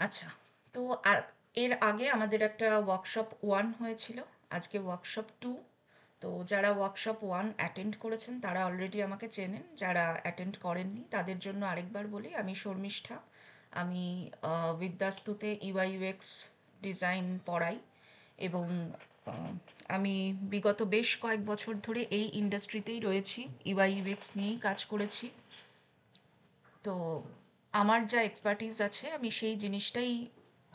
আচ্ছা। তো এর আগে আমাদের একটা ওয়ার্কশপ 1 হয়েছিল। আজকে ওয়ার্কশপ 2। তো যারা ওয়ার্কশপ 1 অ্যাটেন্ড করেছেন তারা অলরেডি আমাকে চেনেন। যারা অ্যাটেন্ড করেননি তাদের জন্য আরেকবার বলি, আমি শর্মিষ্ঠা। আমি বিদ্যাস্তুতে ইউআই/ইউএক্স ডিজাইন পড়াই এবং আহ, আমি বিগত বেশ কয়েক বছর ধরে এই ইন্ডাস্ট্রিতেই রয়েছি। ইউআই/ইউএক্স নিয়েই কাজ করেছি। তো আমার যা এক্সপার্টিস আছে আমি সেই জিনিসটাই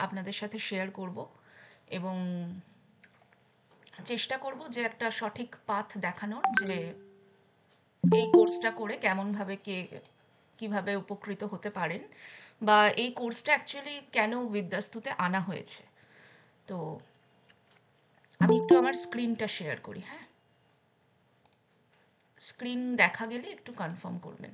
আপনাদের সাথে শেয়ার করব এবং চেষ্টা করব যে একটা সঠিক পাথ দেখানোর, যে এই কোর্সটা করে কেমনভাবে কিভাবে উপকৃত হতে পারেন, বা এই কোর্সটা অ্যাকচুয়ালি কেন বিদ্যাস্তুতে আনা হয়েছে। তো আমি একটু আমার স্ক্রিনটা শেয়ার করি, হ্যাঁ? স্ক্রিন দেখা গেলে একটু কনফার্ম করবেন।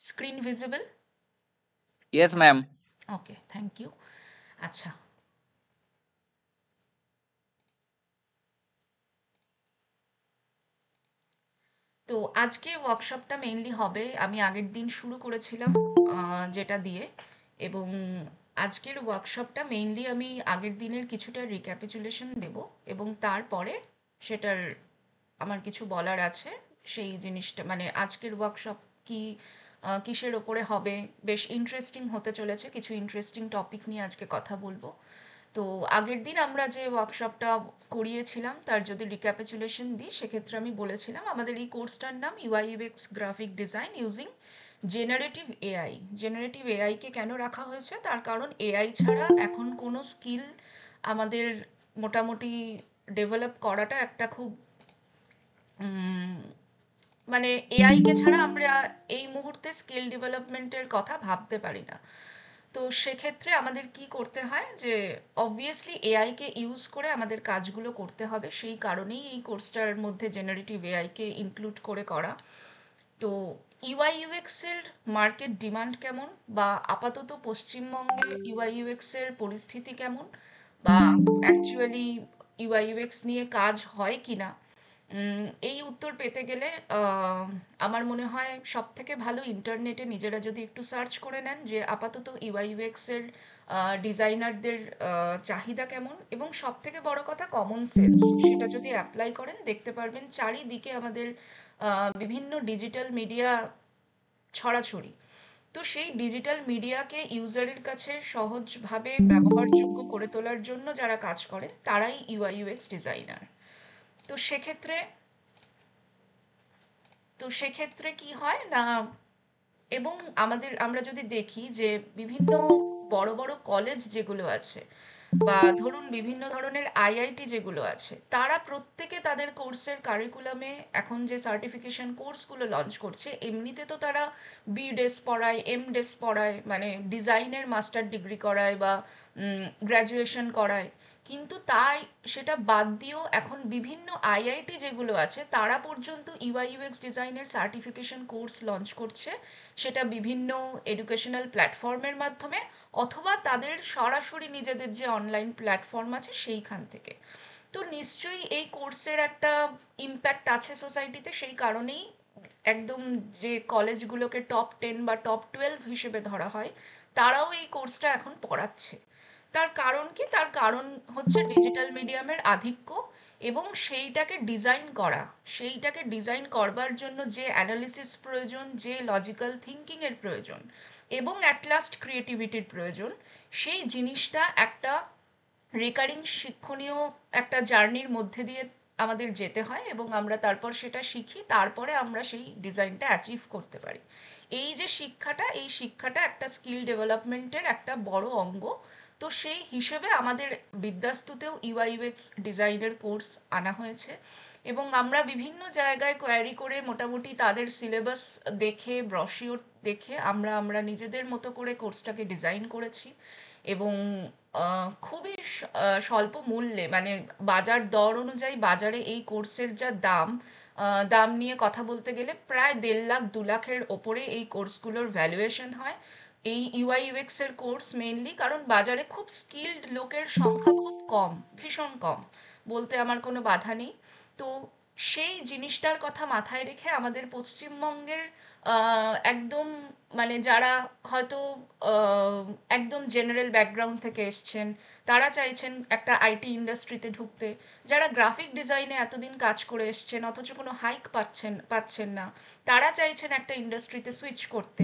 Screen visible? Yes, ma'am. Okay, thank you. আচ্ছা, তো আজকে ওয়ার্কশপটা মেইনলি হবে, আমি আগের দিন শুরু করেছিলাম যেটা দিয়ে, এবং আজকের ওয়ার্কশপটা মেইনলি আমি আগের দিনের কিছুটা রিক্যাপিচুলেশন দেব এবং তারপরে সেটার আমার কিছু বলার আছে। সেই জিনিসটা মানে আজকের ওয়ার্কশপ কি কিসের ওপরে হবে, বেশ ইন্টারেস্টিং হতে চলেছে। কিছু ইন্টারেস্টিং টপিক নিয়ে আজকে কথা বলবো। তো আগের দিন আমরা যে ওয়ার্কশপটা করিয়েছিলাম তার যদি রিক্যাপিচুলেশন দিই, সেক্ষেত্রে আমি বলেছিলাম আমাদের এই কোর্সটার নাম UI UX graphic design using generative AI. Generative এআইকে কেন রাখা হয়েছে, তার কারণ এআই ছাড়া এখন কোনো স্কিল আমাদের মোটামুটি ডেভেলপ করাটা একটা খুব মানে এআইকে ছাড়া আমরা এই মুহূর্তে স্কিল ডেভেলপমেন্টের কথা ভাবতে পারি না। তো সেক্ষেত্রে আমাদের কি করতে হয়, যে অবভিয়াসলি এআইকে ইউজ করে আমাদের কাজগুলো করতে হবে, সেই কারণেই এই কোর্সটার মধ্যে জেনারেটিভ এআইকে ইনক্লুড করে করা। তো ইউআই/ইউএক্স এর মার্কেট ডিমান্ড কেমন, বা আপাতত পশ্চিমবঙ্গে ইউআই/ইউএক্স এর পরিস্থিতি কেমন, বা অ্যাকচুয়ালি ইউআই/ইউএক্স নিয়ে কাজ হয় কিনা, এই উত্তর পেতে গেলে আমার মনে হয় সব থেকে ভালো ইন্টারনেটে নিজেরা যদি একটু সার্চ করে নেন যে আপাতত ইউআই/ইউএক্স এর ডিজাইনারদের চাহিদা কেমন, এবং সব থেকে বড় কথা কমন সেন্স, সেটা যদি অ্যাপ্লাই করেন দেখতে পারবেন চারিদিকে আমাদের বিভিন্ন ডিজিটাল মিডিয়া ছড়াছড়ি। তো সেই ডিজিটাল মিডিয়াকে ইউজারের কাছে সহজভাবে ব্যবহারযোগ্য করে তোলার জন্য যারা কাজ করেন তারাই ইউআই/ইউএক্স ডিজাইনার। তো সেক্ষেত্রে তো সেক্ষেত্রে কি হয় না, এবং আমরা যদি দেখি যে বিভিন্ন বড় বড় কলেজ যেগুলো আছে, বা ধরুন বিভিন্ন ধরনের আইআইটি যেগুলো আছে, তারা প্রত্যেকে তাদের কোর্সের কারিকুলামে এখন যে সার্টিফিকেশন কোর্সগুলো লঞ্চ করছে, এমনিতে তো তারা বিডেস পড়ায়, এমডেস পড়ায়, মানে ডিজাইনের মাস্টার ডিগ্রি করায় বা গ্র্যাজুয়েশন করায়। কিন্তু তাই সেটা বাদ দিয়েও এখন বিভিন্ন আইআইটি যেগুলো আছে তারা পর্যন্ত ইউআই/ইউএক্স ডিজাইনের সার্টিফিকেশন কোর্স লঞ্চ করছে, সেটা বিভিন্ন এডুকেশনাল প্ল্যাটফর্মের মাধ্যমে, অথবা তাদের সরাসরি নিজেদের যে অনলাইন প্ল্যাটফর্ম আছে সেইখান থেকে। তো নিশ্চয়ই এই কোর্সের একটা ইম্প্যাক্ট আছে সোসাইটিতে, সেই কারণেই একদম যে কলেজগুলোকে টপ 10 বা টপ 12 হিসেবে ধরা হয়, তারাও এই কোর্সটা এখন পড়াচ্ছে। তার কারণ কি, তার কারণ হচ্ছে ডিজিটাল মিডিয়ামের আধিক্য, এবং সেইটাকে ডিজাইন করবার জন্য যে অ্যানালিসিস প্রয়োজন, যে লজিক্যাল থিঙ্কিংয়ের প্রয়োজন, এবং অ্যাট লাস্ট ক্রিয়েটিভিটির প্রয়োজন, সেই জিনিসটা একটা রেকারিং শিক্ষণীয় একটা জার্নির মধ্যে দিয়ে আমাদের যেতে হয়, এবং আমরা তারপর সেটা শিখি, তারপরে আমরা সেই ডিজাইনটা অ্যাচিভ করতে পারি। এই শিক্ষাটা একটা স্কিল ডেভেলপমেন্টের একটা বড় অঙ্গ। তো সেই হিসেবে আমাদের বিদ্যাস্তুতেও ইউআই/ইউএক্স ডিজাইনের কোর্স আনা হয়েছে, এবং আমরা বিভিন্ন জায়গায় কোয়ারি করে মোটামুটি তাদের সিলেবাস দেখে, ব্রশিওর দেখে আমরা আমরা নিজেদের মতো করে কোর্সটাকে ডিজাইন করেছি। এবং খুবই স্বল্প মূল্যে, মানে বাজার দর অনুযায়ী বাজারে এই কোর্সের যা দাম, দাম নিয়ে কথা বলতে গেলে প্রায় 1.5 লাখ 2 লাখের ওপরে এই কোর্সগুলোর ভ্যালুয়েশন হয়। এই ইউআই ইউএক্স এর কোর্স মেইনলি, কারণ বাজারে খুব স্কিলড লোকের সংখ্যা খুব কম, ভীষণ কম, বলতে আমার কোনো বাধা নেই। তো সেই জিনিসটার কথা মাথায় রেখে আমাদের পশ্চিমবঙ্গের একদম মানে যারা হয়তো একদম জেনারেল ব্যাকগ্রাউন্ড থেকে এসছেন, তারা চাইছেন একটা আইটি ইন্ডাস্ট্রিতে ঢুকতে, যারা গ্রাফিক ডিজাইনে এতদিন কাজ করে এসছেন অথচ কোনো হাইক পাচ্ছেন না, তারা চাইছেন একটা ইন্ডাস্ট্রিতে সুইচ করতে।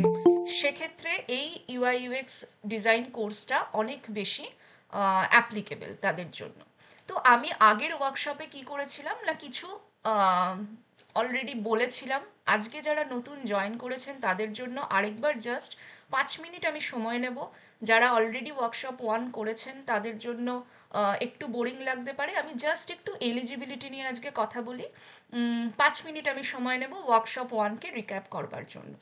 সেক্ষেত্রে এই ইউআই ইউএক্স ডিজাইন কোর্সটা অনেক বেশি অ্যাপ্লিকেবল তাদের জন্য। তো আমি আগের ওয়ার্কশপে কি করেছিলাম না, কিছু অলরেডি বলেছিলাম। আজকে যারা নতুন জয়েন করেছেন তাদের জন্য আরেকবার জাস্ট 5 মিনিট আমি সময় নেব। যারা অলরেডি ওয়ার্কশপ 1 করেছেন তাদের জন্য একটু বোরিং লাগতে পারে, আমি জাস্ট একটু এলিজিবিলিটি নিয়ে আজকে কথা বলি। 5 মিনিট আমি সময় নেব ওয়ার্কশপ 1কে রিক্যাপ করবার জন্য।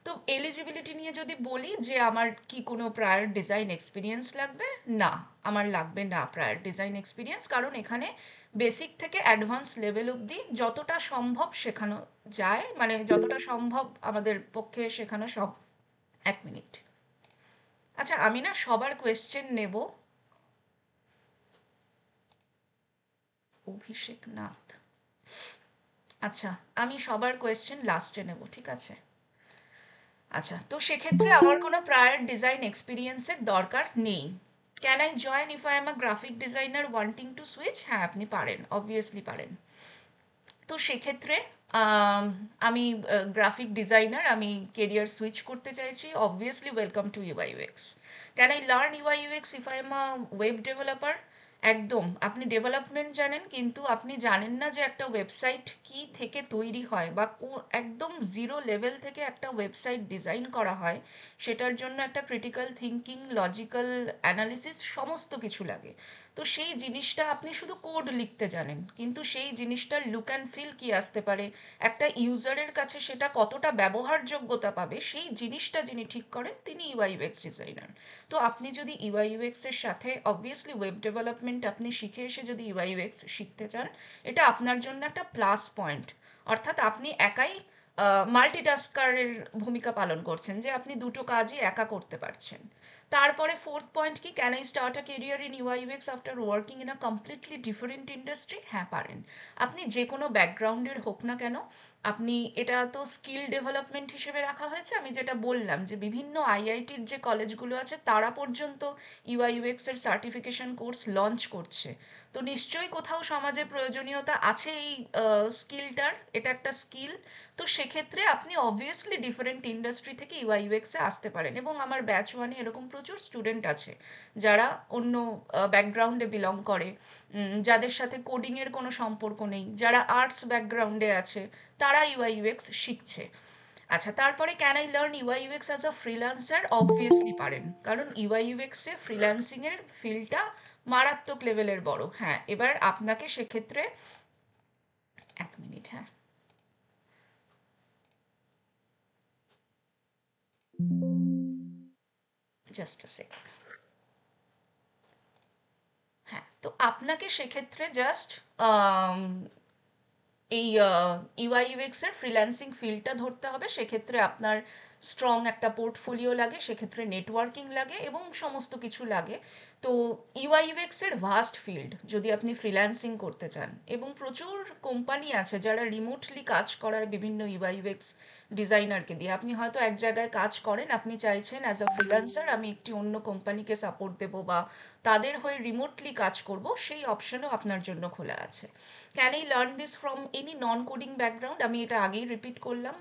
তো এলিজিবিলিটি নিয়ে যদি বলি যে আমার কি কোনো প্রায়ার ডিজাইন এক্সপিরিয়েন্স লাগবে, না, আমার লাগবে না প্রায়ার ডিজাইন এক্সপিরিয়েন্স, কারণ এখানে বেসিক থেকে অ্যাডভান্স লেভেল অবধি যতটা সম্ভব শেখানো যায়, মানে যতটা সম্ভব আমাদের পক্ষে শেখানো সব। 1 মিনিট। আচ্ছা, আমি না সবার কোয়েশ্চেন নেব। অভিষেক নাথ, আচ্ছা, আমি সবার কোয়েশ্চেন লাস্টে নেব, ঠিক আছে? আচ্ছা, তো সেক্ষেত্রে আমার কোনো প্রায়ার ডিজাইন এক্সপিরিয়েন্সের দরকার নেই। Can I join if I am a graphic designer wanting to switch? হ্যাঁ, আপনি পারেন, অবভিয়াসলি পারেন। তো সেক্ষেত্রে আম, আমি গ্রাফিক ডিজাইনার, আমি কেরিয়ার সুইচ করতে চাইছি, obviously welcome to UI UX. Can I learn UI UX if I am a web developer? একদম, আপনি ডেভেলপমেন্ট জানেন কিন্তু আপনি জানেন না যে একটা ওয়েবসাইট কি থেকে তৈরি হয়, বা একদম জিরো লেভেল থেকে একটা ওয়েবসাইট ডিজাইন করা হয়, সেটার জন্য একটা ক্রিটিক্যাল থিঙ্কিং, লজিক্যাল অ্যানালিসিস সমস্ত কিছু লাগে। তো সেই জিনিসটা আপনি শুধু কোড লিখতে জানেন, কিন্তু সেই জিনিসটার লুক অ্যান্ড ফিল কি আসতে পারে, একটা ইউজারের কাছে সেটা কতটা ব্যবহারযোগ্যতা পাবে, সেই জিনিসটা যিনি ঠিক করেন তিনি ইউআই ইউএক্স ডিজাইনার। তো আপনি যদি ইউআই ইউএক্স এর সাথে অবভিয়াসলি ওয়েব ডেভেলপমেন্ট আপনি শিখে এসে যদি ইউআই ইউএক্স শিখতে চান, এটা আপনার জন্য একটা প্লাস পয়েন্ট। অর্থাৎ আপনি একাই মাল্টিটাস্কারের ভূমিকা পালন করছেন, যে আপনি দুটো কাজই একা করতে পারছেন। তারপরে ফোর্থ পয়েন্ট কি, can I start a career in UI UX after working in a completely different industry? হ্যাঁ, পারেন। আপনি যে কোনো ব্যাকগ্রাউন্ডের হোক না কেন, আপনি, এটা তো স্কিল ডেভেলপমেন্ট হিসেবে রাখা হয়েছে, আমি যেটা বললাম যে বিভিন্ন আইআইটির যে কলেজগুলো আছে তারা পর্যন্ত ইউআই ইউএক্স এর সার্টিফিকেশন কোর্স লঞ্চ করছে। তো নিশ্চয়ই কোথাও সমাজে প্রয়োজনীয়তা আছে এই স্কিলটার, এটা একটা স্কিল। তো সেক্ষেত্রে আপনি অবভিয়াসলি ডিফারেন্ট ইন্ডাস্ট্রি থেকে ইউআই ইউএক্সে আসতে পারেন, এবং আমার ব্যাচ ওয়ানে এরকম প্রচুর স্টুডেন্ট আছে যারা অন্য ব্যাকগ্রাউন্ডে বিলং করে, যাদের সাথে কোডিংয়ের কোনো সম্পর্ক নেই, যারা আর্টস ব্যাকগ্রাউন্ডে আছে, তারা ইউআই ইউএক্স শিখছে। আচ্ছা, তারপরে can I learn UI UX as a freelancer? Obviously পারেন, কারণ ইউআই ইউএক্সে ফ্রিল্যান্সিংয়ের ফিল্ডটা মারাত্মক লেভেলের বড়। হ্যাঁ, এবার আপনাকে সেক্ষেত্রে 1 মিনিট, হ্যাঁ, জাস্ট আ সেক। হ্যাঁ, তো আপনাকে সেক্ষেত্রে জাস্ট এই ইউআই ইউএক্স এর ফ্রিল্যান্সিং ফিল্ডটা ধরতে হবে। সেক্ষেত্রে আপনার স্ট্রং একটা পোর্টফোলিও লাগে, সেক্ষেত্রে নেটওয়ার্কিং লাগে এবং সমস্ত কিছু লাগে। তো ইউআই ইউএক্স এর ভাস্ট ফিল্ড যদি আপনি ফ্রিল্যান্সিং করতে চান, এবং প্রচুর কোম্পানি আছে যারা রিমোটলি কাজ করায় বিভিন্ন ইউআই ইউএক্স ডিজাইনারকে দিয়ে। আপনি হয়তো এক জায়গায় কাজ করেন, আপনি চাইছেন অ্যাজ আ ফ্রিল্যান্সার আমি একটি অন্য কোম্পানিকে সাপোর্ট দেবো বা তাদের হয়ে রিমোটলি কাজ করব, সেই অপশনও আপনার জন্য খোলা আছে। Can I learn this from any non coding background? আমি এটা আগেই রিপিট করলাম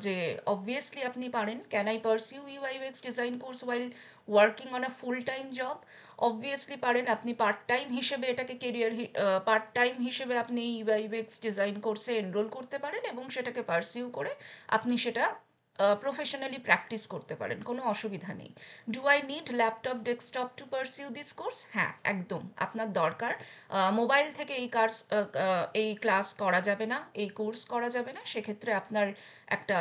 যে অবভিয়াসলি আপনি পারেন। Can I pursue UI UX design course while working on a full time job? Obviously পারেন। আপনি পার্ট টাইম হিসেবে এটাকে কেরিয়ার, পার্ট টাইম হিসেবে আপনি ইউআই ইউএক্স ডিজাইন কোর্সে এনরোল করতে পারেন এবং সেটাকে পারসিউ করে আপনি সেটা প্রফেশনালি প্র্যাকটিস করতে পারেন, কোনো অসুবিধা নেই। Do I need laptop desktop to pursue this course? হ্যাঁ, একদম আপনার দরকার। মোবাইল থেকে এই ক্লাস করা যাবে না, এই কোর্স করা যাবে না। সেক্ষেত্রে আপনার একটা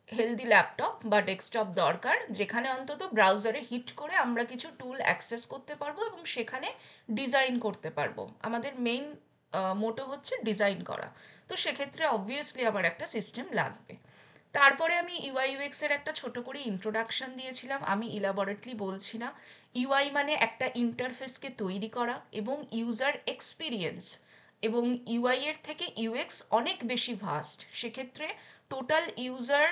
হেলদি ল্যাপটপ বা ডেস্কটপ দরকার, যেখানে অন্তত ব্রাউজারে হিট করে আমরা কিছু টুল অ্যাক্সেস করতে পারবো এবং সেখানে ডিজাইন করতে পারবো। আমাদের মেইন মোটো হচ্ছে ডিজাইন করা। তো সেক্ষেত্রে অবভিয়াসলি আমার একটা সিস্টেম লাগবে। তারপরে আমি ইউআই ইউএক্স এর একটা ছোট করে ইন্ট্রোডাকশন দিয়েছিলাম, আমি ইলাবরেটলি বলছি না। ইউআই মানে একটা ইন্টারফেসকে তৈরি করা এবং ইউজার এক্সপিরিয়েন্স, এবং ইউআই এর থেকে ইউএক্স অনেক বেশি ভাস্ট। সেক্ষেত্রে টোটাল ইউজার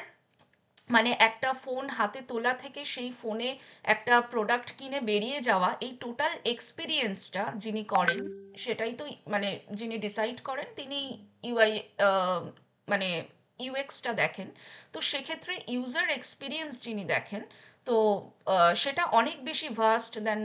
মানে একটা ফোন হাতে তোলা থেকে সেই ফোনে একটা প্রোডাক্ট কিনে বেরিয়ে যাওয়া, এই টোটাল এক্সপিরিয়েন্সটা যিনি করেন সেটাই তো মানে যিনি ডিসাইড করেন তিনি ইউআই মানে ইউএক্সটা দেখেন। তো সেক্ষেত্রে ইউজার এক্সপিরিয়েন্স যিনি দেখেন, তো সেটা অনেক বেশি ভাস্ট দেন,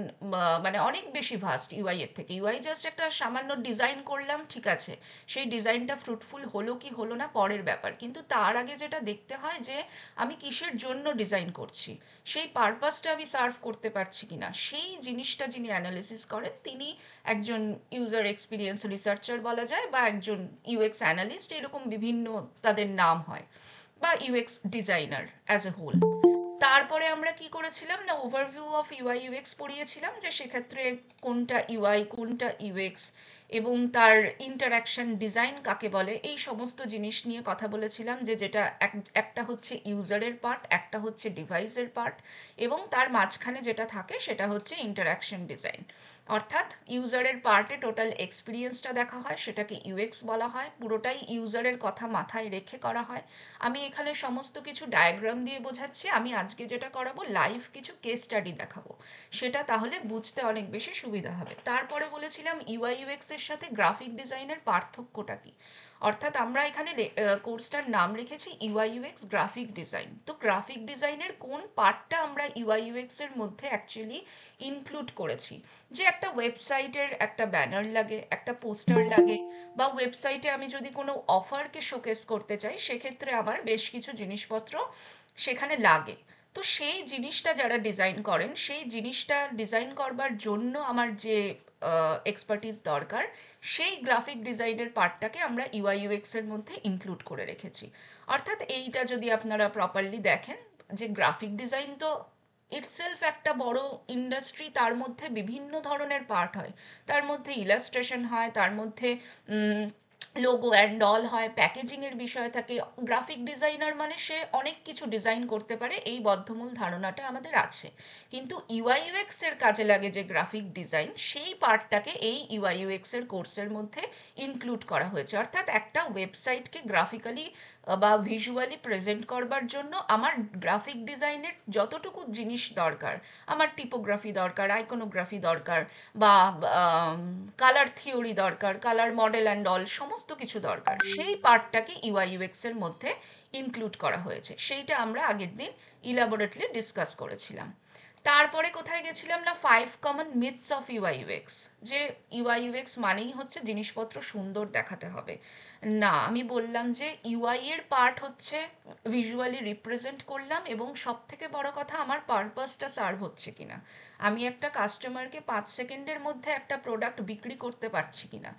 মানে অনেক বেশি ভাস্ট ইউআই এর থেকে। ইউআই জাস্ট একটা সামান্য ডিজাইন করলাম, ঠিক আছে, সেই ডিজাইনটা ফ্রুটফুল হলো কি হলো না পরের ব্যাপার, কিন্তু তার আগে যেটা দেখতে হয় যে আমি কিসের জন্য ডিজাইন করছি, সেই পারপাসটা আমি সার্ভ করতে পারছি কিনা, সেই জিনিসটা যিনি অ্যানালিসিস করেন তিনি একজন ইউজার এক্সপিরিয়েন্স রিসার্চার বলা যায়, বা একজন ইউএক্স অ্যানালিস্ট, এরকম বিভিন্ন তাদের নাম হয়, বা UX designer as a whole. তারপরে আমরা কি করেছিলাম না, ওভারভিউ অফ ইউআই ইউএক্স পড়িয়েছিলাম, যে সেক্ষেত্রে কোনটা ইউআই কোনটা ইউএক্স এবং তার ইন্টারাকশন ডিজাইন কাকে বলে, এই সমস্ত জিনিস নিয়ে কথা বলেছিলাম, যে যেটা একটা হচ্ছে ইউজারের পার্ট, একটা হচ্ছে ডিভাইসের পার্ট, এবং তার মাঝখানে যেটা থাকে সেটা হচ্ছে ইন্টারাকশন ডিজাইন। অর্থাৎ ইউজারের পার্টে টোটাল এক্সপিরিয়েন্সটা দেখা হয়, সেটাকে ইউএক্স বলা হয়, পুরোটাই ইউজারের কথা মাথায় রেখে করা হয়। আমি এখানে সমস্ত কিছু ডায়াগ্রাম দিয়ে বোঝাচ্ছি, আমি আজকে যেটা করাবো লাইভ কিছু কেস স্টাডি দেখাবো, সেটা তাহলে বুঝতে অনেক বেশি সুবিধা হবে। তারপরে বলেছিলাম ইউআই ইউএক্স এর সাথে গ্রাফিক ডিজাইনের পার্থক্যটা কি। অর্থাৎ আমরা এখানে কোর্সটার নাম রেখেছি ইউআই ইউএক্স গ্রাফিক ডিজাইন। তো গ্রাফিক ডিজাইনের কোন পার্টটা আমরা ইউআই ইউএক্স এর মধ্যে অ্যাকচুয়ালি ইনক্লুড করেছি, যে একটা ওয়েবসাইটের একটা ব্যানার লাগে, একটা পোস্টার লাগে, বা ওয়েবসাইটে আমি যদি কোনো অফারকে শোকেস করতে চাই সেক্ষেত্রে আবার বেশ কিছু জিনিসপত্র সেখানে লাগে। তো সেই জিনিসটা যারা ডিজাইন করেন, সেই জিনিসটা ডিজাইন করবার জন্য আমার যে এক্সপার্টিস দরকার, সেই গ্রাফিক ডিজাইনের পার্টটাকে আমরা ইউআই ইউএক্স এর মধ্যে ইনক্লুড করে রেখেছি। অর্থাৎ এইটা যদি আপনারা প্রপারলি দেখেন, যে গ্রাফিক ডিজাইন তো ইটসেলফ একটা বড় ইন্ডাস্ট্রি, তার মধ্যে বিভিন্ন ধরনের পার্ট হয়, তার মধ্যে ইলাস্ট্রেশন হয়, তার মধ্যে লোগো অ্যান্ড অল হয়, প্যাকেজিংয়ের বিষয় থাকে। গ্রাফিক ডিজাইনার মানে সে অনেক কিছু ডিজাইন করতে পারে, এই বদ্ধমূল ধারণাটা আমাদের আছে। কিন্তু ইউআই ইউএক্স এর কাজে লাগে যে গ্রাফিক ডিজাইন, সেই পার্টটাকে এই ইউআই ইউএক্স এর কোর্সের মধ্যে ইনক্লুড করা হয়েছে। অর্থাৎ একটা ওয়েবসাইটকে গ্রাফিক্যালি বা ভিজুয়ালি প্রেজেন্ট করবার জন্য আমার গ্রাফিক ডিজাইনের যতটুকু জিনিস দরকার, আমার টিপোগ্রাফি দরকার, আইকোনোগ্রাফি দরকার, বা কালার থিওরি দরকার, কালার মডেল অ্যান্ড অল সমস্ত কিছু দরকার, সেই পার্টটাকে ইউআই ইউএক্স এর মধ্যে ইনক্লুড করা হয়েছে। সেইটা আমরা আগের দিন ইলাবোরেটলি ডিসকাস করেছিলাম। তারপরে কোথায় গেছিলাম না, 5 common myths of UI UX. যে ইউআই ইউএক্স মানেই হচ্ছে জিনিসপত্র সুন্দর দেখাতে হবে, না, আমি বললাম যে ইউআই এর পার্ট হচ্ছে ভিজুয়ালি রিপ্রেজেন্ট করলাম, এবং সব থেকে বড় কথা আমার পারপাসটা সার্ভ হচ্ছে কিনা, আমি একটা কাস্টমারকে 5 সেকেন্ডের মধ্যে একটা প্রোডাক্ট বিক্রি করতে পারছি কিনা,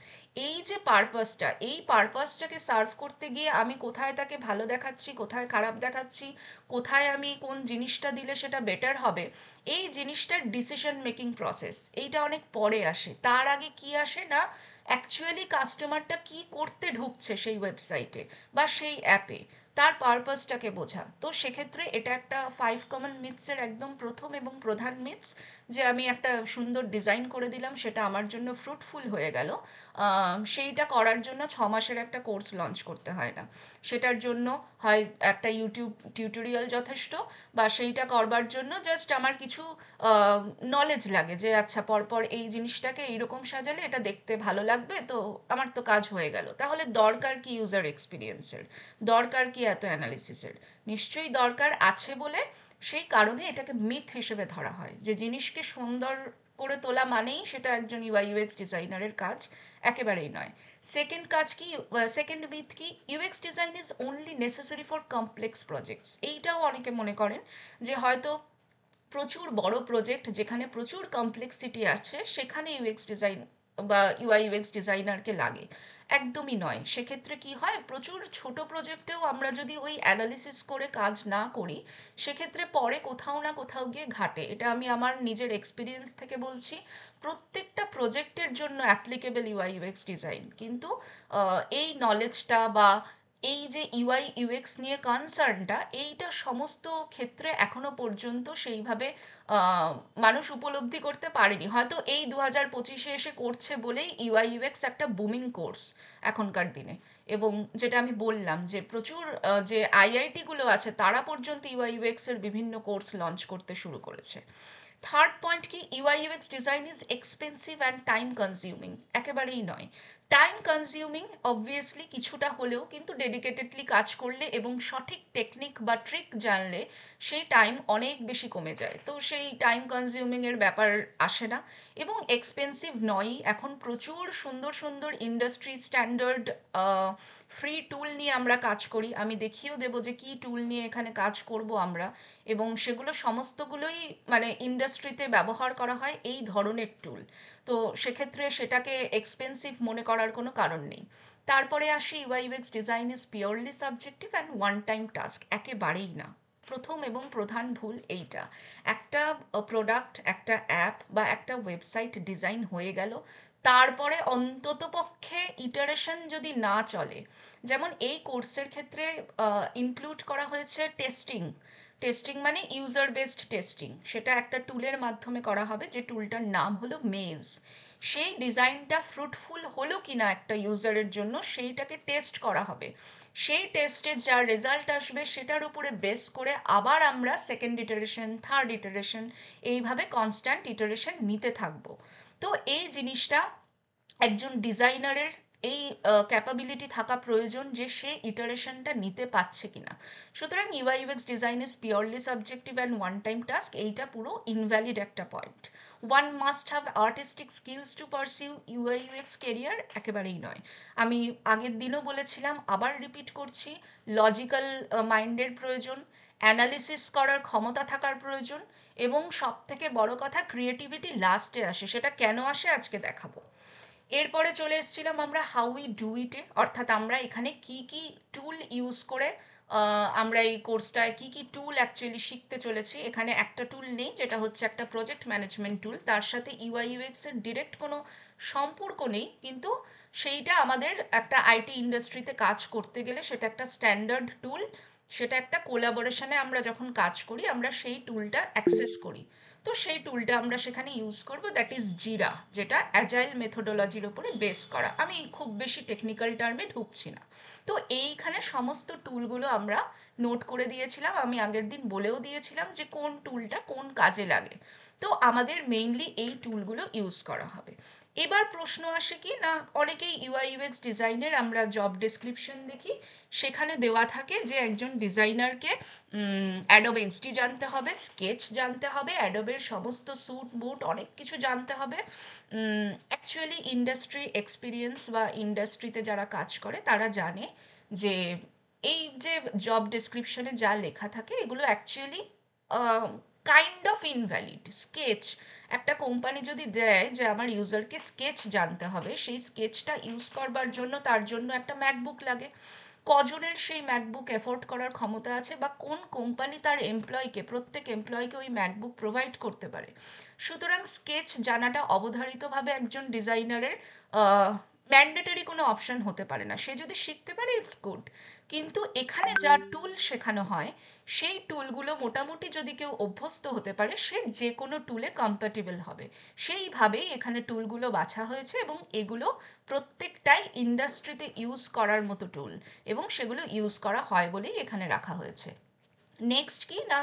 এই যে পারপাসটা, এই পারপাসটাকে সার্ভ করতে গিয়ে আমি কোথায় তাকে ভালো দেখাচ্ছি, কোথায় খারাপ দেখাচ্ছি, কোথায় আমি কোন জিনিসটা দিলে সেটা বেটার হবে, এই জিনিসটার ডিসিশন মেকিং প্রসেস এইটা অনেক পরে আসে। তার আগে কি আসে না, অ্যাকচুয়ালি কাস্টমারটা কি করতে ঢুকছে সেই ওয়েবসাইটে বা সেই অ্যাপে, তার পারপাসটাকে বোঝা। তো সেক্ষেত্রে এটা একটা 5 কমন মিথসের একদম প্রথম এবং প্রধান মিথস, যে আমি একটা সুন্দর ডিজাইন করে দিলাম, সেটা আমার জন্য ফ্রুটফুল হয়ে গেল, সেইটা করার জন্য 6 মাসের একটা কোর্স লঞ্চ করতে হয় না, সেটার জন্য হয় একটা ইউটিউব টিউটোরিয়াল যথেষ্ট, বা সেইটা করবার জন্য জাস্ট আমার কিছু নলেজ লাগে, যে আচ্ছা পরপর এই জিনিসটাকে এইরকম সাজালে এটা দেখতে ভালো লাগবে, তো আমার তো কাজ হয়ে গেল। তাহলে দরকার কি ইউজার এক্সপিরিয়েন্সের, দরকার কি এত অ্যানালিসিসের? নিশ্চয়ই দরকার আছে বলে সেই কারণে এটাকে মিথ হিসেবে ধরা হয়, যে জিনিসকে সুন্দর করে তোলা মানেই সেটা একজন ইউআই ইউএক্স ডিজাইনারের কাজ, একেবারেই নয়। সেকেন্ড কাজ কি, সেকেন্ড মিথ কি, UX design is only necessary for complex projects. এইটাও অনেকে মনে করেন যে হয়তো প্রচুর বড় প্রজেক্ট যেখানে প্রচুর কমপ্লেক্সিটি আছে সেখানে ইউএক্স ডিজাইন বা ইউআই ইউএক্স ডিজাইনারকে লাগে। একদমই নয়। সেক্ষেত্রে কি হয়, প্রচুর ছোট প্রজেক্টেও আমরা যদি ওই অ্যানালিসিস করে কাজ না করি, সেক্ষেত্রে পরে কোথাও না কোথাও গিয়ে ঘাটে। এটা আমি আমার নিজের এক্সপিরিয়েন্স থেকে বলছি। প্রত্যেকটা প্রজেক্টের জন্য অ্যাপ্লিকেবল ইউআই ইউএক্স ডিজাইন, কিন্তু এই নলেজটা বা এই যে ইউআই ইউএক্স নিয়ে কনসার্নটা, এইটা সমস্ত ক্ষেত্রে এখনো পর্যন্ত সেইভাবে আহ, মানুষ উপলব্ধি করতে পারেনি। হয়তো এই 2025-এ এসে করছে বলেই ইউআই ইউএক্স একটা বুমিং কোর্স এখনকার দিনে। এবং যেটা আমি বললাম যে প্রচুর যে আইআইটি গুলো আছে তারা পর্যন্ত ইউআই ইউএক্স এর বিভিন্ন কোর্স লঞ্চ করতে শুরু করেছে। থার্ড পয়েন্ট কি, UI UX design is expensive and time consuming. একেবারেই নয়। টাইম কনজিউমিং অবভিয়াসলি কিছুটা হলেও, কিন্তু ডেডিকেটেডলি কাজ করলে এবং সঠিক টেকনিক বা ট্রিক জানলে সেই টাইম অনেক বেশি কমে যায়, তো সেই টাইম কনজিউমিংয়ের ব্যাপার আসে না। এবং এক্সপেন্সিভ নয়ই, এখন প্রচুর সুন্দর সুন্দর ইন্ডাস্ট্রি স্ট্যান্ডার্ড ফ্রি টুল নিয়ে আমরা কাজ করি। আমি দেখিয়েও দেবো যে কী টুল নিয়ে এখানে কাজ করব আমরা। এবং সেগুলো সমস্তগুলোই মানে ইন্ডাস্ট্রিতে ব্যবহার করা হয় এই ধরনের টুল। তো সেক্ষেত্রে সেটাকে এক্সপেন্সিভ মনে করার কোনো কারণ নেই। তারপরে আসি, UI UX design is purely subjective and one time task. একেবারেই না। প্রথম এবং প্রধান ভুল এইটা। একটা প্রোডাক্ট, একটা অ্যাপ বা একটা ওয়েবসাইট ডিজাইন হয়ে গেল, তারপরে অন্ততপক্ষে ইটারেশন যদি না চলে, যেমন এই কোর্সের ক্ষেত্রে ইনক্লুড করা হয়েছে টেস্টিং। টেস্টিং মানে ইউজার বেসড টেস্টিং, সেটা একটা টুলের মাধ্যমে করা হবে, যে টুলটার নাম হলো মেজ। সেই ডিজাইনটা ফ্রুটফুল হলো কিনা একটা ইউজারের জন্য সেইটাকে টেস্ট করা হবে। সেই টেস্টে যা রেজাল্ট আসবে সেটার উপরে বেস করে আবার আমরা সেকেন্ড ইটারেশন, থার্ড ইটারেশন, এইভাবে কনস্ট্যান্ট ইটারেশন নিতে থাকবো। তো এই জিনিসটা একজন ডিজাইনারের এই ক্যাপাবিলিটি থাকা প্রয়োজন যে সে ইটারেশনটা নিতে পারছে কিনা। সুতরাং UI UX design is purely subjective and one time task, এইটা পুরো ইনভ্যালিড একটা point. One must have artistic skills to pursue UI UX career, একেবারেই নয়। আমি আগের দিনও বলেছিলাম, আবার রিপিট করছি, লজিক্যাল মাইন্ডের প্রয়োজন, অ্যানালিসিস করার ক্ষমতা থাকার প্রয়োজন, এবং সব থেকে বড় কথা ক্রিয়েটিভিটি লাস্টে আসে। সেটা কেন আসে আজকে দেখাবো। এরপরে চলে এসেছিলাম আমরা হাউ উই ডু ইটে, অর্থাৎ আমরা এখানে কি কি টুল ইউজ করে আমরা এই কোর্সটায় কি কি টুল অ্যাকচুয়ালি শিখতে চলেছি। এখানে একটা টুল নেই, যেটা হচ্ছে একটা প্রজেক্ট ম্যানেজমেন্ট টুল, তার সাথে ইউআই ইউএক্স এর ডিরেক্ট কোনো সম্পর্ক নেই, কিন্তু সেইটা আমাদের একটা আইটি ইন্ডাস্ট্রিতে কাজ করতে গেলে সেটা একটা স্ট্যান্ডার্ড টুল। সেটা একটা কোলাবোরেশনে আমরা যখন কাজ করি আমরা সেই টুলটা অ্যাক্সেস করি। তো সেই টুলটা আমরা সেখানে ইউজ করব, দ্যাট ইজ জিরা, যেটা অ্যাজাইল মেথোডোলজির ওপরে বেস করা। আমি খুব বেশি টেকনিক্যাল টার্মে ঢুকছি না। তো এইখানে সমস্ত টুলগুলো আমরা নোট করে দিয়েছিলাম, আমি আগের দিন বলেও দিয়েছিলাম যে কোন টুলটা কোন কাজে লাগে। তো আমাদের মেইনলি এই টুলগুলো ইউজ করা হবে। এবার প্রশ্ন আসে কি না, অনেকেই ইউআই ইউএক্স ডিজাইনের আমরা জব ডেসক্রিপশন দেখি, সেখানে দেওয়া থাকে যে একজন ডিজাইনারকে অ্যাডোব এক্সডি জানতে হবে, স্কেচ জানতে হবে, অ্যাডোবের সমস্ত স্যুট বুট অনেক কিছু জানতে হবে। অ্যাকচুয়ালি ইন্ডাস্ট্রি এক্সপিরিয়েন্স বা ইন্ডাস্ট্রিতে যারা কাজ করে তারা জানে যে এই যে জব ডেসক্রিপশনে যা লেখা থাকে এগুলো actually kind of invalid. Sketch একটা কোম্পানি যদি দেয় যে আমার ইউজারকে স্কেচ জানতে হবে, সেই স্কেচটা ইউজ করবার জন্য তার জন্য একটা ম্যাকবুক লাগে। কজনের সেই ম্যাকবুক এফোর্ড করার ক্ষমতা আছে, বা কোন কোম্পানি তার এমপ্লয়কে, প্রত্যেক এমপ্লয়কে ওই ম্যাকবুক প্রোভাইড করতে পারে। সুতরাং স্কেচ জানাটা অবধারিতভাবে একজন ডিজাইনারের ম্যান্ডেটরি কোনো অপশন হতে পারে না। সে যদি শিখতে পারে ইটস গুড, কিন্তু এখানে যা টুল শেখানো হয় সেই টুলগুলো মোটামুটি যদি কেউ অভ্যস্ত হতে পারে সে যে কোনো টুলে কম্প্যাটেবল হবে। সেইভাবেই এখানে টুলগুলো বাছা হয়েছে, এবং এগুলো প্রত্যেকটাই ইন্ডাস্ট্রিতে ইউজ করার মতো টুল, এবং সেগুলো ইউজ করা হয় বলেই এখানে রাখা হয়েছে। নেক্সট কি না,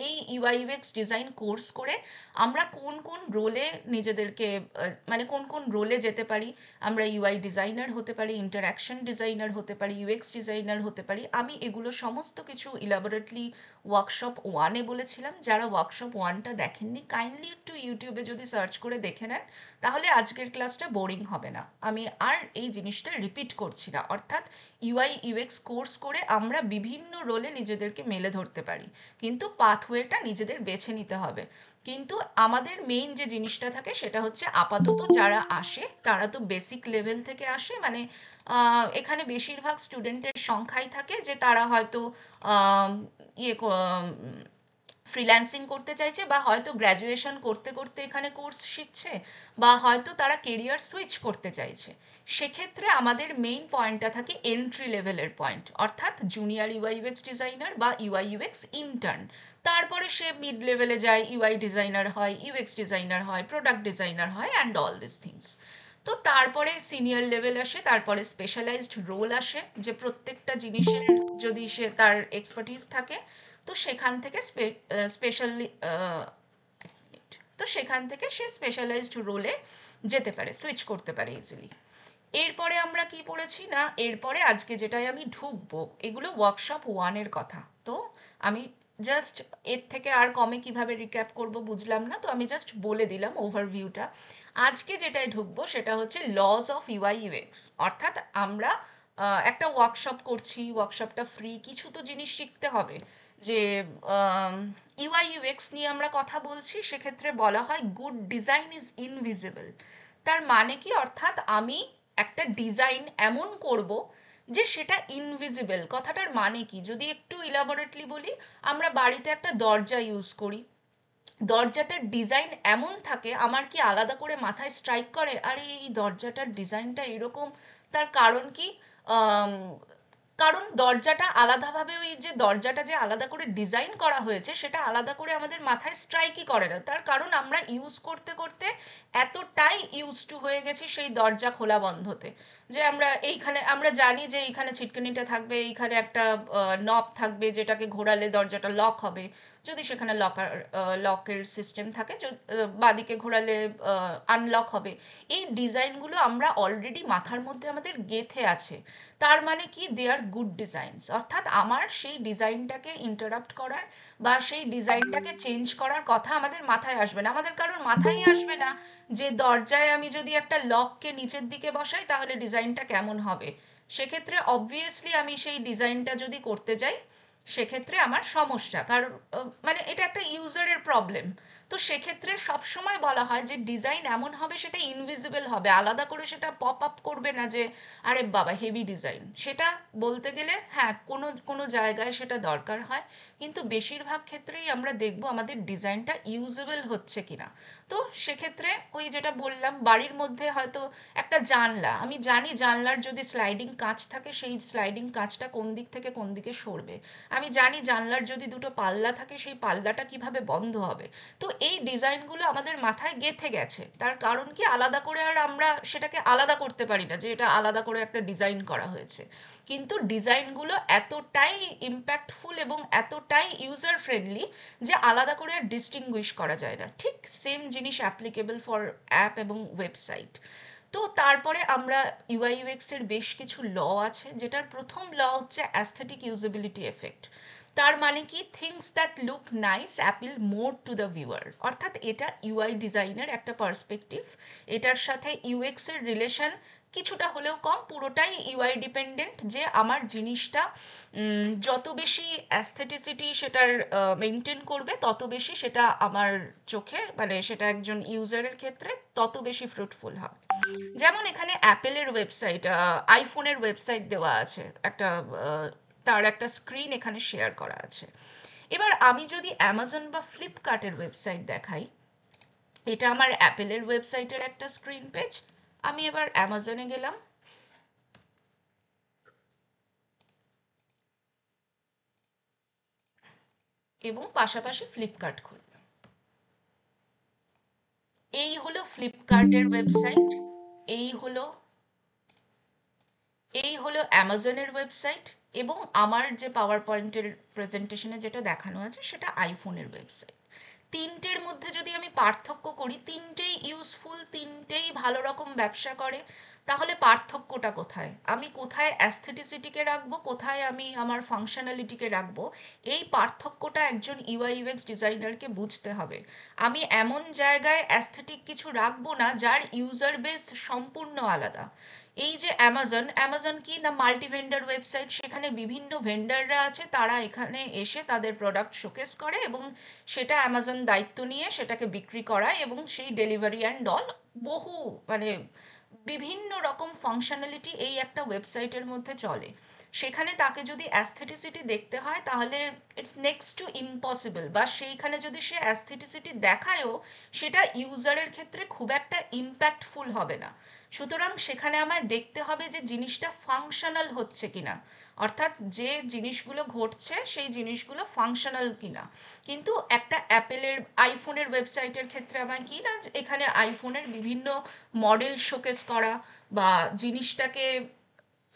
এই ইউআই ইউএক্স ডিজাইন কোর্স করে আমরা কোন কোন রোলে নিজেদেরকে মানে কোন কোন রোলে যেতে পারি। আমরা ইউআই ডিজাইনার হতে পারি, ইন্টারাকশন ডিজাইনার হতে পারি, ইউএক্স ডিজাইনার হতে পারি। আমি এগুলো সমস্ত কিছু ইলাবোরেটলি ওয়ার্কশপ ওয়ানে বলেছিলাম। যারা ওয়ার্কশপ ওয়ানটা দেখেননি কাইন্ডলি একটু ইউটিউবে যদি সার্চ করে দেখে নেন, তাহলে আজকের ক্লাসটা বোরিং হবে না। আমি আর এই জিনিসটা রিপিট করছি না। অর্থাৎ ইউআই ইউএক্স কোর্স করে আমরা বিভিন্ন রোলে নিজেদেরকে মেলে ধরতে পারি, কিন্তু পাথওয়েটা নিজেদের বেছে নিতে হবে। কিন্তু আমাদের মেইন যে জিনিসটা থাকে সেটা হচ্ছে, আপাতত যারা আসে তারা তো বেসিক লেভেল থেকে আসে, মানে এখানে বেশিরভাগ স্টুডেন্টের সংখ্যাই থাকে যে তারা হয়তো আহ, ইয়ে ফ্রিল্যান্সিং করতে চাইছে, বা হয়তো গ্র্যাজুয়েশন করতে করতে এখানে কোর্স শিখছে, বা হয়তো তারা কেরিয়ার সুইচ করতে চাইছে। সেক্ষেত্রে আমাদের মেইন পয়েন্টটা থাকে এন্ট্রি লেভেলের পয়েন্ট, অর্থাৎ জুনিয়র ইউআই ইউএক্স ডিজাইনার বা ইউআই ইউএক্স ইন্টার্ন। তারপরে সে মিড লেভেলে যায়, ইউআই ডিজাইনার হয়, ইউএক্স ডিজাইনার হয়, প্রোডাক্ট ডিজাইনার হয়, অ্যান্ড অল দিস থিংস। তো তারপরে সিনিয়র লেভেল আসে, তারপরে স্পেশালাইজড রোল আসে, যে প্রত্যেকটা জিনিসের যদি সে তার এক্সপার্টিস থাকে, তো সেখান থেকে স্পেশালি তো সেখান থেকে সে স্পেশালাইজড রোলে যেতে পারে, সুইচ করতে পারে ইজিলি। এরপরে আমরা কি পড়েছি না, এরপরে আজকে যেটাই আমি ঢুকবো, এগুলো ওয়ার্কশপ ওয়ানের কথা। তো আমি জাস্ট এর থেকে আর কমে কিভাবে রিক্যাপ করব বুঝলাম না, তো আমি জাস্ট বলে দিলাম ওভারভিউটা। আজকে যেটাই ঢুকবো সেটা হচ্ছে লজ অফ ইউআই ইউএক্স, অর্থাৎ আমরা একটা ওয়ার্কশপ করছি, ওয়ার্কশপটা ফ্রি, কিছু তো জিনিস শিখতে হবে। যে ইউআই ইউএক্স নিয়ে আমরা কথা বলছি, সেক্ষেত্রে বলা হয় গুড ডিজাইন ইজ ইনভিজিবল। তার মানে কি, অর্থাৎ আমি একটা ডিজাইন এমন করব যে সেটা ইনভিজিবল। কথাটার মানে কি, যদি একটু ইলাবোরেটলি বলি, আমরা বাড়িতে একটা দরজা ইউজ করি, দরজাটার ডিজাইন এমন থাকে, আমার কি আলাদা করে মাথায় স্ট্রাইক করে আরে এই দরজাটার ডিজাইনটা এরকম? তার কারণ কি? আম, কারণ দরজাটা আলাদাভাবে, ওই যে দরজাটা যে আলাদা করে ডিজাইন করা হয়েছে সেটা আলাদা করে আমাদের মাথায় স্ট্রাইকই করে না। তার কারণ আমরা ইউজ করতে করতে এতটাই ইউজ টু হয়ে গেছি সেই দরজা খোলা বন্ধতে, যে আমরা এইখানে আমরা জানি যে এইখানে ছিটকানিটা থাকবে, এইখানে একটা নব থাকবে যেটাকে ঘোরালে দরজাটা লক হবে, যদি সেখানে লকের সিস্টেম থাকে, বাদিকে ঘোরালে আনলক হবে। এই ডিজাইনগুলো আমরা অলরেডি মাথার মধ্যে আমাদের গেঁথে আছে। তার মানে কি, দে আর গুড ডিজাইনস, অর্থাৎ আমার সেই ডিজাইনটাকে ইন্টারাপ্ট করার বা সেই ডিজাইনটাকে চেঞ্জ করার কথা আমাদের মাথায় আসবে না। আমাদের কারোর মাথায় আসবে না যে দরজায় আমি যদি একটা লককে নিচের দিকে বসাই তাহলে ডিজাইনটা কেমন হবে। সেক্ষেত্রে অবভিয়াসলি আমি সেই ডিজাইনটা যদি করতে যাই, সেক্ষেত্রে আমার সমস্যা, কারণ মানে এটা একটা ইউজারের প্রবলেম। তো সেক্ষেত্রে সবসময় বলা হয় যে ডিজাইন এমন হবে সেটা ইনভিজিবল হবে, আলাদা করে সেটা পপ আপ করবে না যে আরে বাবা হেভি ডিজাইন। সেটা বলতে গেলে হ্যাঁ, কোনো কোনো জায়গায় সেটা দরকার হয়, কিন্তু বেশিরভাগ ক্ষেত্রেই আমরা দেখব আমাদের ডিজাইনটা ইউজেবল হচ্ছে কিনা। তো সেক্ষেত্রে ওই যেটা বললাম, বাড়ির মধ্যে হয়তো একটা জানলা, আমি জানি জানলার যদি স্লাইডিং কাঁচ থাকে সেই স্লাইডিং কাঁচটা কোন দিক থেকে কোন দিকে সরবে, আমি জানি জানলার যদি দুটো পাল্লা থাকে সেই পাল্লাটা কিভাবে বন্ধ হবে। তো এই ডিজাইনগুলো আমাদের মাথায় গেঁথে গেছে, তার কারণ কি, আলাদা করে আর আমরা সেটাকে আলাদা করতে পারি না যে এটা আলাদা করে একটা ডিজাইন করা হয়েছে। কিন্তু ডিজাইনগুলো এতটাই ইম্প্যাক্টফুল এবং এতটাই ইউজার ফ্রেন্ডলি যে আলাদা করে আর ডিস্টিংগুইশ করা যায় না। ঠিক সেম জিনিস অ্যাপ্লিকেবল ফর অ্যাপ এবং ওয়েবসাইট। তো তারপরে আমরা ইউআই ইউএক্স এর বেশ কিছু ল আছে, যেটার প্রথম ল হচ্ছে অ্যাস্থেটিক ইউজেবিলিটি এফেক্ট। তার মানে কি, things that look nice appeal more to the viewer, অর্থাৎ এটা ইউআই ডিজাইনের একটা পার্সপেক্টিভ। এটার সাথে ইউএক্স এর রিলেশন কিছুটা হলেও কম, পুরোটাই ইউআই ডিপেন্ডেন্ট, যে আমার জিনিসটা যত বেশি অ্যাস্থেটিসিটি সেটার মেনটেন করবে, তত বেশি সেটা আমার চোখে, মানে সেটা একজন ইউজারের ক্ষেত্রে তত বেশি ফ্রুটফুল হবে। যেমন এখানে অ্যাপেলের ওয়েবসাইট, আইফোনের ওয়েবসাইট দেওয়া আছে একটা, তার একটা স্ক্রিন এখানে শেয়ার করা আছে। এবার আমি যদি অ্যামাজন বা ফ্লিপকার্টের ওয়েবসাইট দেখাই, এটা আমার অ্যাপেলের ওয়েবসাইটের একটা স্ক্রিন পেজ। আমি এবার অ্যামাজনে গেলাম এবং পাশাপাশি ফ্লিপকার্ট খুললাম। এই হলো ফ্লিপকার্টের ওয়েবসাইট, এই হলো এই হলো অ্যামাজনের ওয়েবসাইট, এবং আমার যে পাওয়ার পয়েন্টের প্রেজেন্টেশনে যেটা দেখানো আছে সেটা আইফোনের ওয়েবসাইট। তিনটের মধ্যে যদি আমি পার্থক্য করি, তিনটেই ইউজফুল, তিনটেই ভালো রকম ব্যবসা করে, তাহলে পার্থক্যটা কোথায়, আমি কোথায় অ্যাস্থেটিসিটিকে রাখবো, কোথায় আমি আমার ফাংশনালিটিকে রাখবো, এই পার্থক্যটা একজন ইউআই ইউএক্স ডিজাইনারকে বুঝতে হবে। আমি এমন জায়গায় অ্যাস্থেটিক কিছু রাখবো না যার ইউজার বেস সম্পূর্ণ আলাদা। এই যে অ্যামাজন, অ্যামাজন কি না, মাল্টি ভেন্ডার ওয়েবসাইট, সেখানে বিভিন্ন ভেন্ডাররা আছে, তারা এখানে এসে তাদের প্রোডাক্ট শোকেস করে এবং সেটা অ্যামাজন দায়িত্ব নিয়ে সেটাকে বিক্রি করায়, এবং সেই ডেলিভারি অ্যান্ড অল, বহু মানে বিভিন্ন রকম ফাংশনালিটি এই একটা ওয়েবসাইটের মধ্যে চলে। সেখানে তাকে যদি অ্যাস্থেটিসিটি দেখতে হয় তাহলে ইটস নেক্সট টু ইম্পসিবল, বা সেইখানে যদি সে অ্যাস্থেটিসিটি দেখায়ও সেটা ইউজারের ক্ষেত্রে খুব একটা ইম্প্যাক্টফুল হবে না। সুতরাং সেখানে আমায় দেখতে হবে যে জিনিসটা ফাংশনাল হচ্ছে কিনা, অর্থাৎ যে জিনিসগুলো ঘটছে সেই জিনিসগুলো ফাংশনাল কিনা। কিন্তু একটা অ্যাপেলের আইফোনের ওয়েবসাইটের ক্ষেত্রে আমার কি না, এখানে আইফোনের বিভিন্ন মডেল শোকেস করা বা জিনিসটাকে,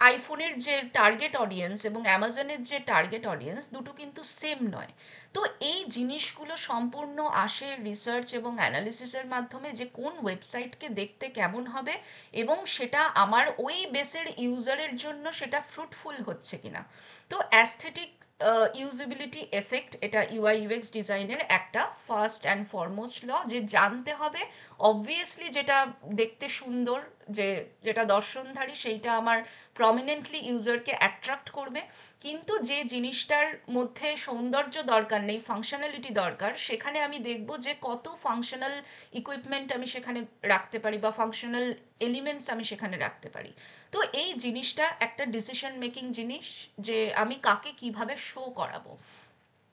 আইফোনের যে টার্গেট অডিয়েন্স এবং অ্যামাজনের যে টার্গেট অডিয়েন্স দুটো কিন্তু সেম নয়। তো এই জিনিসগুলো সম্পূর্ণ আসে রিসার্চ এবং অ্যানালিসিসের মাধ্যমে, যে কোন ওয়েবসাইটকে দেখতে কেমন হবে এবং সেটা আমার ওই বেসের ইউজারের জন্য সেটা ফ্রুটফুল হচ্ছে কিনা। তো অ্যাস্থেটিক ইউজিবিলিটি এফেক্ট, এটা ইউআই ইউএক্স ডিজাইনের একটা ফার্স্ট অ্যান্ড ফরমোস্ট ল, যে জানতে হবে অবভিয়াসলি যেটা দেখতে সুন্দর, যে যেটা দর্শনধারী সেইটা আমার প্রমিনেন্টলি ইউজারকে অ্যাট্রাক্ট করবে। কিন্তু যে জিনিসটার মধ্যে সৌন্দর্য দরকার নেই, ফাংশনালিটি দরকার, সেখানে আমি দেখব যে কত ফাংশনাল ইকুইপমেন্ট আমি সেখানে রাখতে পারি বা ফাংশনাল এলিমেন্টস আমি সেখানে রাখতে পারি। তো এই জিনিসটা একটা ডিসিশন মেকিং জিনিস, যে আমি কাকে কিভাবে শো করাবো।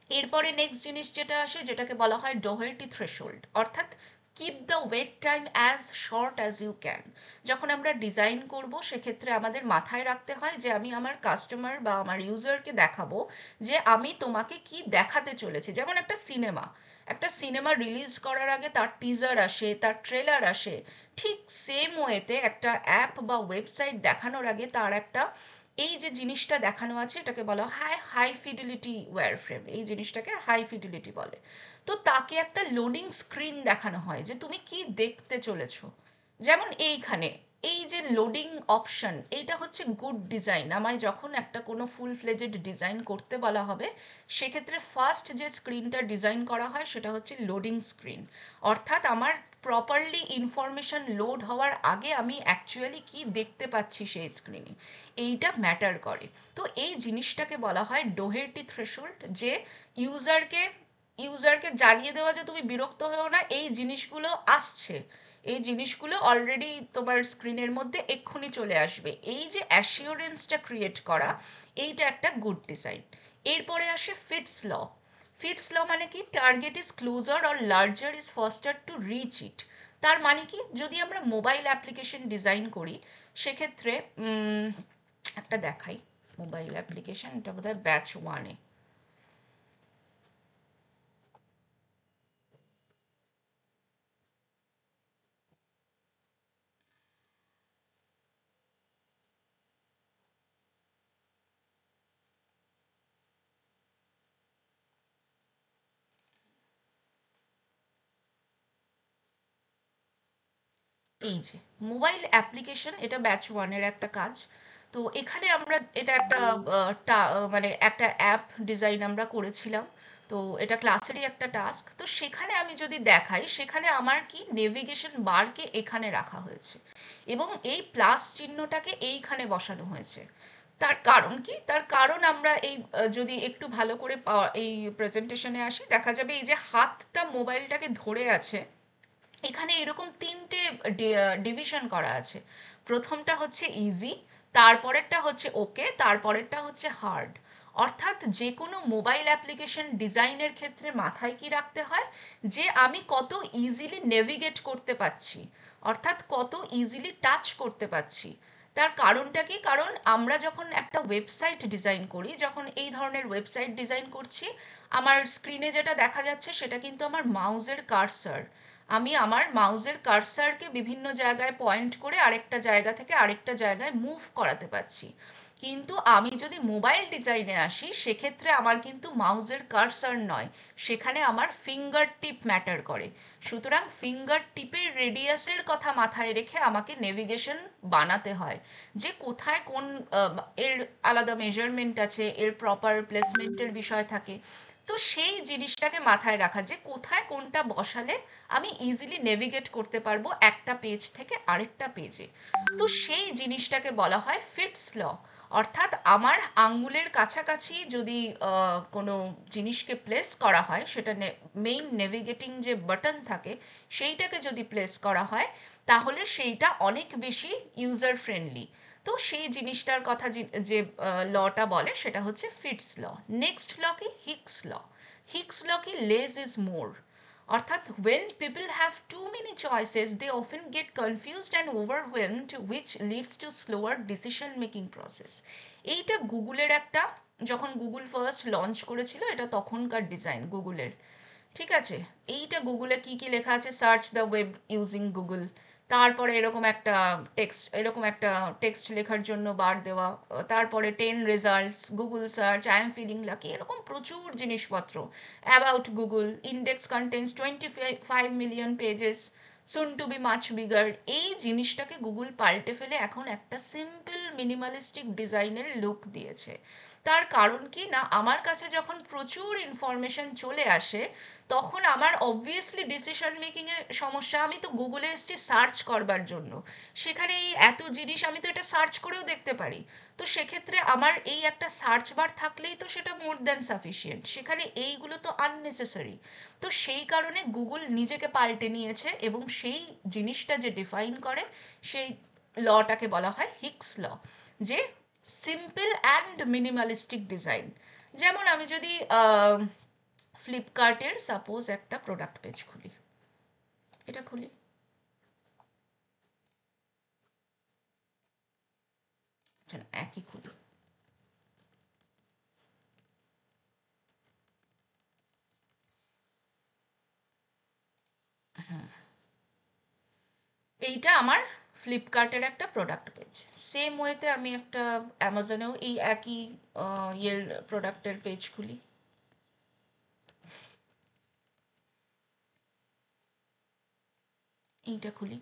এরপরে নেক্সট জিনিস যেটা আসে, যেটাকে বলা হয় ডোহেরটি থ্রেশোল্ড, অর্থাৎ keep the wait time as short as you can. যখন আমরা ডিজাইন করব সেক্ষেত্রে আমাদের মাথায় রাখতে হয় যে আমি আমার কাস্টমার বা আমার ইউজারকে দেখাবো যে আমি তোমাকে কি দেখাতে চলেছি। যেমন একটা সিনেমা রিলিজ করার আগে তার টিজার আসে, তার ট্রেলার আসে, ঠিক সেম ওয়েতে একটা অ্যাপ বা ওয়েবসাইট দেখানোর আগে তার একটা, এই যে জিনিসটা দেখানো আছে এটাকে বলা হয় হাই ফিডিলিটি ওয়্যার ফ্রেম, এই জিনিসটাকে হাই ফিডিলিটি বলে। তো তাকে একটা লোডিং স্ক্রিন দেখানো হয় যে তুমি কি দেখতে চলেছো। যেমন এইখানে এই যে লোডিং অপশন, এইটা হচ্ছে গুড ডিজাইন। আমায় যখন একটা কোনো ফুল ফ্লেজেড ডিজাইন করতে বলা হবে সেক্ষেত্রে ফার্স্ট যে স্ক্রিনটা ডিজাইন করা হয় সেটা হচ্ছে লোডিং স্ক্রিন, অর্থাৎ আমার প্রপারলি ইনফরমেশন লোড হওয়ার আগে আমি অ্যাকচুয়ালি কি দেখতে পাচ্ছি সেই স্ক্রিনে, এইটা ম্যাটার করে। তো এই জিনিসটাকে বলা হয় ডোহেরটি থ্রেশোল্ড, যে ইউজারকে ইউজারকে জানিয়ে দেওয়া যে তুমি বিরক্ত হও না, এই জিনিসগুলো আসছে, এই জিনিসগুলো অলরেডি তোমার স্ক্রিনের মধ্যে এক্ষুনি চলে আসবে, এই যে অ্যাসিওরেন্সটা ক্রিয়েট করা, এইটা একটা গুড ডিজাইন। এরপরে আসে ফিটস ল মানে কি, target is closer or larger is faster to reach it. তার মানে কি, যদি আমরা মোবাইল অ্যাপ্লিকেশন ডিজাইন করি সেক্ষেত্রে একটা দেখাই মোবাইল অ্যাপ্লিকেশন, এটা বোধহয় ব্যাচ ওয়ানে। এই যে মোবাইল অ্যাপ্লিকেশন, এটা ব্যাচ ওয়ানের একটা কাজ। তো এখানে আমরা এটা একটা মানে একটা অ্যাপ ডিজাইন আমরা করেছিলাম। তো এটা ক্লাসেরই একটা টাস্ক। তো সেখানে আমি যদি দেখাই, সেখানে আমার কি নেভিগেশন বারকে এখানে রাখা হয়েছে এবং এই প্লাস চিহ্নটাকে এইখানে বসানো হয়েছে। তার কারণ কি, তার কারণ আমরা এই যদি একটু ভালো করে এই প্রেজেন্টেশনে আসি দেখা যাবে এই যে হাতটা মোবাইলটাকে ধরে আছে, এখানে এরকম তিনটে ডিভিশন করা আছে। প্রথমটা হচ্ছে ইজি, তারপরেরটা হচ্ছে ওকে, তারপরেরটা হচ্ছে হার্ড। অর্থাৎ যে কোনো মোবাইল অ্যাপ্লিকেশন ডিজাইনের ক্ষেত্রে মাথায় কি রাখতে হয়, যে আমি কত ইজিলি নেভিগেট করতে পারছি, অর্থাৎ কত ইজিলি টাচ করতে পারছি। তার কারণটা কি, কারণ আমরা যখন একটা ওয়েবসাইট ডিজাইন করি, যখন এই ধরনের ওয়েবসাইট ডিজাইন করছি, আমার স্ক্রিনে যেটা দেখা যাচ্ছে সেটা কিন্তু আমার মাউজের কার্সার। আমি আমার মাউসের কার্সারকে বিভিন্ন জায়গায় পয়েন্ট করে আরেকটা জায়গা থেকে আরেকটা জায়গায় মুভ করাতে পারছি। কিন্তু আমি যদি মোবাইল ডিজাইনে আসি সেক্ষেত্রে আমার কিন্তু মাউসের কার্সার নয়, সেখানে আমার ফিঙ্গার টিপ ম্যাটার করে। সুতরাং ফিঙ্গার টিপের রেডিয়াসের কথা মাথায় রেখে আমাকে নেভিগেশন বানাতে হয়, যে কোথায় কোন এর আলাদা মেজারমেন্ট আছে, এর প্রপার প্লেসমেন্টের বিষয় থাকে। তো সেই জিনিসটাকে মাথায় রাখা, যে কোথায় কোনটা বসালে আমি ইজিলি নেভিগেট করতে পারবো একটা পেজ থেকে আরেকটা পেজে। তো সেই জিনিসটাকে বলা হয় ফিটস ল, অর্থাৎ আমার আঙ্গুলের কাছাকাছি যদি কোনো জিনিসকে প্লেস করা হয়, সেটা মেইন নেভিগেটিং যে বাটন থাকে সেইটাকে যদি প্লেস করা হয় তাহলে সেইটা অনেক বেশি ইউজার ফ্রেন্ডলি। তো সেই জিনিসটার কথা যে লটা বলে সেটা হচ্ছে ফিটস ল। নেক্সট ল কি? হিক্স ল। হিক্স ল কি? Less is more. অর্থাৎ when people have too many choices they often get confused and overwhelmed which leads to slower decision making process। এইটা গুগলের একটা, যখন গুগল ফার্স্ট লঞ্চ করেছিল এটা তখনকার ডিজাইন গুগলের। ঠিক আছে, এইটা গুগলে কি কি লেখা আছে, search the web using Google, তারপরে এরকম একটা টেক্সট লেখার জন্য বার দেওয়া, তারপরে 10 results, Google search, I am feeling lucky, এরকম প্রচুর জিনিসপত্র, about Google, index contents 25 million pages, soon to be much bigger. এই জিনিসটাকে গুগল পাল্টে ফেলে এখন একটা সিম্পল মিনিমালিস্টিক ডিজাইনের লুক দিয়েছে। তার কারণ কি না, আমার কাছে যখন প্রচুর ইনফরমেশন চলে আসে তখন আমার অবভিয়াসলি ডিসিশন মেকিংয়ে সমস্যা। আমি তো গুগলে এসেছি সার্চ করবার জন্য, সেখানে এই এত জিনিস আমি তো এটা সার্চ করেও দেখতে পারি। তো সেক্ষেত্রে আমার এই একটা সার্চ বার থাকলেই তো সেটা মোর দ্যান সাফিসিয়েন্ট, সেখানে এইগুলো তো আননেসেসারি। তো সেই কারণে গুগল নিজেকে পাল্টে নিয়েছে এবং সেই জিনিসটা যে ডিফাইন করে সেই লটাকে বলা হয় হিক্স ল, যে সিম্পল অ্যান্ড মিনিমালিস্টিক ডিজাইন। যেমন আমি যদি ফ্লিপকার্টের সাপোজ একটা প্রোডাক্ট পেজ খুলি, এটা খুলি, আচ্ছা না একই খুলি, এইটা আমার ফ্লিপকার্টের একটা প্রোডাক্ট পেজ। সেম ওয়েতে আমি একটা অ্যামাজনেও এই একই ইয়ের প্রোডাক্টের পেজ খুলি, এইটা খুলি।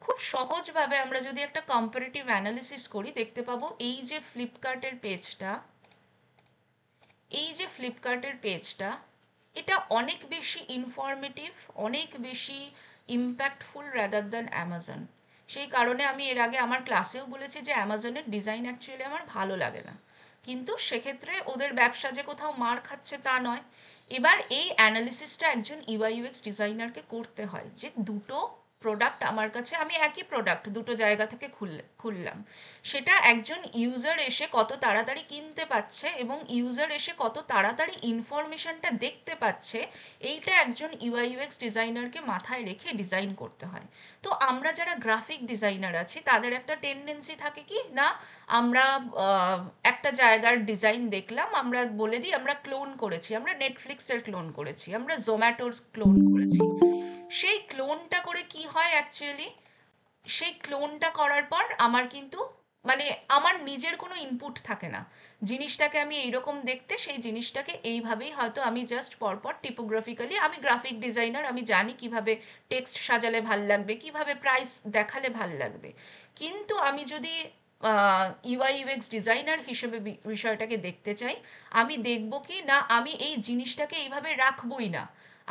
খুব সহজভাবে আমরা যদি একটা কম্পারেটিভ অ্যানালিসিস করি দেখতে পাবো এই যে ফ্লিপকার্টের পেজটা এটা অনেক বেশি ইনফরমেটিভ, অনেক বেশি ইম্প্যাক্টফুল রাদার দ্যান অ্যামাজন। সেই কারণে আমি এর আগে আমার ক্লাসেও বলেছি যে অ্যামাজনের ডিজাইন অ্যাকচুয়ালি আমার ভালো লাগে না, কিন্তু সেক্ষেত্রে ওদের ব্যবসা যে কোথাও মার খাচ্ছে তা নয়। এবার এই অ্যানালিসিসটা একজন ইউআই ইউএক্স ডিজাইনারকে করতে হয়, যে দুটো প্রোডাক্ট আমার কাছে, আমি একই প্রোডাক্ট দুটো জায়গা থেকে খুললাম, সেটা একজন ইউজার এসে কত তাড়াতাড়ি কিনতে পাচ্ছে এবং ইউজার এসে কত তাড়াতাড়ি ইনফরমেশনটা দেখতে পাচ্ছে, এইটা একজন ইউআই ইউএক্স ডিজাইনারকে মাথায় রেখে ডিজাইন করতে হয়। তো আমরা যারা গ্রাফিক ডিজাইনার আছি তাদের একটা টেন্ডেন্সি থাকে কি না, আমরা একটা জায়গার ডিজাইন দেখলাম, আমরা বলে দিই আমরা ক্লোন করেছি, আমরা নেটফ্লিক্সের ক্লোন করেছি, আমরা জোম্যাটোর ক্লোন করেছি। সেই ক্লোনটা করে কি হয় অ্যাকচুয়ালি, সেই ক্লোনটা করার পর আমার কিন্তু মানে আমার নিজের কোনো ইনপুট থাকে না, জিনিসটাকে আমি এইরকম দেখতে, সেই জিনিসটাকে এইভাবেই হয়তো আমি জাস্ট পরপর টিপোগ্রাফিক্যালি, আমি গ্রাফিক ডিজাইনার, আমি জানি কিভাবে টেক্সট সাজালে ভাল লাগবে, কিভাবে প্রাইস দেখালে ভাল লাগবে। কিন্তু আমি যদি ইউআই ইউএক্স ডিজাইনার হিসেবে বিষয়টাকে দেখতে চাই, আমি দেখব কি না আমি এই জিনিসটাকে এইভাবে রাখবই না,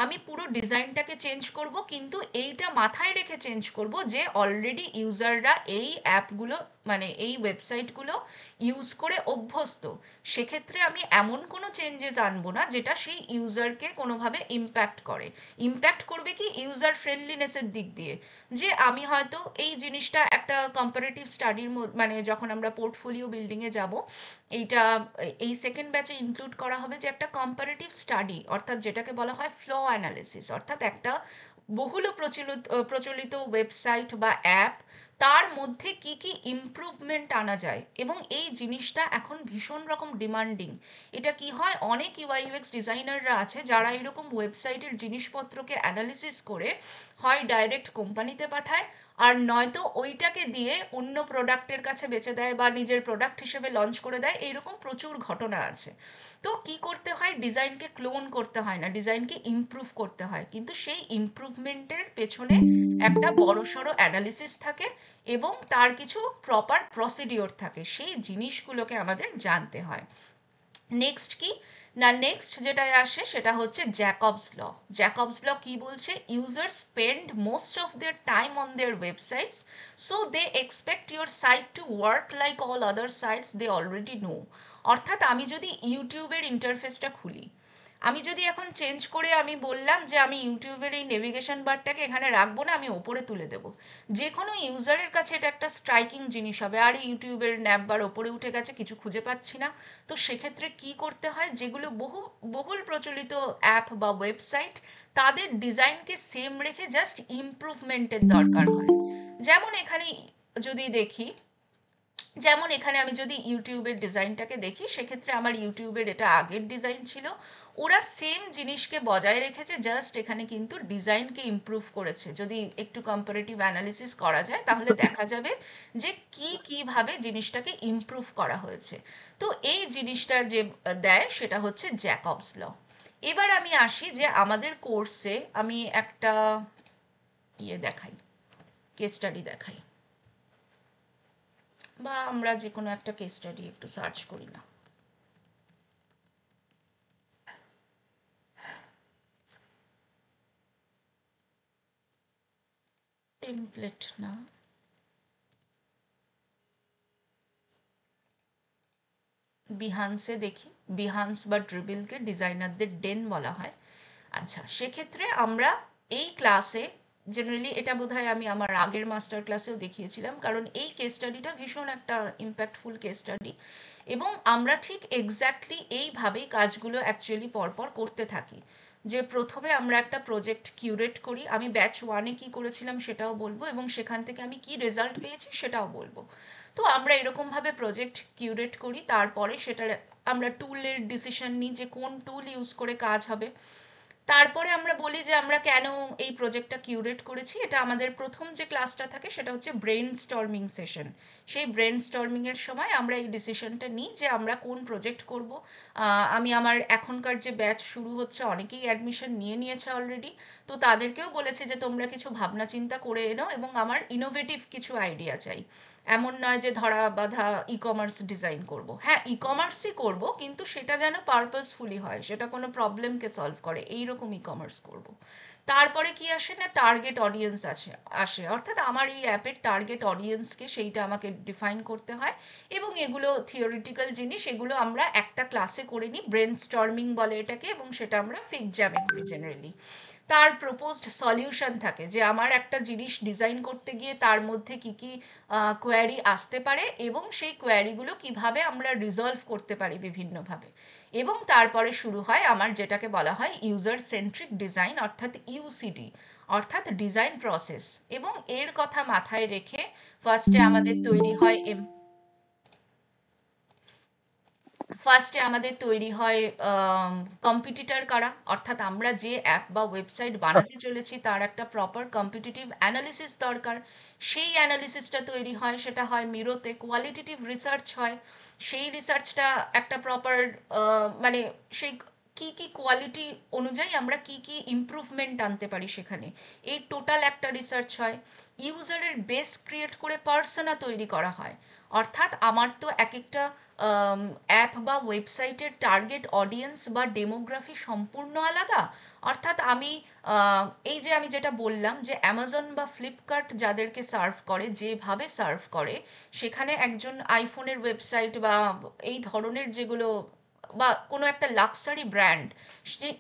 আমি পুরো ডিজাইনটাকে চেঞ্জ করব, কিন্তু এইটা মাথায় রেখে চেঞ্জ করব যে অলরেডি ইউজাররা এই অ্যাপগুলো মানে এই ওয়েবসাইটগুলো ইউজ করে অভ্যস্ত। সেক্ষেত্রে আমি এমন কোনো চেঞ্জেস আনবো না যেটা সেই ইউজারকে কোনোভাবে ইম্প্যাক্ট করবে কি ইউজার ফ্রেন্ডলিনেসের দিক দিয়ে। যে আমি হয়তো এই জিনিসটা একটা কম্পারেটিভ স্টাডির মানে যখন আমরা পোর্টফোলিও বিল্ডিংয়ে যাব, এইটা এই সেকেন্ড ব্যাচে ইনক্লুড করা হবে যে একটা কম্পারেটিভ স্টাডি, অর্থাৎ যেটাকে বলা হয় ফ্ল অ্যানালিসিস, অর্থাৎ একটা বহুল প্রচলিত ওয়েবসাইট বা অ্যাপ, তার মধ্যে কি কি ইমপ্রুভমেন্ট আনা যায়, এবং এই জিনিসটা এখন ভীষণ রকম ডিমান্ডিং। এটা কি হয়, অনেক ইউআই ইউএক্স ডিজাইনাররা আছে যারা এরকম ওয়েবসাইটের জিনিসপত্রকে অ্যানালিসিস করে হয় ডাইরেক্ট কোম্পানিতে পাঠায়, আর নয়তো ওইটাকে দিয়ে অন্য প্রোডাক্টের কাছে বেচে দেয় বা নিজের প্রোডাক্ট হিসেবে লঞ্চ করে দেয়, এইরকম প্রচুর ঘটনা আছে। তো কি করতে হয়, ডিজাইনকে ক্লোন করতে হয় না, ডিজাইনকে ইমপ্রুভ করতে হয়, কিন্তু সেই ইমপ্রুভমেন্টের পেছনে একটা বড়সড় অ্যানালিসিস থাকে এবং তার কিছু প্রপার প্রসিডিওর থাকে, সেই জিনিসগুলোকে আমাদের জানতে হয়। নেক্সট কি না, নেক্সট যেটা আসে সেটা হচ্ছে জ্যাকবস ল। জ্যাকবস ল কি বলছে, user spend most of their time on their websites, so they expect your site to work like all other sites they already know. অর্থাৎ আমি যদি ইউটিউবের ইন্টারফেসটা খুলি, আমি যদি এখন চেঞ্জ করে আমি বললাম যে আমি ইউটিউবের এই নেভিগেশন বারটাকে এখানে রাখবো না, আমি ওপরে তুলে দেব, যে কোনো ইউজারের কাছে এটা একটা স্ট্রাইকিং জিনিস হবে, আর ইউটিউবের ন্যাব বার ওপরে উঠে গেছে, কিছু খুঁজে পাচ্ছি না। তো সেক্ষেত্রে কি করতে হয়, যেগুলো বহুল প্রচলিত অ্যাপ বা ওয়েবসাইট, তাদের ডিজাইনকে সেম রেখে জাস্ট ইমপ্রুভমেন্টের দরকার হয়। যেমন এখানে যদি দেখি, যেমন এখানে আমি যদি ইউটিউবের ডিজাইনটাকে দেখি, সেক্ষেত্রে আমার ইউটিউবের এটা আগের ডিজাইন ছিল, ওরা সেম জিনিসকে বজায় রেখেছে, জাস্ট এখানে কিন্তু ডিজাইনকে ইমপ্রুভ করেছে। যদি একটু কম্পারেটিভ অ্যানালিসিস করা যায় তাহলে দেখা যাবে যে কিভাবে জিনিসটাকে ইমপ্রুভ করা হয়েছে। তো এই জিনিসটা যে দেয় সেটা হচ্ছে জ্যাকবস ল। এবার আমি আসি যে আমাদের কোর্সে আমি একটা দেখাই, কেস স্টাডি দেখাই, বা আমরা যে কোনো একটা কেস স্টাডি একটু সার্চ করি না। টেমপ্লেট না, বিহান্সে দেখি। বিহান্স বা ড্রিবিলকে ডিজাইনারদের ডেন বলা হয়। আচ্ছা, সেক্ষেত্রে আমরা এই ক্লাসে জেনারেলি, এটা বোধহয় আমি আমার আগের মাস্টার ক্লাসেও দেখিয়েছিলাম, কারণ এই কেস স্টাডিটা ভীষণ একটা ইম্প্যাক্টফুল কেস স্টাডি, এবং আমরা ঠিক এক্স্যাক্টলি এইভাবেই কাজগুলো অ্যাকচুয়ালি পরপর করতে থাকি। যে প্রথমে আমরা একটা প্রজেক্ট কিউরেট করি, আমি ব্যাচ ওয়ানে কি করেছিলাম সেটাও বলবো, এবং সেখান থেকে আমি কি রেজাল্ট পেয়েছি সেটাও বলবো। তো আমরা এরকমভাবে প্রজেক্ট কিউরেট করি, তারপরে সেটার আমরা টুলের ডিসিশন নিই যে কোন টুল ইউজ করে কাজ হবে। তারপরে আমরা বলি যে আমরা কেন এই প্রজেক্টটা কিউরেট করেছি। এটা আমাদের প্রথম যে ক্লাসটা থাকে সেটা হচ্ছে ব্রেন স্টর্মিং সেশন। সেই ব্রেন স্টর্মিংয়ের সময় আমরা এই ডিসিশনটা নিই যে আমরা কোন প্রজেক্ট করব। আমি আমার এখনকার যে ব্যাচ শুরু হচ্ছে, অনেকেই অ্যাডমিশন নিয়ে নিয়েছে অলরেডি, তো তাদেরকেও বলেছে যে তোমরা কিছু ভাবনা চিন্তা করে এনো, এবং আমার ইনোভেটিভ কিছু আইডিয়া চাই। এমন নয় যে ধরা বাঁধা ই কমার্স ডিজাইন করব। হ্যাঁ, ই কমার্সই করব, কিন্তু সেটা যেন পারপাসফুলি হয়, সেটা কোনো প্রবলেমকে সলভ করে, এইরকম ই কমার্স করব। তারপরে কি আসে না, টার্গেট অডিয়েন্স আসে, অর্থাৎ আমার এই অ্যাপের টার্গেট অডিয়েন্সকে সেইটা আমাকে ডিফাইন করতে হয়। এবং এগুলো থিওরিটিক্যাল জিনিস, এগুলো আমরা একটা ক্লাসে করে নিই, ব্রেন স্টর্মিং বলে এটাকে, এবং সেটা আমরা ফিগ জ্যামে করি জেনারেলি। তার প্রপোজড সলিউশন থাকে, যে আমার একটা জিনিস ডিজাইন করতে গিয়ে তার মধ্যে কি কি কোয়ারি আসতে পারে, এবং সেই কোয়ারিগুলো কিভাবে আমরা রিজলভ করতে পারি বিভিন্নভাবে। এবং তারপরে শুরু হয় আমার যেটাকে বলা হয় ইউজার সেন্ট্রিক ডিজাইন, অর্থাৎ ইউসিডি, অর্থাৎ ডিজাইন প্রসেস। এবং এর কথা মাথায় রেখে ফার্স্টে আমাদের তৈরি হয় কম্পিটিটর কারা, অর্থাৎ আমরা যে অ্যাপ বা ওয়েবসাইট বানাতে চলেছি তার একটা প্রপার কম্পিটিটিভ অ্যানালিসিস দরকার। সেই অ্যানালিসিসটা তৈরি হয়, সেটা হয় মিরোতে, কোয়ালিটেটিভ রিসার্চ হয়। সেই রিসার্চটা একটা প্রপার, মানে সেই কি কি কোয়ালিটি অনুযায়ী আমরা কি কি ইমপ্রুভমেন্ট আনতে পারি সেখানে, এই টোটাল একটা রিসার্চ হয়। ইউজারের বেস ক্রিয়েট করে পার্সোনা তৈরি করা হয়, অর্থাৎ আমার তো এক একটা অ্যাপ বা ওয়েবসাইটের টার্গেট অডিয়েন্স বা ডেমোগ্রাফি সম্পূর্ণ আলাদা। অর্থাৎ আমি এই যে আমি যেটা বললাম যে অ্যামাজন বা ফ্লিপকার্ট যাদেরকে সার্ভ করে, যেভাবে সার্ভ করে, সেখানে একজন আইফোনের ওয়েবসাইট বা এই ধরনের যেগুলো, বা কোনো একটা লাক্সারি ব্র্যান্ড,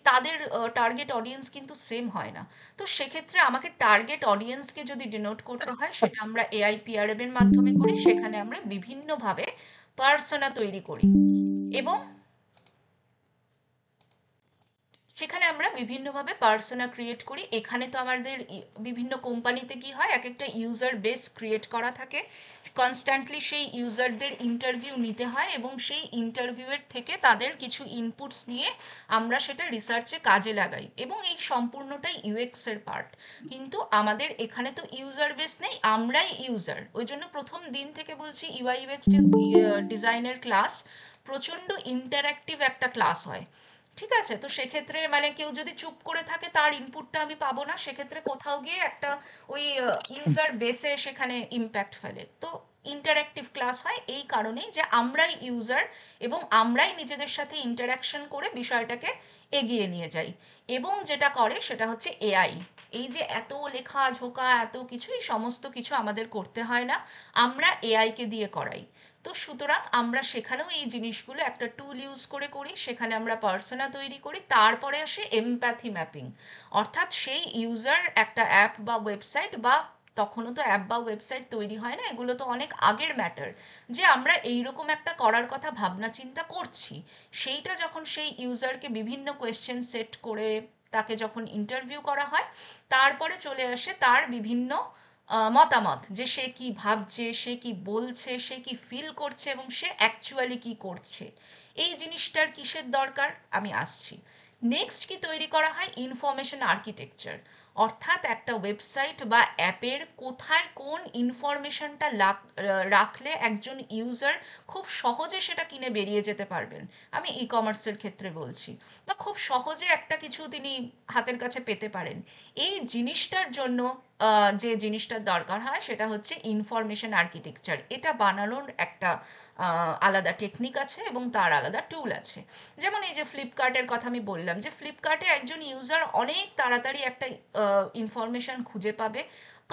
তাদের টার্গেট অডিয়েন্স কিন্তু সেম হয় না। তো সেক্ষেত্রে আমাকে টার্গেট অডিয়েন্সকে যদি ডিনোট করতে হয়, সেটা আমরা এআই পিআরএম এর মাধ্যমে করি, সেখানে আমরা বিভিন্নভাবে পার্সোনা তৈরি করি। এবং সেখানে আমরা বিভিন্নভাবে পার্সোনা ক্রিয়েট করি। এখানে তো আমাদের বিভিন্ন কোম্পানিতে কি হয়, এক একটা ইউজার বেস ক্রিয়েট করা থাকে, কনস্ট্যান্টলি সেই ইউজারদের ইন্টারভিউ নিতে হয়, এবং সেই ইন্টারভিউয়ের থেকে তাদের কিছু ইনপুটস নিয়ে আমরা সেটা রিসার্চে কাজে লাগাই, এবং এই সম্পূর্ণটাই ইউএক্স এর পার্ট। কিন্তু আমাদের এখানে তো ইউজার বেস নেই, আমরাই ইউজার, ওই জন্য প্রথম দিন থেকে বলছি ইউআই ইউএক্স ডিজাইনের ক্লাস প্রচণ্ড ইন্টারঅ্যাক্টিভ একটা ক্লাস হয়। ঠিক আছে, তো সেক্ষেত্রে মানে কেউ যদি চুপ করে থাকে তার ইনপুটটা আমি পাবো না, সেক্ষেত্রে কোথাও গিয়ে একটা ওই ইউজার বেসে সেখানে ইম্প্যাক্ট ফেলে। তো ইন্টারঅ্যাক্টিভ ক্লাস হয় এই কারণেই যে আমরাই ইউজার, এবং আমরাই নিজেদের সাথে ইন্টারাকশন করে বিষয়টাকে এগিয়ে নিয়ে যাই। এবং যেটা করে সেটা হচ্ছে এআই। এই যে এত লেখা ঝোকা এত কিছু, এই সমস্ত কিছু আমাদের করতে হয় না, আমরা এআইকে দিয়ে করাই। তো সুতরাং আমরা সেখানেও এই জিনিসগুলো একটা টুল ইউজ করে করি, সেখানে আমরা পার্সোনা তৈরি করি, তারপরে আসে এমপ্যাথি ম্যাপিং। অর্থাৎ সেই ইউজার একটা অ্যাপ বা ওয়েবসাইট, বা তখনও তো অ্যাপ বা ওয়েবসাইট তৈরি হয় না, এগুলো তো অনেক আগের ম্যাটার, যে আমরা এইরকম একটা করার কথা ভাবনা চিন্তা করছি, সেইটা যখন সেই ইউজারকে বিভিন্ন কোয়েশ্চেন সেট করে তাকে যখন ইন্টারভিউ করা হয়, তারপরে চলে আসে তার বিভিন্ন মতামত, যে সে কি ভাবছে, সে কি বলছে, সে কি ফিল করছে এবং সে অ্যাকচুয়ালি কি করছে। এই জিনিসটার কিসের দরকার আমি আসছি। নেক্সট কি তৈরি করা হয়, ইনফরমেশন আর্কিটেকচার। অর্থাৎ একটা ওয়েবসাইট বা অ্যাপের কোথায় কোন ইনফরমেশনটা রাখলে একজন ইউজার খুব সহজে সেটা কিনে বেরিয়ে যেতে পারবেন। আমি ই কমার্সের ক্ষেত্রে বলছি, বা খুব সহজে একটা কিছু তিনি হাতের কাছে পেতে পারেন। এই জিনিসটার জন্য যে জিনিসটার দরকার হয় সেটা হচ্ছে ইনফরমেশন আর্কিটেকচার। এটা বানানোর একটা আলাদা টেকনিক আছে এবং তার আলাদা টুল আছে। যেমন এই যে ফ্লিপকার্টের কথা আমি বললাম, যে ফ্লিপকার্টে একজন ইউজার অনেক তাড়াতাড়ি একটা ইনফরমেশন খুঁজে পাবে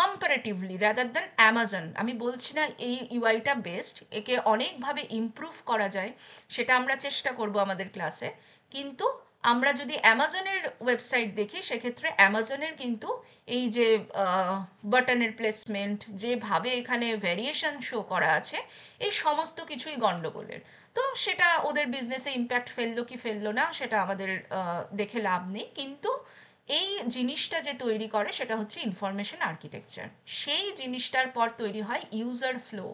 কম্পারেটিভলি রাদার দ্যান অ্যামাজন। আমি বলছি না এই ইউআইটা বেস্ট, একে অনেকভাবে ইমপ্রুভ করা যায়, সেটা আমরা চেষ্টা করব আমাদের ক্লাসে। কিন্তু আমরা যদি অ্যামাজনের ওয়েবসাইট দেখি, সেক্ষেত্রে অ্যামাজনের কিন্তু এই যে বাটনের প্লেসমেন্ট, যেভাবে এখানে ভ্যারিয়েশন শো করা আছে, এই সমস্ত কিছুই গন্ডগোলের। তো সেটা ওদের বিজনেসে ইম্প্যাক্ট ফেললো কি ফেললো না সেটা আমাদের দেখে লাভ নেই, কিন্তু এই জিনিসটা যে তৈরি করে সেটা হচ্ছে ইনফরমেশন আর্কিটেকচার। সেই জিনিসটার পর তৈরি হয় ইউজার ফ্লো।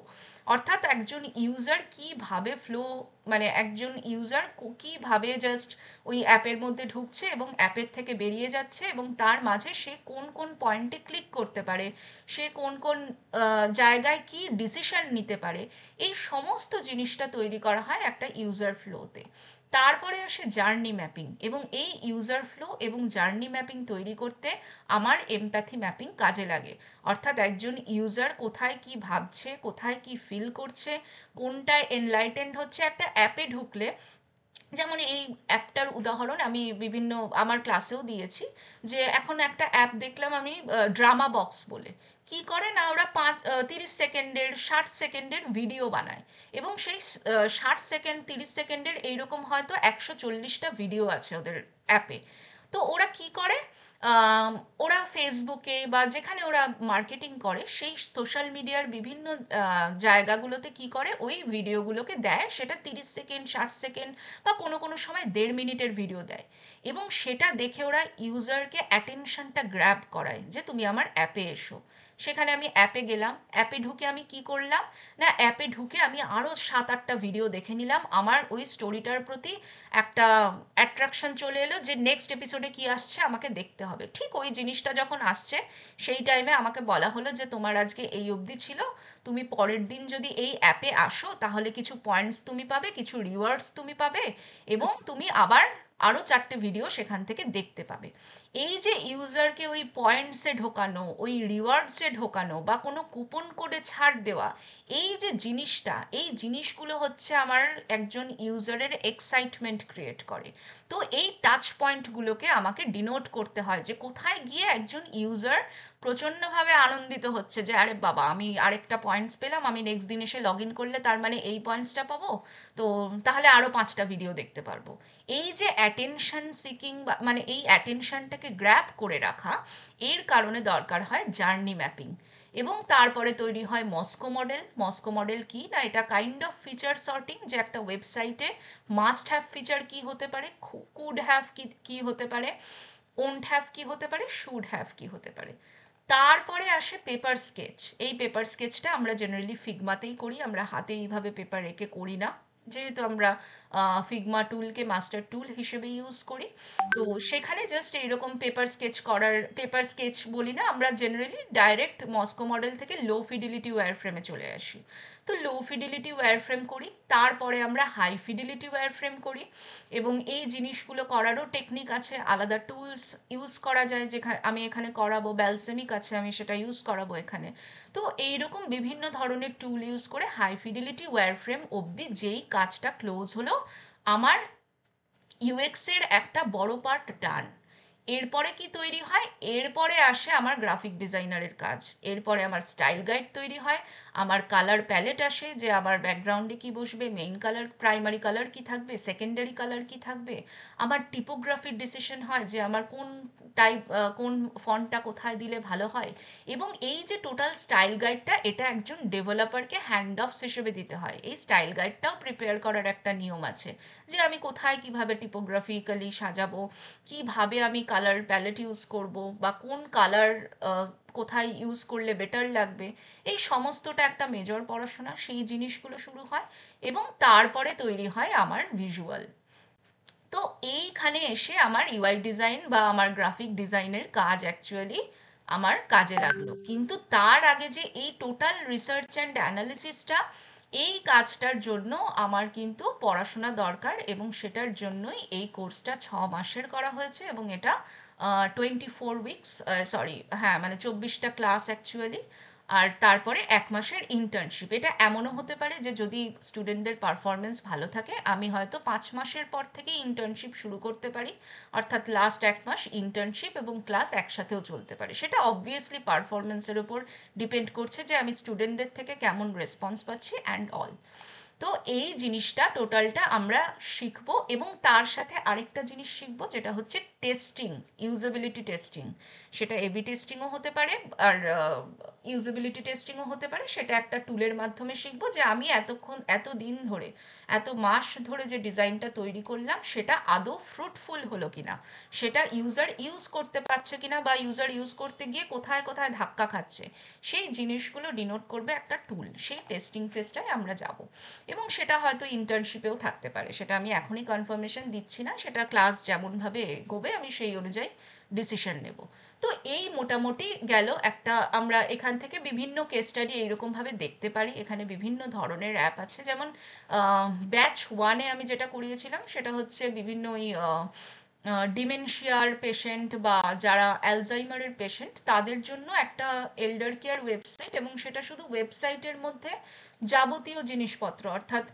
অর্থাৎ একজন ইউজার কিভাবে ফ্লো, মানে একজন ইউজার কিভাবে জাস্ট ওই অ্যাপের মধ্যে ঢুকছে এবং অ্যাপের থেকে বেরিয়ে যাচ্ছে, এবং তার মাঝে সে কোন কোন পয়েন্টে ক্লিক করতে পারে, সে কোন কোন জায়গায় কি ডিসিশন নিতে পারে, এই সমস্ত জিনিসটা তৈরি করা হয় একটা ইউজার ফ্লোতে। তারপরে আসে জার্নি ম্যাপিং, এবং এই ইউজার ফ্লো এবং জার্নি ম্যাপিং তৈরি করতে আমার এমপ্যাথি ম্যাপিং কাজে লাগে। অর্থাৎ একজন ইউজার কোথায় কি ভাবছে, কোথায় কি ফিল করছে, কোনটায় এনলাইটেন্ড হচ্ছে একটা অ্যাপে ঢুকলে। যেমন এই অ্যাপটার উদাহরণ আমি বিভিন্ন আমার ক্লাসেও দিয়েছি, যে এখন একটা অ্যাপ দেখলাম আমি, ড্রামা বক্স বলে। কি করে না, ওরা 30 সেকেন্ডের 60 সেকেন্ডের ভিডিও বানায়, এবং সেই 60 সেকেন্ড 30 সেকেন্ডের এইরকম হয়তো 140টা ভিডিও আছে ওদের অ্যাপে। তো ওরা কি করে, আম, ওরা ফেসবুকে বা যেখানে ওরা মার্কেটিং করে সেই সোশ্যাল মিডিয়ার বিভিন্ন জায়গাগুলোতে কি করে, ওই ভিডিওগুলোকে দেয়, সেটা 30 সেকেন্ড 60 সেকেন্ড বা কোনো কোনো সময় 1.5 মিনিটের ভিডিও দেয়। এবং সেটা দেখে ওরা ইউজারকে অ্যাটেনশনটা গ্র্যাব করায়, যে তুমি আমার অ্যাপে এসো। সেখানে আমি অ্যাপে গেলাম, অ্যাপে ঢুকে আমি কি করলাম, না অ্যাপে ঢুকে আমি আরও 7-8টা ভিডিও দেখে নিলাম, আমার ওই স্টোরিটার প্রতি একটা অ্যাট্রাকশন চলে এলো, যে নেক্সট এপিসোডে কি আসছে আমাকে দেখতে হবে। ঠিক ওই জিনিসটা যখন আসছে, সেই টাইমে আমাকে বলা হলো যে তোমার আজকে এই অবধি ছিল, তুমি পরের দিন যদি এই অ্যাপে আসো তাহলে কিছু পয়েন্টস তুমি পাবে, কিছু রিওয়ার্ডস তুমি পাবে, এবং তুমি আবার আরও 4টে ভিডিও সেখান থেকে দেখতে পাবে। এই যে ইউজারকে ওই পয়েন্টসে ঢোকানো, ওই রিওয়ার্ডসে ঢোকানো, বা কোনো কুপন কোডে ছাড় দেওয়া, এই যে জিনিসটা, এই জিনিসগুলো হচ্ছে আমার একজন ইউজারের এক্সাইটমেন্ট ক্রিয়েট করে। তো এই টাচ পয়েন্টগুলোকে আমাকে ডিনোট করতে হয়, যে কোথায় গিয়ে একজন ইউজার প্রচণ্ডভাবে আনন্দিত হচ্ছে, যে আরে বাবা আমি আরেকটা পয়েন্টস পেলাম, আমি নেক্সট দিন এসে লগ ইন করলে তার মানে এই পয়েন্টসটা পাবো, তো তাহলে আরও 5টা ভিডিও দেখতে পারবো। এই যে অ্যাটেনশন সিকিং, মানে এই অ্যাটেনশনটাকে গ্র্যাব করে রাখা, এর কারণে দরকার হয় জার্নি ম্যাপিং। এবং তারপরে তৈরি হয় মস্কো মডেল। মস্কো মডেল কি না, এটা কাইন্ড অফ ফিচার সর্টিং, যে একটা ওয়েবসাইটে মাস্ট হ্যাভ ফিচার কি হতে পারে, কুড হ্যাভ কি কি হতে পারে, ওন্ট হ্যাভ কি হতে পারে, শুড হ্যাভ কি হতে পারে। তারপরে আসে পেপার স্কেচ। এই পেপার স্কেচটা আমরা জেনারেলি ফিগমাতেই করি, আমরা হাতে এইভাবে পেপার এঁকে করি না, যেহেতু আমরা ফিগমা টুলকে মাস্টার টুল হিসেবে ইউজ করি। তো সেখানে জাস্ট এইরকম পেপার স্কেচ করার, পেপার স্কেচ বলি না, আমরা জেনারেলি ডাইরেক্ট মস্কো মডেল থেকে লো ফিডিলিটি ওয়্যার ফ্রেমে চলে আসি। তো লো ফিডিলিটি ওয়্যার ফ্রেম করি, তারপরে আমরা হাই ফিডিলিটি ওয়্যার ফ্রেম করি। এবং এই জিনিসগুলো করারও টেকনিক আছে, আলাদা টুলস ইউজ করা যায়, যেখানে আমি এখানে করাবো, ব্যালসেমিক আছে আমি সেটা ইউজ করাবো এখানে। তো এইরকম বিভিন্ন ধরনের টুল ইউজ করে হাই ফিডিলিটি ওয়্যার ফ্রেম অবধি যেই কাজটা ক্লোজ হলো, আমার ইউএক্স এর একটা বড় পার্ট ডান। এরপরে কি তৈরি হয়, এরপরে আসে আমার গ্রাফিক ডিজাইনারের কাজ, এরপরে আমার স্টাইল গাইড তৈরি হয়, আমার কালার প্যালেট আসে যে আমার ব্যাকগ্রাউন্ডে কি বসবে, মেইন কালার প্রাইমারি কালার কি থাকবে, সেকেন্ডারি কালার কি থাকবে, আমার টিপোগ্রাফির ডিসিশন হয় যে আমার কোন টাইপ, কোন ফন্টটা কোথায় দিলে ভালো হয়। এবং এই যে টোটাল স্টাইল গাইডটা, এটা একজন ডেভেলপারকে হ্যান্ড অফ হিসেবে দিতে হয়। এই স্টাইল গাইডটাও প্রিপেয়ার করার একটা নিয়ম আছে, যে আমি কোথায় কিভাবে টিপোগ্রাফিক্যালি সাজাবো, কিভাবে আমি কালার প্যালেট ইউজ করব, বা কোন কালার কোথায় ইউজ করলে বেটার লাগবে, এই সমস্তটা একটা মেজর পড়াশোনা, সেই জিনিসগুলো শুরু হয়। এবং তারপরে তৈরি হয় আমার ভিজুয়াল। তো এইখানে এসে আমার ইউআই ডিজাইন বা আমার গ্রাফিক ডিজাইনের কাজ অ্যাকচুয়ালি আমার কাজে লাগলো। কিন্তু তার আগে যে এই টোটাল রিসার্চ অ্যান্ড অ্যানালিসিসটা, এই কাজটার জন্য আমার কিন্তু পড়াশোনা দরকার, এবং সেটার জন্যই এই কোর্সটা 6 মাসের করা হয়েছে। এবং এটা 24 উইকস, সরি, হ্যাঁ মানে 24টা ক্লাস অ্যাকচুয়ালি। আর তারপরে 1 মাসের ইন্টার্নশিপ। এটা এমনও হতে পারে যে যদি স্টুডেন্টদের পারফরমেন্স ভালো থাকে, আমি হয়তো 5 মাসের পর থেকেই ইন্টার্নশিপ শুরু করতে পারি, অর্থাৎ লাস্ট 1 মাস ইন্টার্নশিপ এবং ক্লাস একসাথেও চলতে পারে। সেটা অবভিয়াসলি পারফরমেন্সের উপর ডিপেন্ড করছে যে আমি স্টুডেন্টদের থেকে কেমন রেসপন্স পাচ্ছি অ্যান্ড অল। তো এই জিনিসটা টোটালটা আমরা শিখবো, এবং তার সাথে আরেকটা জিনিস শিখবো যেটা হচ্ছে টেস্টিং, ইউজেবিলিটি টেস্টিং। সেটা এবি টেস্টিংও হতে পারে, আর ইউজেবিলিটি টেস্টিংও হতে পারে। সেটা একটা টুলের মাধ্যমে শিখবো যে আমি এতক্ষণ, এত দিন ধরে, এত মাস ধরে যে ডিজাইনটা তৈরি করলাম সেটা আদৌ ফ্রুটফুল হলো কিনা, সেটা ইউজার ইউজ করতে পারছে কিনা, বা ইউজার ইউজ করতে গিয়ে কোথায় কোথায় ধাক্কা খাচ্ছে, সেই জিনিসগুলো ডিনোট করবে একটা টুল। সেই টেস্টিং ফেজটায় আমরা যাব। এবং সেটা হয়তো ইন্টার্নশিপেও থাকতে পারে, সেটা আমি এখনই কনফার্মেশন দিচ্ছি না, সেটা ক্লাস যেমনভাবে এগোবে আমি সেই অনুযায়ী ডিসিশন নেব। তো এই মোটামুটি গেল একটা, আমরা এখান থেকে বিভিন্ন কেস স্টাডি এইরকমভাবে দেখতে পারি। এখানে বিভিন্ন ধরনের অ্যাপ আছে, যেমন ব্যাচ 1-এ আমি যেটা করিয়েছিলাম সেটা হচ্ছে বিভিন্ন ওই ডিমেনশিয়ার পেশেন্ট বা যারা অ্যালজাইমারের পেশেন্ট, তাদের জন্য একটা এল্ডার কেয়ার ওয়েবসাইট, এবং সেটা শুধু ওয়েবসাইটের মধ্যে যাবতীয় জিনিসপত্র, অর্থাৎ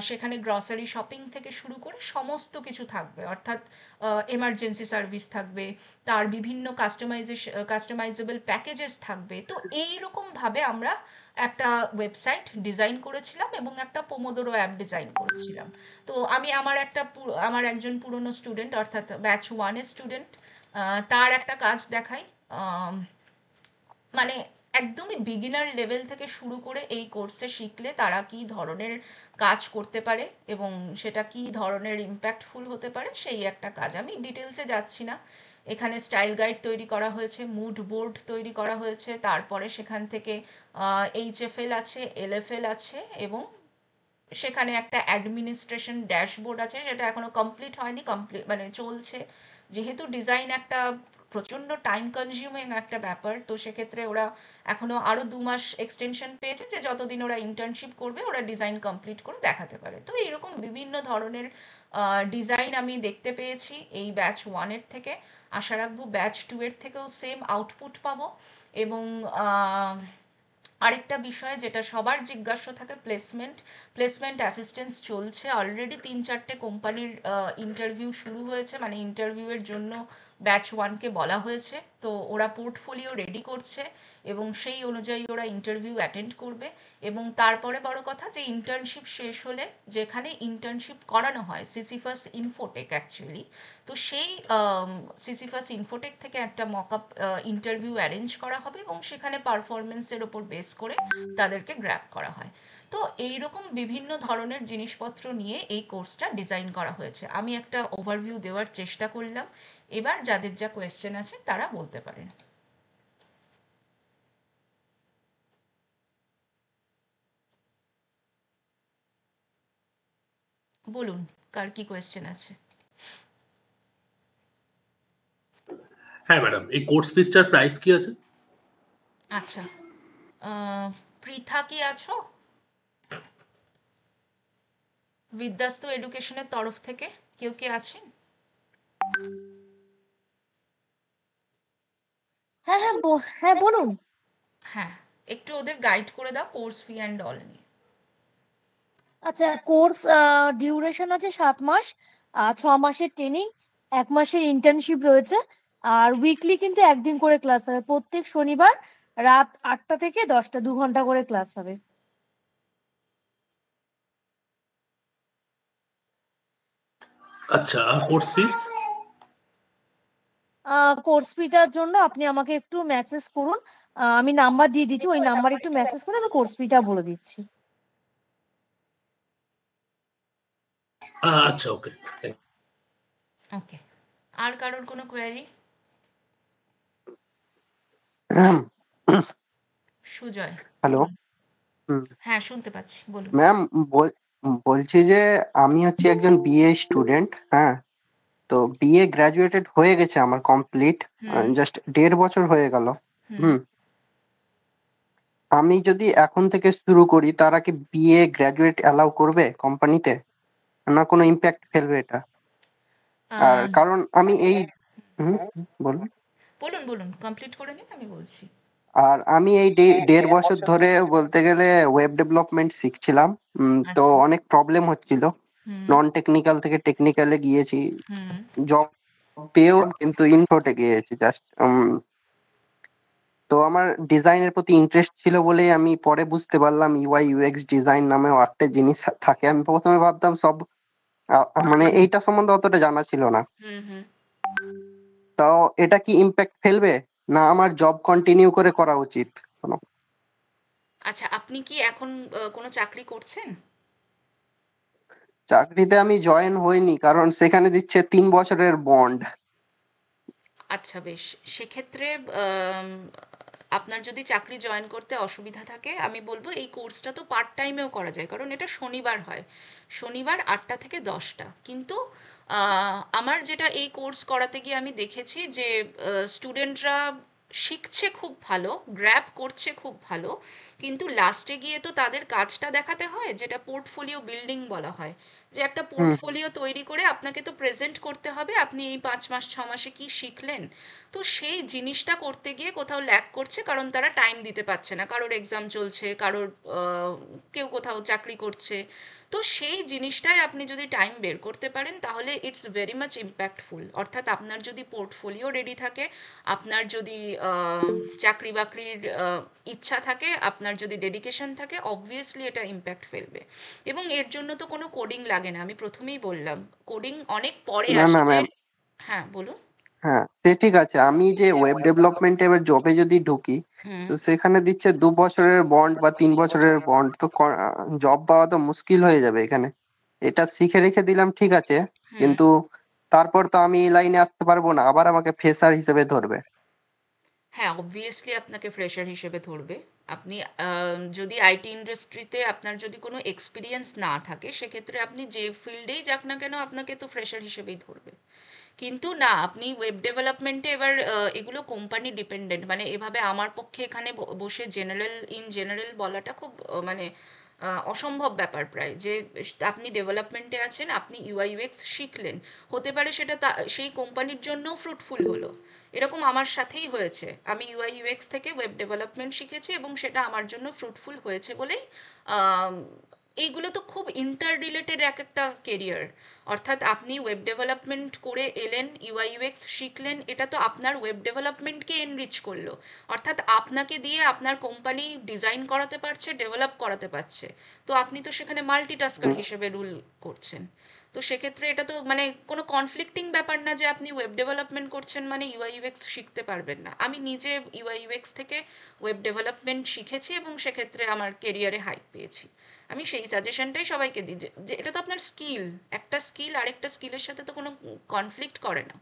সেখানে গ্রসারি শপিং থেকে শুরু করে সমস্ত কিছু থাকবে, অর্থাৎ এমার্জেন্সি সার্ভিস থাকবে, তার বিভিন্ন কাস্টমাইজেবল প্যাকেজেস থাকবে। তো এইরকমভাবে আমরা একটা ওয়েবসাইট ডিজাইন করেছিলাম এবং একটা পোমোদোরো অ্যাপ ডিজাইন করেছিলাম। তো আমি আমার একজন পুরনো স্টুডেন্ট, অর্থাৎ ব্যাচ 1-এর স্টুডেন্ট, তার একটা কাজ দেখাই। আম, মানে একদমই বিগিনার লেভেল থেকে শুরু করে এই কোর্সে শিখলে তারা কি ধরনের কাজ করতে পারে এবং সেটা কি ধরনের ইম্প্যাক্টফুল হতে পারে, সেই একটা কাজ। আমি ডিটেলসে যাচ্ছি না। এখানে স্টাইল গাইড তৈরি করা হয়েছে, মুড বোর্ড তৈরি করা হয়েছে, তারপরে সেখান থেকে এইচএফএল আছে, এলএফএল আছে, এবং সেখানে একটা অ্যাডমিনিস্ট্রেশন ড্যাশবোর্ড আছে, যেটা এখনো কমপ্লিট হয়নি, কমপ্লিট মানে চলছে। যেহেতু ডিজাইন একটা প্রচণ্ড টাইম কনজিউমিং একটা ব্যাপার, তো সেক্ষেত্রে ওরা এখনো আরও 2 মাস এক্সটেনশন পেয়েছে, যে যতদিন ওরা ইন্টার্নশিপ করবে ওরা ডিজাইন কমপ্লিট করে দেখাতে পারে। তো এইরকম বিভিন্ন ধরনের ডিজাইন আমি দেখতে পেয়েছি এই ব্যাচ 1-এর থেকে। আশা রাখবো ব্যাচ 2-এর থেকেও সেম আউটপুট পাবো। এবং আরেকটা বিষয় যেটা সবার জিজ্ঞাসা থাকে, প্লেসমেন্ট অ্যাসিস্ট্যান্স চলছে অলরেডি। 3-4টে কোম্পানির ইন্টারভিউ শুরু হয়েছে, মানে ইন্টারভিউয়ের জন্য ব্যাচ 1-কে বলা হয়েছে। তো ওরা পোর্টফোলিও রেডি করছে এবং সেই অনুযায়ী ওরা ইন্টারভিউ অ্যাটেন্ড করবে। এবং তারপরে বড় কথা যে ইন্টার্নশিপ শেষ হলে, যেখানে ইন্টার্নশিপ করানো হয় সিসিফাস ইনফোটেক অ্যাকচুয়ালি, তো সেই সিসিফাস ইনফোটেক থেকে একটা মক আপ ইন্টারভিউ অ্যারেঞ্জ করা হবে, এবং সেখানে পারফরমেন্সের ওপর বেস করে তাদেরকে গ্র্যাব করা হয়। তো এইরকম বিভিন্ন ধরনের জিনিসপত্র নিয়ে এই কোর্সটা ডিজাইন করা হয়েছে। আমি একটা ওভারভিউ দেওয়ার চেষ্টা করলাম। এবার যাদের যা কোয়েশ্চেন আছে তারা বলতে পারেন। বলুন, কার কি কোয়েশ্চেন আছে? হ্যাঁ ম্যাডাম, এই কোর্স ফিসটার প্রাইস কি আছে? আচ্ছা, পৃথা কি আছো? বিদ্যাস্তু এডুকেশনের তরফ থেকে কেউ কি আছেন? হ্যাঁ হ্যাঁ হ্যাঁ বলুন। হ্যাঁ, একটু ওদের গাইড করে দাও কোর্স ফি অ্যান্ড অল নিয়ে। আচ্ছা, কোর্স ডিউরেশন আছে 7 মাস, 6 মাসের ট্রেনিং, 1 মাসের ইন্টার্নশিপ রয়েছে, আর উইকলি কিন্তু একদিন করে ক্লাস হবে, প্রত্যেক শনিবার রাত 8টা থেকে 10টা, 2 ঘন্টা করে ক্লাস হবে। আচ্ছা, কোর্স ফিস? কোর্স ফিটার জন্য আপনি আমাকে একটু মেসেজ করুন, আমি নাম্বার দিয়ে দিচ্ছি, ওই নাম্বারে একটু মেসেজ করে আমি কোর্স ফিটা বলে দিচ্ছি। আচ্ছা, ওকে। ওকে, আর কারোর কোনো কোয়ারি? সুজয়, হ্যালো। বলুন। হ্যাঁ, শুনতে পাচ্ছি, বলুন। ম্যাম, বলছি যে আমি হচ্ছে একজন বিএ স্টুডেন্ট। হ্যাঁ, তো বিএ গ্রাজুয়েটেড হয়ে গেছে আমার কমপ্লিট, হুম জাস্ট 1.5 বছর হয়ে গেল। হুম আমি যদি এখন থেকে শুরু করি, তারা কি বিএ গ্রাজুয়েট অ্যালাউ করবে কোম্পানিতে, না কোনো ইম্প্যাক্ট ফেলবে এটা? আর আহ, কারণ আমি এই বলুন। বলুন বলুন, কমপ্লিট করে নিন, আমি বলছি। আর আমি এই 1.5 বছর ধরে বলতে গেলে ওয়েব ডেভেলপমেন্ট শিখছিলাম। তো আচ্ছা। অনেক প্রবলেম হচ্ছিল, হুম নন টেকনিক্যাল থেকে টেকনিক্যালে গিয়েছি, হুম জব পেয়েও কিন্তু ইনফোটে গিয়েছি জাস্ট। তো আমার ডিজাইনের প্রতি ইন্টারেস্ট ছিল বলেই আমি পরে বুঝতে পারলাম ইউআই ইউএক্স ডিজাইন নামেও একটা জিনিস থাকে। আমি প্রথমে ভাবতাম সব মানে এইটা সম্বন্ধে অতটা জানা ছিল না। হুম হুম তাও এটা কি ইম্প্যাক্ট ফেলবে, না আমার জব কন্টিনিউ করে করা উচিত কোনো? আচ্ছা, আপনি কি এখন কোনো চাকরি করছেন? চাকরিতে আমি জয়েন হইনি, কারণ সেখানে দিচ্ছে 3 বছরের বন্ড। আচ্ছা, বেশ। সেক্ষেত্রে আপনার যদি চাকরি জয়েন করতে অসুবিধা থাকে, আমি বলবো এই কোর্সটা তো পার্ট টাইমেও করা যায়, কারণ এটা শনিবার হয়, শনিবার 8টা থেকে 10টা। কিন্তু আমার যেটা এই কোর্স করাতে গিয়ে আমি দেখেছি যে স্টুডেন্টরা শিখছে খুব ভালো, গ্র্যাব করছে খুব ভালো, কিন্তু লাস্টে গিয়ে তো তাদের কাজটা দেখাতে হয়, যেটা পোর্টফোলিও বিল্ডিং বলা হয়। যে একটা হুম পোর্টফোলিও তৈরি করে আপনাকে তো প্রেজেন্ট করতে হবে আপনি এই 5 মাস 6 মাসে কি শিখলেন। তো সেই জিনিসটা করতে গিয়ে কোথাও ল্যাক করছে, কারণ তারা টাইম দিতে পারছে না, কারোর এক্সাম চলছে, কারোর কেউ কোথাও চাকরি করছে। তো সেই জিনিসটাই আপনি যদি টাইম বের করতে পারেন, তাহলে ইটস ভেরি মাচ ইম্প্যাক্টফুল। অর্থাৎ আপনার যদি পোর্টফোলিও রেডি থাকে, আপনার যদি চাকরি বাকরির ইচ্ছা থাকে, আপনার যদি ডেডিকেশন থাকে, অবভিয়াসলি এটা ইম্প্যাক্ট ফেলবে। এবং এর জন্য তো কোনো কোডিং লাগে না, আমি প্রথমেই বললাম, কোডিং অনেক পরে না আসে না যে। ম্যাম, হ্যাঁ, বলুন। হ্যাঁ সে ঠিক আছে। আমি যে ওয়েব ডেভেলপমেন্টে এবার জবে যদি ঢুকি, হুম তো সেখানে দিচ্ছে 2 বছরের বন্ড বা 3 বছরের বন্ড, তো জব পাওয়া তো মুশকিল হয়ে যাবে এখানে। এটা শিখে রেখে দিলাম ঠিক আছে, হুম কিন্তু তারপর তো আমি এই লাইনে আসতে পারবো না, আবার আমাকে ফ্রেশার হিসেবে ধরবে। হ্যাঁ, অবভিয়াসলি আপনাকে ফ্রেশার হিসেবে ধরবে। আপনি যদি আইটি ইন্ডাস্ট্রিতে আপনার যদি কোনো এক্সপিরিয়েন্স না থাকে, সেক্ষেত্রে আপনি যে ফিল্ডেই যাক না কেন, আপনাকে তো ফ্রেশার হিসেবেই ধরবে। কিন্তু না, আপনি ওয়েব ডেভেলপমেন্টে এবার এগুলো কোম্পানি ডিপেন্ডেন্ট, মানে এভাবে আমার পক্ষে এখানে বসে জেনারেল বলাটা খুব মানে অসম্ভব ব্যাপার প্রায়, যে আপনি ডেভেলপমেন্টে আছেন, আপনি ইউআই ইউএক্স শিখলেন, হতে পারে সেটা সেই কোম্পানির জন্য ফ্রুটফুল হলো। এরকম আমার সাথেই হয়েছে, আমি ইউআই ইউএক্স থেকে ওয়েব ডেভেলপমেন্ট শিখেছি এবং সেটা আমার জন্য ফ্রুটফুল হয়েছে বলেই আম, এইগুলো তো খুব ইন্টার রিলেটেড এক একটা কেরিয়ার। অর্থাৎ আপনি ওয়েব ডেভেলপমেন্ট করে এলেন, ইউআই ইউএক্স শিখলেন, এটা তো আপনার ওয়েব ডেভেলপমেন্টকে এনরিচ করলো। অর্থাৎ আপনাকে দিয়ে আপনার কোম্পানি ডিজাইন করাতে পারছে, ডেভেলপ করাতে পারছে। তো আপনি তো সেখানে মাল্টিটাস্কার হুম হিসেবে রুল করছেন। তো সেক্ষেত্রে এটা তো মানে কোনো কনফ্লিক্টিং ব্যাপার না যে আপনি ওয়েব ডেভেলপমেন্ট করছেন মানে ইউআই ইউএক্স শিখতে পারবেন না। আমি নিজে ইউআই ইউএক্স থেকে ওয়েব ডেভেলপমেন্ট শিখেছি এবং সেক্ষেত্রে আমার কেরিয়ারে হাইক পেয়েছি। আমি সেই সাজেশনটাই সবাইকে দিই যে এটা তো আপনার স্কিল, একটা স্কিল আরেকটা স্কিলের সাথে তো কোনো কনফ্লিক্ট করে না।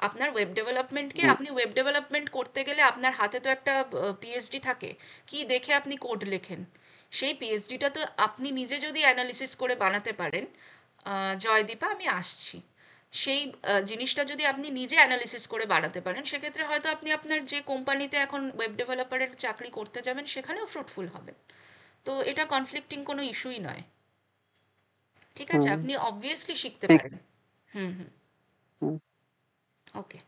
আপনার ওয়েব ডেভেলপমেন্টকে, হুম আপনি ওয়েব ডেভেলপমেন্ট করতে গেলে আপনার হাতে তো একটা পিএইচডি থাকে, কি দেখে আপনি কোড লেখেন। সেই পিএইচডিটা তো আপনি নিজে যদি অ্যানালিসিস করে বানাতে পারেন, জয়দীপা আমি আসছি, সেই জিনিসটা যদি আপনি নিজে অ্যানালিসিস করে বানাতে পারেন, সেক্ষেত্রে হয়তো আপনি আপনার যে কোম্পানিতে এখন ওয়েব ডেভেলপারের চাকরি করতে যাবেন সেখানেও ফ্রুটফুল হবেন। তো এটা কনফ্লিক্টিং কোনো ইস্যুই নয়। ঠিক আছে, হুম আপনি অবভিয়াসলি শিখতে ঠিক। পারেন। হুম হুম হুম। ওকে।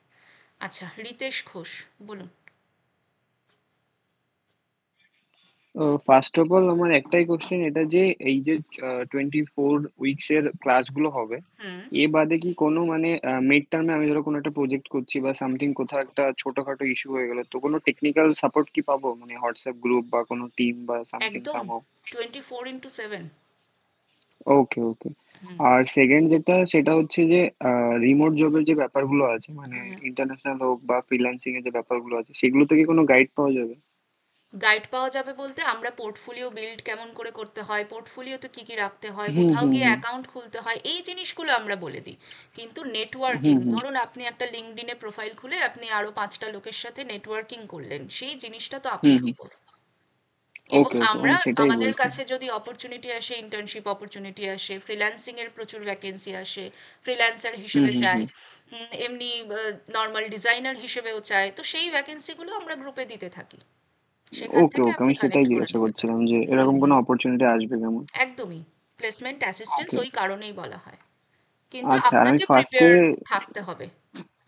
আচ্ছা, রিতেশ ঘোষ, বলুন। ফার্স্ট অফ অল আমার একটাই কোশ্চেন, এটা যে এই যে 24 উইকস এর ক্লাসগুলো হবে, হুম এ বাদে কি কোনো মানে মিড টার্মে আমি ধরো কোনো একটা প্রজেক্ট করছি বা সামথিং, কোথাও একটা ছোটখাটো ইস্যু হয়ে গেল, তো কোনো টেকনিক্যাল সাপোর্ট কি পাবো, মানে হোয়াটসঅ্যাপ গ্রুপ বা কোনো টিম বা সামথিং একদম সামহাউ? 24x7। ওকে ওকে। হুম আর সেকেন্ড যেটা, সেটা হচ্ছে যে রিমোট জবের যে ব্যাপারগুলো আছে, মানে হুম ইন্টারন্যাশনাল হোক বা ফ্রিল্যান্সিং এর যে ব্যাপারগুলো আছে, সেগুলো থেকে কোনো গাইড পাওয়া যাবে? গাইড পাওয়া যাবে বলতে আমরা পোর্টফোলিও বিল্ড কেমন করে করতে হয়, পোর্টফোলিওতে কি কি রাখতে হয়, হুম কোথাও হুম গিয়ে হুম অ্যাকাউন্ট খুলতে হয়, এই জিনিসগুলো আমরা বলে দিই। কিন্তু নেটওয়ার্কিং, হুম হুম ধরুন আপনি একটা লিঙ্কডইনে প্রোফাইল খুলে আপনি আরো 5টা লোকের সাথে নেটওয়ার্কিং করলেন, সেই জিনিসটা তো হুম আপনার হুম। উপর। এবং ওকে ওকে, আমরা মানে সেটাই আমাদের বলছি। কাছে যদি অপরচুনিটি আসে, ইন্টার্নশিপ অপরচুনিটি আসে, ফ্রিল্যান্সিং এর প্রচুর ভ্যাকেন্সি আসে, ফ্রিল্যান্সার হুম হিসেবে হুম চায়, হুম। এমনি নর্মাল ডিজাইনার হিসেবেও চায়, তো সেই ভ্যাকেন্সিগুলো আমরা গ্রুপে দিতে থাকি, সেখান ওকে থেকে ওকে, আপনি আমি সেটাই কানেক্ট করে জিজ্ঞাসা নিতে পারেন। করছিলাম যে হুম এরকম কোনো হুম অপরচুনিটি আসবে কেমন। একদমই। প্লেসমেন্ট অ্যাসিস্ট্যান্স ওকে। ওই কারণেই বলা হয়, কিন্তু আচ্ছা, আর আমি আপনাকে ফার্স্টে, প্রিপেয়ার থাকতে হবে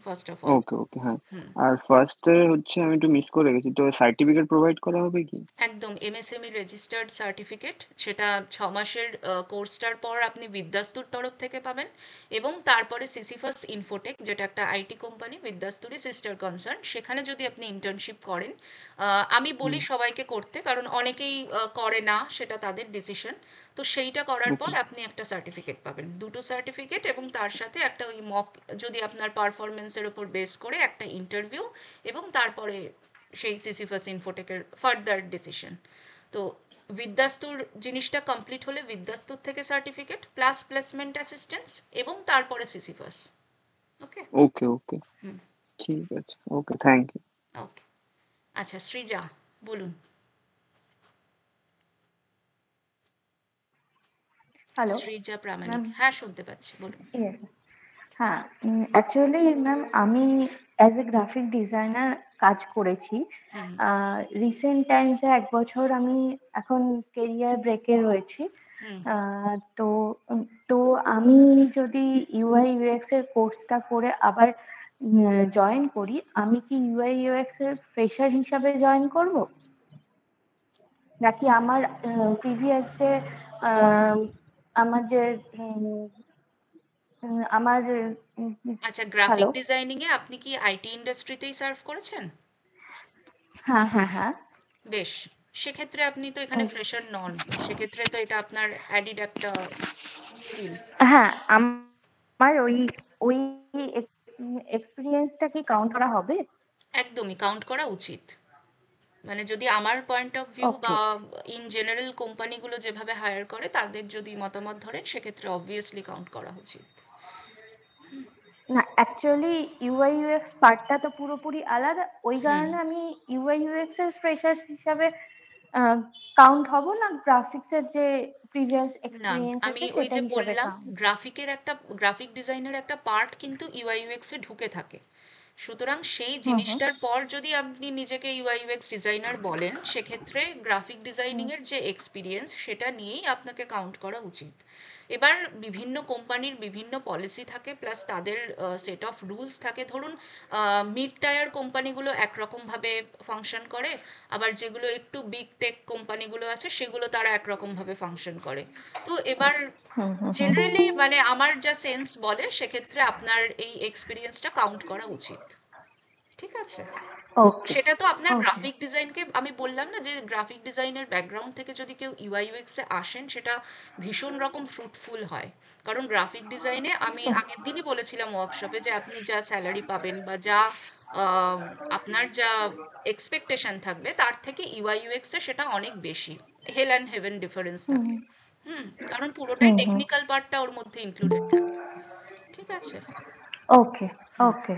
ফার্স্ট অফ অল। ওকে ওকে, হ্যাঁ। হুম আর ফার্স্টে হচ্ছে আমি একটু মিস করে গেছি, তো সার্টিফিকেট প্রোভাইড করা হবে কি? একদম এমএসএমই রেজিস্টার্ড সার্টিফিকেট, সেটা 6 মাসের কোর্সটার পর আপনি বিদ্যাস্তুর তরফ থেকে পাবেন। এবং তারপরে সিসিফাস ইনফোটেক, যেটা একটা আইটি কোম্পানি, বিদ্যাস্তুরই সিস্টার কনসার্ন, সেখানে যদি আপনি ইন্টার্নশিপ করেন, আমি বলি হুম। সবাইকে করতে, কারণ অনেকেই করে না, সেটা তাদের ডিসিশন। তো সেইটা করার পর ওকে আপনি একটা সার্টিফিকেট পাবেন, দুটো সার্টিফিকেট, এবং তার সাথে একটা ওই মক, যদি আপনার পারফরমেন্সের উপর বেস করে একটা ইন্টারভিউ, এবং তারপরে সেই সিসিফাস ইনফোটেকের ফার্দার ডিসিশন। তো বিদ্যাস্তুর জিনিসটা কমপ্লিট হলে বিদ্যাস্তুর থেকে সার্টিফিকেট প্লাস প্লেসমেন্ট অ্যাসিস্ট্যান্স, এবং তারপরে সিসিফাস। ওকে। ওকে ওকে, হুম ঠিক আছে, ওকে, থ্যাংক ইউ। ওকে। আচ্ছা সৃজা, বলুন। Hello Srija ma'am. প্রামাণিক, হ্যাঁ শুনতে পাচ্ছি, বলুন। হ্যাঁ, অ্যাকচুয়ালি ম্যাম আমি অ্যাজ এ গ্রাফিক ডিজাইনার কাজ করেছি। হুম রিসেন্ট টাইমসে 1 বছর আমি এখন কেরিয়ার ব্রেকে রয়েছি। হুম তো তো আমি যদি ইউআই ইউএক্স এর কোর্সটা করে আবার জয়েন করি, আমি কি ইউআই ইউএক্স এর ফ্রেশার হিসাবে জয়েন করব, নাকি আমার প্রিভিয়াস যে আহ, আমার যে আমার আচ্ছা, গ্রাফিক হ্যালো, ডিজাইনিং এ আপনি কি আইটি ইন্ডাস্ট্রিতেই সার্ভ করেছেন? হ্যাঁ হ্যাঁ হ্যাঁ। বেশ, সেক্ষেত্রে আপনি তো এখানে ফ্রেশার নন, সেক্ষেত্রে তো এটা আপনার অ্যাডিড একটা স্কিল। হ্যাঁ, আমার ওই ওই এক্সপিরিয়েন্সটা কি কাউন্ট করা হবে? একদমই কাউন্ট করা উচিত। মানে যদি আমার পয়েন্ট অফ ভিউ ওকে। বা ইন জেনারেল কোম্পানিগুলো যেভাবে হায়ার করে তাদের যদি মতামত ধরেন, সেক্ষেত্রে অবভিয়াসলি কাউন্ট করা উচিত। না, অ্যাকচুয়ালি ইউআই ইউএক্স পার্টটা তো পুরোপুরি আলাদা, ওই হুম কারণে আমি ইউআই ইউএক্স এর ফ্রেশার্স হিসাবে কাউন্ট হব না, গ্রাফিক্স এর যে প্রিভিয়াস না, এক্সপিরিয়েন্স আমি আছে ওই সেটা যে হিসাবে বললাম, কাউন্ট। গ্রাফিক ডিজাইনের একটা পার্ট কিন্তু ইউআই ইউএক্স এ ঢুকে থাকে। সুতরাং সেই হুম হুম জিনিসটার পর যদি আপনি নিজেকে ইউআই ইউএক্স ডিজাইনার বলেন, সেক্ষেত্রে গ্রাফিক ডিজাইনিং হুম এর যে এক্সপিরিয়েন্স সেটা নিয়েই আপনাকে কাউন্ট করা উচিত। এবার বিভিন্ন কোম্পানির বিভিন্ন পলিসি থাকে, প্লাস তাদের সেট অফ রুলস থাকে। ধরুন মিড টায়ার কোম্পানিগুলো একরকমভাবে ফাংশন করে, আবার যেগুলো একটু বিগ টেক কোম্পানিগুলো আছে সেগুলো তারা একরকমভাবে ফাংশন করে। তো এবার হুম হুম হুম। জেনারেলি মানে আমার যা সেন্স বলে, সেক্ষেত্রে আপনার এই এক্সপিরিয়েন্সটা কাউন্ট করা উচিত। ঠিক আছে। ওকে সেটা তো আপনার ওকে। গ্রাফিক ডিজাইনকে, আমি বললাম না যে গ্রাফিক ডিজাইনের ব্যাকগ্রাউন্ড থেকে যদি কেউ ইউআই ইউএক্স এ আসেন, সেটা ভীষণ রকম ফ্রুটফুল হয়। কারণ গ্রাফিক ডিজাইনে আমি আগের দিনই বলেছিলাম ওয়ার্কশপে, যে আপনি যা স্যালারি পাবেন বা যা আহ, আপনার যা এক্সপেকটেশন থাকবে, তার থেকে ইউআই ইউএক্স এ সেটা অনেক বেশি। হেল অ্যান্ড হেভেন ডিফারেন্স হুম থাকে। কারণ পুরোটাই হুম হুম। টেকনিক্যাল পার্টটা ওর মধ্যে ইনক্লুডেড থাকে। ঠিক আছে। Okay hmm okay.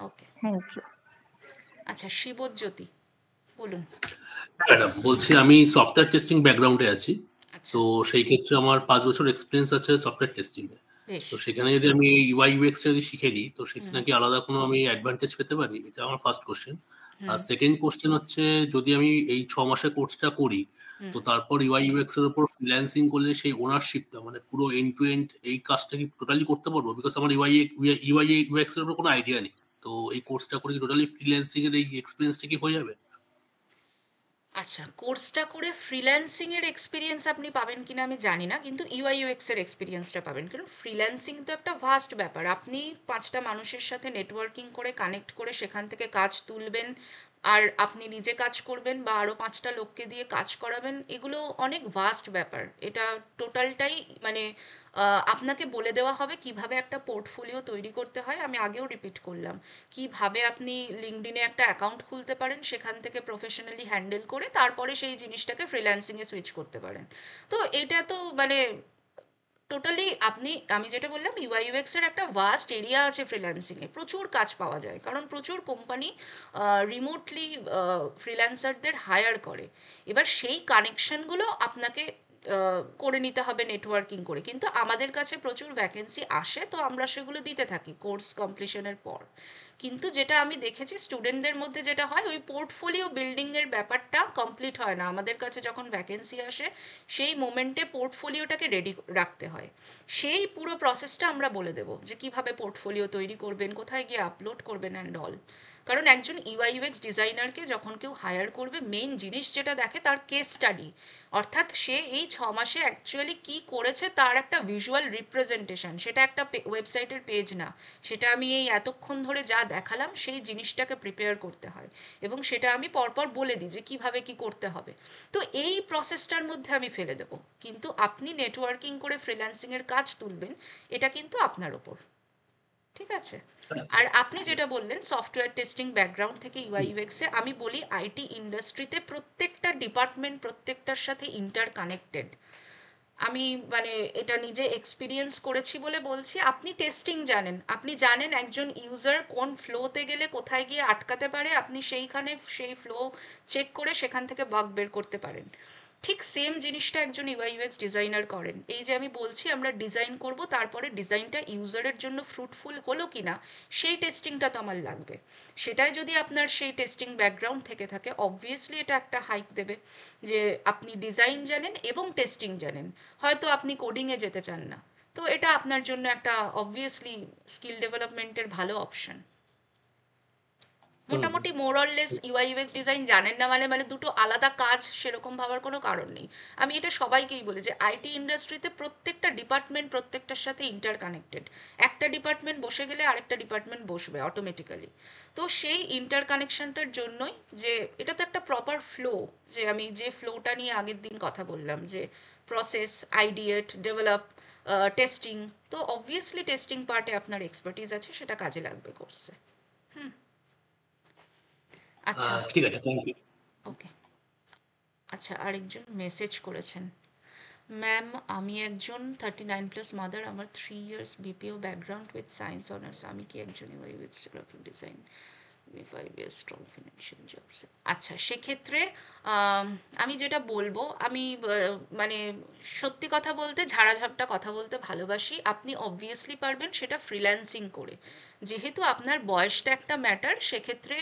Okay. Thank you. আচ্ছা শিবজ্যোতি, বলুন। ম্যাডাম বলছি, আমি সফটওয়্যার টেস্টিং ব্যাকগ্রাউন্ডে আছি। আচ্ছা। তো সেই ক্ষেত্রে আমার 5 বছর এক্সপিরিয়েন্স আছে সফটওয়্যার টেস্টিং এ। বেশ। তো সেখানে যদি আমি ইউআই ইউএক্স যদি শিখে নিই, তো হুম সেখানে কি আলাদা কোনো আমি অ্যাডভান্টেজ পেতে পারি? এটা আমার ফার্স্ট কোশ্চেন। আর হুম সেকেন্ড কোশ্চেন হচ্ছে, যদি আমি এই 6 মাসের কোর্সটা করি, হুম তো তারপর ইউআই ইউএক্স এর উপর ফ্রিল্যান্সিং করলে সেই ওনারশিপটা, মানে পুরো এন্ড টু এন্ড এই কাজটা কি টোটালি করতে পারবো? বিকজ আমার ইউআই ইউএক্স এর উপর কোনো আইডিয়া নেই। তো এই কোর্সটা করে কি টোটালি ফ্রিল্যান্সিং এর এই এক্সপিরিয়েন্সটা কি হয়ে যাবে? আচ্ছা, কোর্সটা করে ফ্রিল্যান্সিং এর এক্সপিরিয়েন্স আপনি পাবেন কিনা আমি জানি না, কিন্তু ইউআই ইউএক্স এর এক্সপিরিয়েন্সটা পাবেন। কারণ ফ্রিল্যান্সিং তো একটা ভাস্ট ব্যাপার। আপনি 5টা মানুষের সাথে নেটওয়ার্কিং করে কানেক্ট করে সেখান থেকে কাজ তুলবেন, আর আপনি নিজে কাজ করবেন বা আরো 5টা লোককে দিয়ে কাজ করাবেন, এগুলো অনেক ভাস্ট ব্যাপার। এটা টোটালটাই মানে আপনাকে বলে দেওয়া হবে কিভাবে একটা পোর্টফোলিও তৈরি করতে হয়। আমি আগেও রিপিট করলাম কিভাবে আপনি লিঙ্কডইনে একটা অ্যাকাউন্ট খুলতে পারেন, সেখান থেকে প্রফেশনালি হ্যান্ডেল করে তারপরে সেই জিনিসটাকে ফ্রিল্যান্সিংয়ে সুইচ করতে পারেন। তো এটা তো মানে টোটালি আপনি, আমি যেটা বললাম ইউআই ইউএক্স এর একটা ভাস্ট এরিয়া আছে ফ্রিল্যান্সিং এ, প্রচুর কাজ পাওয়া যায় কারণ প্রচুর কোম্পানি রিমোটলি ফ্রিল্যান্সারদের হায়ার করে। এবার সেই কানেকশনগুলো আপনাকে করে নিতে হবে নেটওয়ার্কিং করে, কিন্তু আমাদের কাছে প্রচুর ভ্যাকেন্সি আসে, তো আমরা সেগুলো দিতে থাকি কোর্স কমপ্লিশনের পর। কিন্তু যেটা আমি দেখেছি স্টুডেন্টদের মধ্যে যেটা হয়, ওই পোর্টফোলিও বিল্ডিং এর ব্যাপারটা কমপ্লিট হয় না। আমাদের কাছে যখন ভ্যাকেন্সি আসে সেই মোমেন্টে পোর্টফোলিওটাকে রেডি রাখতে হয়। সেই পুরো প্রসেসটা আমরা বলে দেবো যে কিভাবে পোর্টফোলিও তৈরি করবেন, কোথায় গিয়ে আপলোড করবেন অ্যান্ড অল। কারণ একজন ইউআই ইউএক্স ডিজাইনারকে যখন কেউ হায়ার করবে, মেইন জিনিস যেটা দেখে তার কেস স্টাডি, অর্থাৎ সে এই 6 মাসে অ্যাকচুয়ালি কি করেছে তার একটা ভিজুয়াল রিপ্রেজেন্টেশন। সেটা একটা ওয়েবসাইটের পেজ না, সেটা আমি এই এতক্ষণ ধরে যা দেখালাম সেই জিনিসটাকে প্রিপেয়ার করতে হয়, এবং সেটা আমি পরপর বলে দিই যে কিভাবে কি করতে হবে। তো এই প্রসেসটার মধ্যে আমি ফেলে দেব, কিন্তু আপনি নেটওয়ার্কিং করে ফ্রিল্যান্সিং এর কাজ তুলবেন, এটা কিন্তু আপনার ওপর। ঠিক আছে? আর আপনি যেটা বললেন সফটওয়্যার টেস্টিং ব্যাকগ্রাউন্ড থেকে ইউআই ইউএক্স এ, আমি বলি আইটি ইন্ডাস্ট্রিতে প্রত্যেকটা ডিপার্টমেন্ট প্রত্যেকটার সাথে ইন্টার কানেক্টেড। আমি মানে এটা নিজে এক্সপিরিয়েন্স করেছি বলে বলছি। আপনি টেস্টিং জানেন, আপনি জানেন একজন ইউজার কোন ফ্লোতে গেলে কোথায় গিয়ে আটকাতে পারে, আপনি সেইখানে সেই ফ্লো চেক করে সেখান থেকে বাগ বের করতে পারেন। ঠিক সেম জিনিসটা একজন ইউআই ইউএক্স ডিজাইনার করেন। এই যে আমি বলছি আমরা ডিজাইন করব, তারপরে ডিজাইনটা ইউজারের জন্য ফ্রুটফুল হলো কিনা সেই টেস্টিংটা তো আমার লাগবে। সেটাই যদি আপনার সেই টেস্টিং ব্যাকগ্রাউন্ড থেকে থাকে, অবভিয়াসলি এটা একটা হাইক দেবে যে আপনি ডিজাইন জানেন এবং টেস্টিং জানেন। হয়তো আপনি কোডিংয়ে যেতে চান না, তো এটা আপনার জন্য একটা অবভিয়াসলি স্কিল ডেভেলপমেন্টের ভালো অপশন। মোটামুটি মোরললেস ইউআই ইউএক্স ডিজাইন জানেন না মানে মানে দুটো আলাদা কাজ সেরকম ভাবার কোনো কারণ নেই। আমি এটা সবাইকেই বলি যে আইটি ইন্ডাস্ট্রিতে প্রত্যেকটা ডিপার্টমেন্ট প্রত্যেকটার সাথে ইন্টার কানেক্টেড। একটা ডিপার্টমেন্ট বসে গেলে আরেকটা ডিপার্টমেন্ট বসবে অটোমেটিক্যালি। তো সেই ইন্টার কানেকশনটার জন্যই যে এটা তো একটা প্রপার ফ্লো, যে আমি যে ফ্লোটা নিয়ে আগের দিন কথা বললাম যে প্রসেস, আইডিয়েট, ডেভেলপ, টেস্টিং, তো অবভিয়াসলি টেস্টিং পার্টে আপনার এক্সপার্টিস আছে, সেটা কাজে লাগবে কোর্সে। আচ্ছা, ঠিক আছে, থ্যাংক ইউ। ওকে। আচ্ছা, আরেকজন মেসেজ করেছেন, ম্যাম আমি একজন 39+ মাদার, আমার 3 years BPO background with science honours, আমি কি একজন UI with graphic design 5 years strong financial jobs? আচ্ছা, সেক্ষেত্রে আমি যেটা বলবো, আমি মানে সত্যি কথা বলতে ঝাড়াঝাপটা কথা বলতে ভালোবাসি। আপনি অবভিয়াসলি পারবেন সেটা ফ্রিল্যান্সিং করে। যেহেতু আপনার বয়সটা একটা ম্যাটার, সেক্ষেত্রে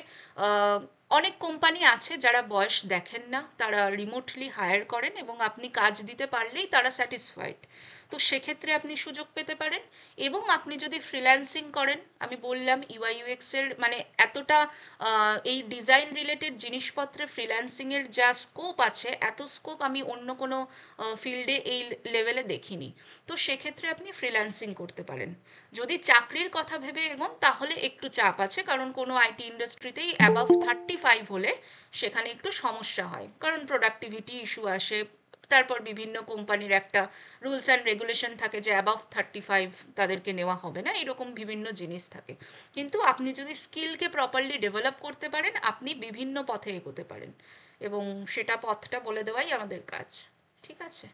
অনেক কোম্পানি আছে যারা বয়স দেখেন না, তারা রিমোটলি হায়ার করেন এবং আপনি কাজ দিতে পারলেই তারা স্যাটিসফাইড। তো সেক্ষেত্রে আপনি সুযোগ পেতে পারেন। এবং আপনি যদি ফ্রিল্যান্সিং করেন, আমি বললাম ইউআই ইউএক্স এর মানে এতটা এই ডিজাইন রিলেটেড জিনিসপত্রে ফ্রিল্যান্সিংয়ের যা স্কোপ আছে, এত স্কোপ আমি অন্য কোনো ফিল্ডে এই লেভেলে দেখিনি। তো সেক্ষেত্রে আপনি ফ্রিল্যান্সিং করতে পারেন। যদি চাকরির কথা ভেবে এগোন তাহলে একটু চাপ আছে, কারণ কোনো আইটি ইন্ডাস্ট্রিতেই অ্যাবাভ 35 হলে সেখানে একটু সমস্যা হয়, কারণ প্রোডাক্টিভিটি ইস্যু আসে। তারপর বিভিন্ন কোম্পানির একটা রুলস অ্যান্ড রেগুলেশন থাকে যে অ্যাবাভ 35 তাদেরকে নেওয়া হবে না, এরকম বিভিন্ন জিনিস থাকে। কিন্তু আপনি যদি স্কিলকে প্রপারলি ডেভেলপ করতে পারেন, আপনি বিভিন্ন পথে এগোতে পারেন, এবং সেটা পথটা বলে দেওয়াই আমাদের কাজ। ঠিক আছে?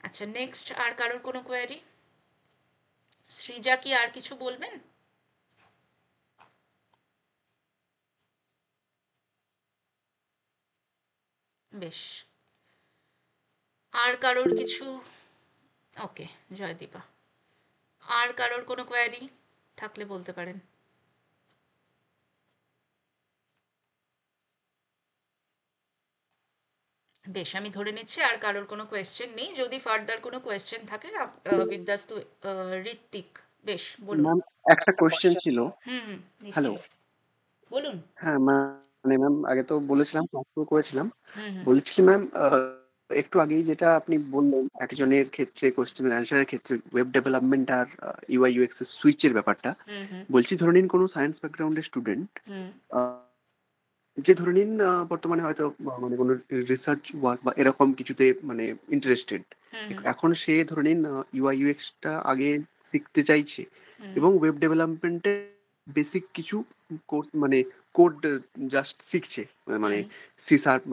আচ্ছা, নেক্সট আর কারোর কোনো কোয়ারি? সৃজা কি আর কিছু বলবেন? বেশ, আর কারোর কিছু? ওকে, জয়দীপা, আর কারোর কোনো কোয়ারি থাকলে বলতে পারেন। বেশ, আমি ধরে নিচ্ছি আর কারোর কোনো কোয়েশ্চেন নেই। যদি ফার্দার কোনো কোয়েশ্চেন থাকে বিদ্যাস্তু, ঋত্বিক, বেশ বলুন। ম্যাম একটা কোশ্চেন ছিল। হুম, হ্যালো। নিশ্চয়ই বলুন। হ্যাঁ ম্যাম, মানে ম্যাম আগে তো বলেছিলাম, ক্লাস করেছিলাম, হুম হুম বলছি ম্যাম একটু আগেই যেটা আপনি বললেন একজনের ক্ষেত্রে কোশ্চেন অ্যান্সারের ক্ষেত্রে ওয়েব ডেভেলপমেন্ট আর ইউআই ইউএক্স এর সুইচের ব্যাপারটা, হুম হুম বলছি ধরে নিন কোনো সায়েন্স ব্যাকগ্রাউন্ডের স্টুডেন্ট, হুম যে ধরে নিন বর্তমানে হয়তো মানে কোনো রিসার্চ ওয়ার্ক বা এরকম কিছুতে মানে ইন্টারেস্টেড, হুম এখন সে ধরে নিন ইউআই ইউএক্সটা আগে শিখতে চাইছে হুম এবং ওয়েব ডেভেলপমেন্টে বেসিক কিছু কোর্স মানে কোড জাস্ট শিখছে, মানে হুম সি শার্প,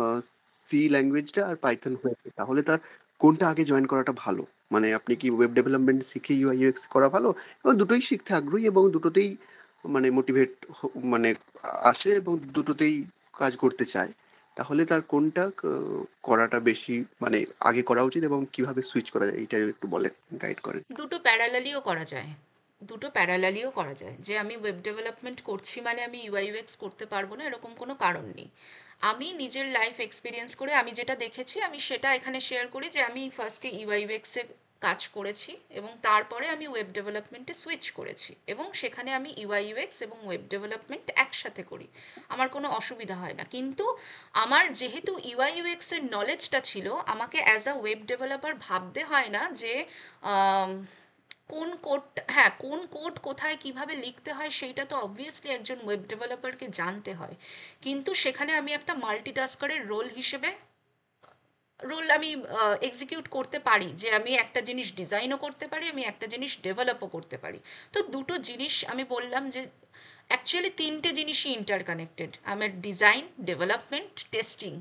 সি ল্যাঙ্গুয়েজটা আর পাইথন হয়েছে, তাহলে তার কোনটা আগে জয়েন করাটা ভালো? মানে আপনি কি ওয়েব ডেভেলপমেন্ট শিখে ইউআই ইউএক্স করা ভালো, এবং দুটোই শিখতে আগ্রহী এবং দুটোতেই মানে মোটিভেট মানে আছে এবং দুটোতেই কাজ করতে চায়, তাহলে তার কোনটা করাটা বেশি মানে আগে করা উচিত এবং কিভাবে সুইচ করা যায় এইটা একটু বলেন, গাইড করেন। দুটো প্যারালালিও করা যায়, দুটো প্যারালালিও করা যায়। যে আমি ওয়েব ডেভেলপমেন্ট করছি মানে আমি ইউআই ইউএক্স করতে পারবো না এরকম কোনো কারণ নেই। আমি নিজের লাইফ এক্সপিরিয়েন্স করে আমি যেটা দেখেছি আমি সেটা এখানে শেয়ার করি, যে আমি ফার্স্টে ইউআই ইউএক্স এ কাজ করেছি এবং তারপরে আমি ওয়েব ডেভেলপমেন্টে সুইচ করেছি এবং সেখানে আমি ইউআই ইউএক্স এবং ওয়েব ডেভেলপমেন্ট একসাথে করি, আমার কোনো অসুবিধা হয় না। কিন্তু আমার যেহেতু ইউআই ইউএক্স এর নলেজটা ছিল, আমাকে অ্যাজ আ ওয়েব ডেভেলপার ভাবতে হয় না যে আম, কোন কোড, হ্যাঁ কোন কোড কোথায় কিভাবে লিখতে হয় সেইটা তো অবভিয়াসলি একজন ওয়েব ডেভেলপারকে জানতে হয়, কিন্তু সেখানে আমি একটা মাল্টিটাস্কারের রোল আমি এক্সিকিউট করতে পারি, যে আমি একটা জিনিস ডিজাইনও করতে পারি, আমি একটা জিনিস ডেভেলপও করতে পারি। তো দুটো জিনিস আমি বললাম যে অ্যাকচুয়ালি তিনটে জিনিসই ইন্টারকানেক্টেড, আমার ডিজাইন, ডেভেলপমেন্ট, টেস্টিং।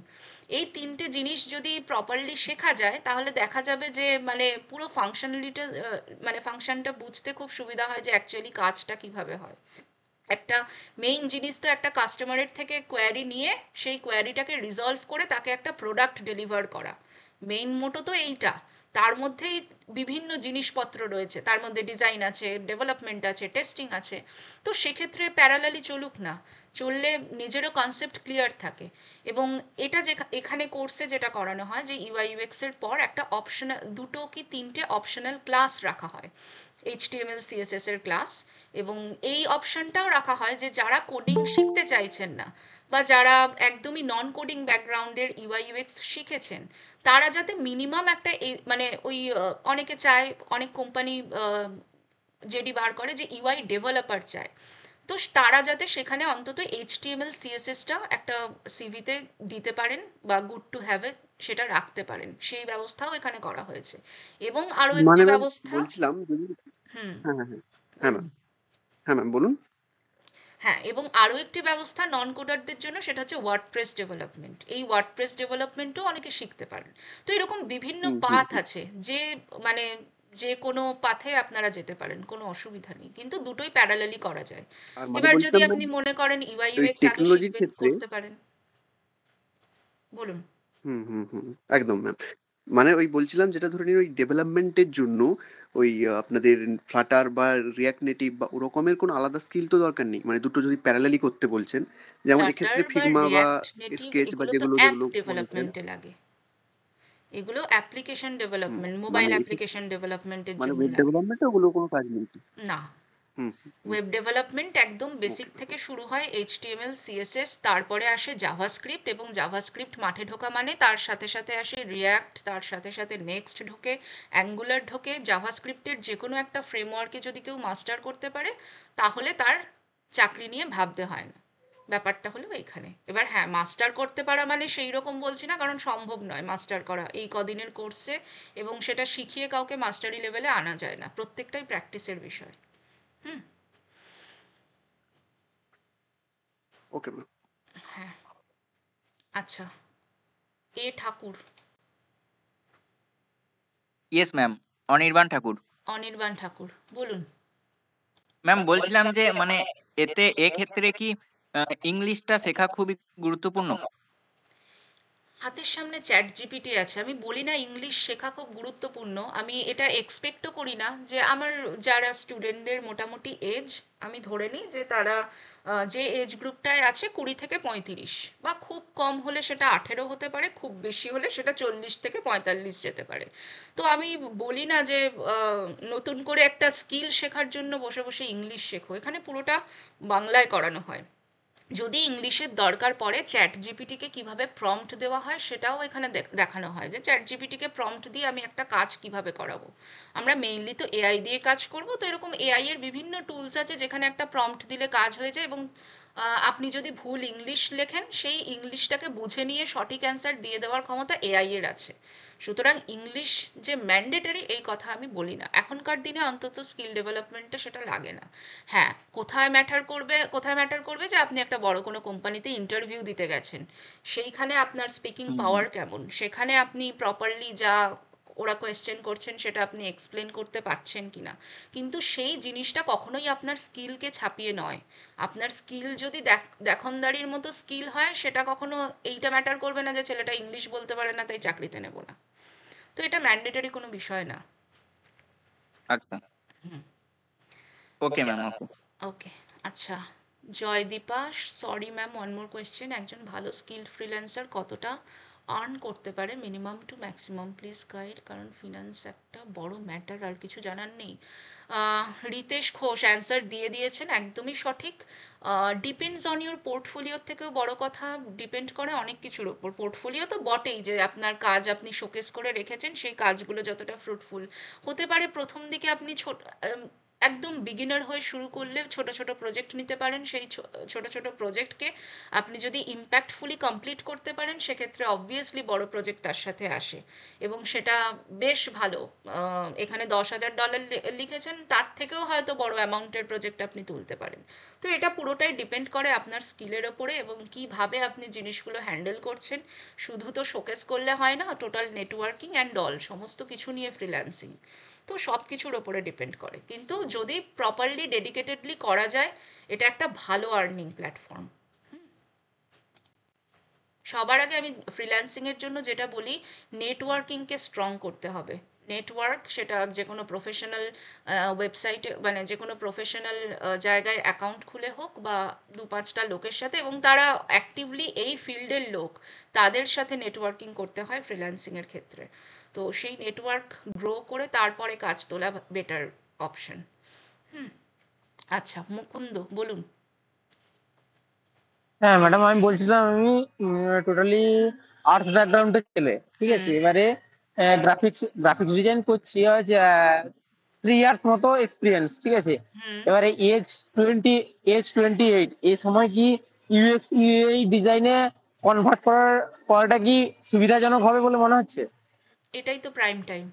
এই তিনটে জিনিস যদি প্রপারলি শেখা যায় তাহলে দেখা যাবে যে মানে পুরো ফাংশনালিটা, মানে ফাংশনটা বুঝতে খুব সুবিধা হয় যে অ্যাকচুয়ালি কাজটা কিভাবে হয়। একটা মেইন জিনিস তো একটা কাস্টমারের থেকে কোয়ারি নিয়ে সেই কোয়ারিটাকে রিজলভ করে তাকে একটা প্রোডাক্ট ডেলিভার করা, মেইন মোটো তো এইটা। তার মধ্যেই বিভিন্ন জিনিসপত্র রয়েছে, তার মধ্যে ডিজাইন আছে, ডেভেলপমেন্ট আছে, টেস্টিং আছে। তো সেক্ষেত্রে প্যারালালি চলুক না, চললে নিজেরও কনসেপ্ট ক্লিয়ার থাকে। এবং এটা যে এখানে কোর্সে যেটা করানো হয় যে ইউআই ইউএক্স এর পর একটা অপশনাল, দুটো কি তিনটে অপশনাল ক্লাস রাখা হয়, এইচটিএমএল সিএসএস এর ক্লাস। এবং এই অপশনটাও রাখা হয় যে যারা কোডিং শিখতে চাইছেন না বা যারা একদমই নন কোডিং ব্যাকগ্রাউন্ডের ইউআই ইউএক্স শিখেছেন, তারা যাতে মিনিমাম একটা মানে ওই অনেকে চায়, অনেক কোম্পানি জেডি বার করে যে ইউআই ডেভেলপার চায়, তো তারা যাতে সেখানে অন্তত এইচটিএমএল সিএসএসটা একটা সিভিতে দিতে পারেন বা গুড টু হ্যাভ এ সেটা রাখতে পারেন, সেই ব্যবস্থাও এখানে করা হয়েছে। এবং আরও একটি মানে ম্যাম ব্যবস্থা। বলছিলাম যদি, হুম, হ্যাঁ হ্যাঁ হ্যাঁ, হ্যাঁ বলুন। ম্যাম, হ্যাঁ ম্যাম বলুন। হ্যাঁ, এবং আরও একটি ব্যবস্থা নন কোডারদের জন্য, সেটা হচ্ছে ওয়ার্ডপ্রেস ডেভেলপমেন্ট। এই ওয়ার্ডপ্রেস ডেভেলপমেন্টও অনেকে শিখতে পারেন। তো এরকম বিভিন্ন হুম হুম পাথ হুম। আছে, যে মানে যে কোনো পাথে আপনারা যেতে পারেন, কোনো অসুবিধা নেই, কিন্তু দুটোই প্যারালালি করা যায়। আর মানে এবার যদি বলছিলাম ম্যাম আপনি মনে করেন ইউআই ওই ইউএক্স আগে টেকনোলজির শিখবেন, ক্ষেত্রে, করতে পারেন। বলুন। হুম হুম হুম, একদম ম্যাম, মানে ওই বলছিলাম যেটা ধরে নিন ওই ডেভেলপমেন্টের জন্য ওই আপনাদের ফ্লাটার বা রিয়াক্ট নেটিভ বা ওরকমের কোনো আলাদা স্কিল তো দরকার নেই, মানে দুটো যদি প্যারালালি করতে বলছেন, যেমন ফ্লাটার এক্ষেত্রে বা ফিগমা বা রিয়্যাক্ট নেটিভ স্কেচ বা এগুলো তো যেগুলো অ্যাপ যেগুলো বলেছেন। ডেভেলপমেন্টে লাগে, এগুলো অ্যাপ্লিকেশন হুম, ডেভেলপমেন্ট, মানে মোবাইল এক্ষেত্রে অ্যাপ্লিকেশন ডেভেলপমেন্টের মানে জন্য ওয়েব লাগে। ডেভেলপমেন্টে ওগুলো কোনো কাজ নেই তো? না, হুম হুম ওয়েব ডেভেলপমেন্ট একদম বেসিক ওকে। থেকে শুরু হয়, এইচটিএমএল সিএসএস, তারপরে আসে জাভাস্ক্রিপ্ট, এবং জাভাস্ক্রিপ্ট মাঠে ঢোকা মানে তার সাথে সাথে আসে রিয়্যাক্ট, তার সাথে সাথে নেক্সট ঢোকে, অ্যাঙ্গুলার ঢোকে। জাভাস্ক্রিপ্টের যে কোনো একটা ফ্রেমওয়ার্কে যদি কেউ মাস্টার করতে পারে তাহলে তার চাকরি নিয়ে ভাবতে হয় না। ব্যাপারটা হলো এইখানে। এবার হ্যাঁ, মাস্টার করতে পারা মানে সেই রকম বলছি না, কারণ সম্ভব নয় মাস্টার করা এই কদিনের কোর্সে, এবং সেটা শিখিয়ে কাউকে মাস্টারি লেভেলে আনা যায় না, প্রত্যেকটাই প্র্যাকটিসের বিষয়। হুম। Okay ma'am. হ্যাঁ। আচ্ছা, A Thakur, yes ma'am, Anirban Thakur. Anirban Thakur, বলুন। ম্যাম বলছিলাম যে মানে এক্ষেত্রে কি ইংলিশটা শেখা খুবই গুরুত্বপূর্ণ? হাতের সামনে চ্যাট জিপিটি আছে, আমি বলি না ইংলিশ শেখা খুব গুরুত্বপূর্ণ, আমি এটা এক্সপেক্টও করি না। যে আমার যারা স্টুডেন্টদের মোটামুটি এজ, আমি ধরে নিই যে তারা যে এজ গ্রুপটায় আছে 20 থেকে 35, বা খুব কম হলে সেটা 18 হতে পারে, খুব বেশি হলে সেটা 40 থেকে 45 যেতে পারে। তো আমি বলি না যে নতুন করে একটা স্কিল শেখার জন্য বসে বসে ইংলিশ শেখো, এখানে পুরোটা বাংলায় করানো হয়। যদি ইংলিশের দরকার পড়ে চ্যাট জিপিটিকে কিভাবে প্রম্পট দেওয়া হয় সেটাও এখানে দেখানো হয় যে চ্যাট জিপিটিকে প্রম্পট দিয়ে আমি একটা কাজ কিভাবে করাবো। আমরা মেইনলি তো এআই দিয়ে কাজ করব, তো এরকম এআই এর বিভিন্ন টুলস আছে যেখানে একটা প্রম্পট দিলে কাজ হয়ে যায়, এবং আপনি যদি ভুল ইংলিশ লেখেন সেই ইংলিশটাকে বুঝে নিয়ে সঠিক অ্যান্সার দিয়ে দেওয়ার ক্ষমতা এআই এর আছে। সুতরাং ইংলিশ যে ম্যান্ডেটরি এই কথা আমি বলি না, এখনকার দিনে অন্তত স্কিল ডেভেলপমেন্টে সেটা লাগে না। হ্যাঁ, কোথায় ম্যাটার করবে যে আপনি একটা বড় কোনো কোম্পানিতে ইন্টারভিউ দিতে গেছেন, সেইখানে আপনার স্পিকিং পাওয়ার কেমন, সেখানে আপনি প্রপারলি যা ওরা কোয়েশ্চেন করছেন সেটা আপনি এক্সপ্লেন করতে পারছেন কিনা। কিন্তু সেই জিনিসটা কখনোই আপনার স্কিলকে ছাপিয়ে নয়। আপনার স্কিল যদি দেখনদারির মতো স্কিল হয়, সেটা কখনো এইটা ম্যাটার করবে না যে ছেলেটা ইংলিশ বলতে পারে না তাই চাকরিতে নেব না। তো এটা ম্যান্ডেটরি কোনো বিষয় না। আচ্ছা, ওকে ম্যাম, ওকে। ওকে, আচ্ছা। Joydipa, sorry ma'am, one more question, একজন ভালো স্কিল ফ্রিল্যান্সার কতটা আর্ন করতে পারে, minimum to maximum, please guide, কারণ ফিনান্স একটা বড় ম্যাটার, আর কিছু জানার নেই। রিতেশ ঘোষ অ্যান্সার দিয়ে দিয়েছেন, একদমই সঠিক। ডিপেন্ডস অন ইউর পোর্টফোলিওর থেকেও বড় কথা, ডিপেন্ড করে অনেক কিছুর ওপর। পোর্টফোলিও তো বটেই, যে আপনার কাজ আপনি শোকেস করে রেখেছেন সেই কাজগুলো যতটা ফ্রুটফুল হতে পারে। প্রথম দিকে আপনি একদম বিগিনার হয়ে শুরু করলে ছোট ছোট প্রজেক্ট নিতে পারেন, সেই ছোট ছোট প্রজেক্টকে আপনি যদি ইম্প্যাক্টফুলি কমপ্লিট করতে পারেন সেক্ষেত্রে অবভিয়াসলি বড় প্রজেক্ট তার সাথে আসে, এবং সেটা বেশ ভালো। এখানে $10,000 লিখেছেন, তার থেকেও হয়তো বড় অ্যামাউন্টের প্রজেক্ট আপনি তুলতে পারেন। তো এটা পুরোটাই ডিপেন্ড করে আপনার স্কিলের ওপরে এবং কিভাবে আপনি জিনিসগুলো হ্যান্ডেল করছেন। শুধু তো শোকেস করলে হয় না, টোটাল নেটওয়ার্কিং অ্যান্ড অল সমস্ত কিছু নিয়ে ফ্রিল্যান্সিং, তো সব কিছুর ওপরে ডিপেন্ড করে। কিন্তু যদি প্রপারলি ডেডিকেটেডলি করা যায়, এটা একটা ভালো আর্নিং প্ল্যাটফর্ম। সবার আগে আমি ফ্রিল্যান্সিংয়ের জন্য যেটা বলি, নেটওয়ার্কিংকে স্ট্রং করতে হবে। নেটওয়ার্ক, সেটা যে কোনো প্রফেশনাল ওয়েবসাইটে, মানে যে কোনো প্রফেশনাল জায়গায় অ্যাকাউন্ট খুলে হোক, বা 2-5টা লোকের সাথে, এবং তারা অ্যাক্টিভলি এই ফিল্ডের লোক, তাদের সাথে নেটওয়ার্কিং করতে হয় ফ্রিল্যান্সিংয়ের ক্ষেত্রে। তো সেই নেটওয়ার্ক গ্রো করে তারপরে কাজ তোলা বেটার অপশন। আচ্ছা, মুকুন্দ বলুন। হ্যাঁ ম্যাডাম, আমি বলছিলাম আমি টোটালি আর্টস ব্যাকগ্রাউন্ডের ছেলে, ঠিক আছে। হুম এবারে গ্রাফিক্স গ্রাফিক্স ডিজাইন করছি, আজ 3 ইয়ার্স মতো এক্সপিরিয়েন্স, ঠিক আছে। হুম এবারে এজ 28, এই সময় কি ইউএক্স ইউআই ডিজাইনে কনভার্ট করাটা কি সুবিধাজনক হবে বলে মনে হচ্ছে? এটাই তো প্রাইম টাইম।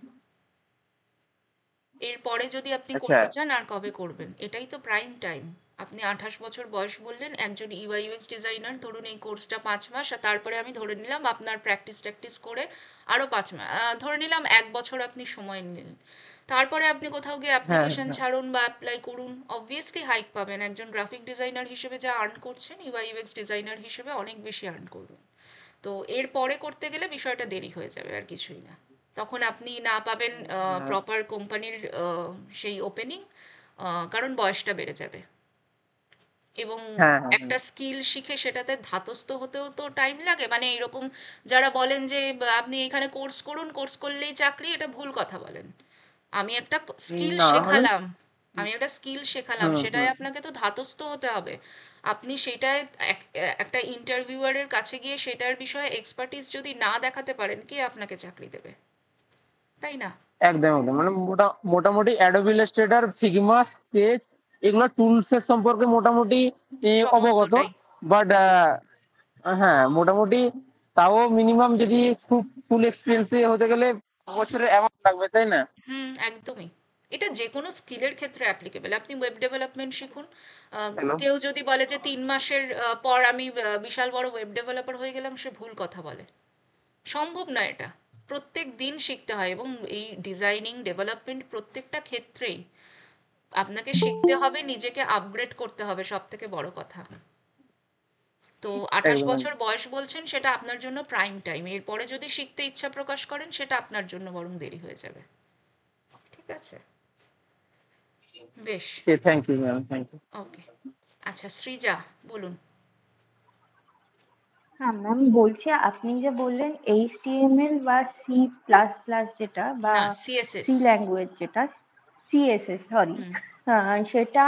এরপরে যদি আপনি আচ্ছা। করতে চান আর কবে করবেন, এটাই তো প্রাইম টাইম। আপনি 28 বছর বয়স বললেন, একজন ইউআই ইউএক্স ডিজাইনার, ধরুন এই কোর্সটা 5 মাস, আর তারপরে আমি ধরে নিলাম আপনার প্র্যাকটিস করে আরো 5 মাস, ধরে নিলাম 1 বছর আপনি সময় নিলেন। তারপরে আপনি কোথাও গিয়ে হ্যাঁ অ্যাপ্লিকেশন হ্যাঁ, ছাড়ুন বা অ্যাপ্লাই করুন, অবভিয়াসলি হাইক পাবেন। একজন গ্রাফিক ডিজাইনার হিসেবে যা আর্ন করছেন, ইউআই ইউএক্স ডিজাইনার হিসেবে অনেক বেশি আর্ন করবেন। তো এর পরে করতে গেলে বিষয়টা দেরি হয়ে যাবে, আর কিছুই না। তখন আপনি না পাবেন প্রপার কোম্পানির সেই ওপেনিং, কারণ বয়সটা বেড়ে যাবে। এবং হ্যাঁ হ্যাঁ, একটা স্কিল শিখে সেটাতে ধাতস্থ হতেও তো টাইম লাগে। মানে এরকম যারা বলেন যে আপনি এখানে কোর্স করুন, কোর্স করলেই চাকরি, এটা ভুল কথা বলেন। আমি একটা স্কিল না মানে শেখালাম, আমি একটা স্কিল শেখালাম, হুম সেটাই হুম, আপনাকে তো ধাতস্থ হতে হবে। আপনি সেটায় একটা ইন্টারভিউয়ারের কাছে গিয়ে সেটার বিষয়ে এক্সপার্টিস যদি না দেখাতে পারেন, কে আপনাকে চাকরি দেবে, তাই না? একদম একদম, মানে মোটামুটি অ্যাডোবি ইলাস্ট্রেটর, ফিগমা, স্কেচ, এগুলো টুলস এর সম্পর্কে মোটামুটি অবগত। সমস্তটাই। বাট হ্যাঁ, মোটামুটি তাও মিনিমাম যদি খুব ফুল এক্সপিরিয়েন্স হতে গেলে বছরের অ্যামাউন্ট লাগবে, তাই না? একদমই। এটা যে কোনো স্কিলের ক্ষেত্রে অ্যাপ্লিকেবল। আপনি ওয়েব ডেভেলপমেন্ট শিখুন। হ্যালো। কেউ যদি বলে যে 3 মাসের পর আমি বিশাল বড় ওয়েব ডেভেলপার হয়ে গেলাম, সে ভুল কথা বলে। সম্ভব না এটা। প্রত্যেক দিন শিখতে হয়, এবং এই ডিজাইনিং ডেভেলপমেন্ট প্রত্যেকটা ক্ষেত্রেই আপনাকে শিখতে হবে, নিজেকে আপগ্রেড করতে হবে, সব থেকে বড় কথা। তো 28 একদম বছর বয়স বলছেন, সেটা আপনার জন্য প্রাইম টাইম। এরপরে যদি শিখতে ইচ্ছা প্রকাশ করেন, সেটা আপনার জন্য বরং দেরি হয়ে যাবে। ঠিক আছে, বেশ। Thank you ma'am, thank you. Okay, আচ্ছা সৃজা বলুন। হ্যাঁ ম্যাম, বলছি আপনি যে বললেন HTML বা C++, যেটা বা না, সিএসএস। সি ল্যাঙ্গুয়েজ, যেটা CSS, সরি, হুম সেটা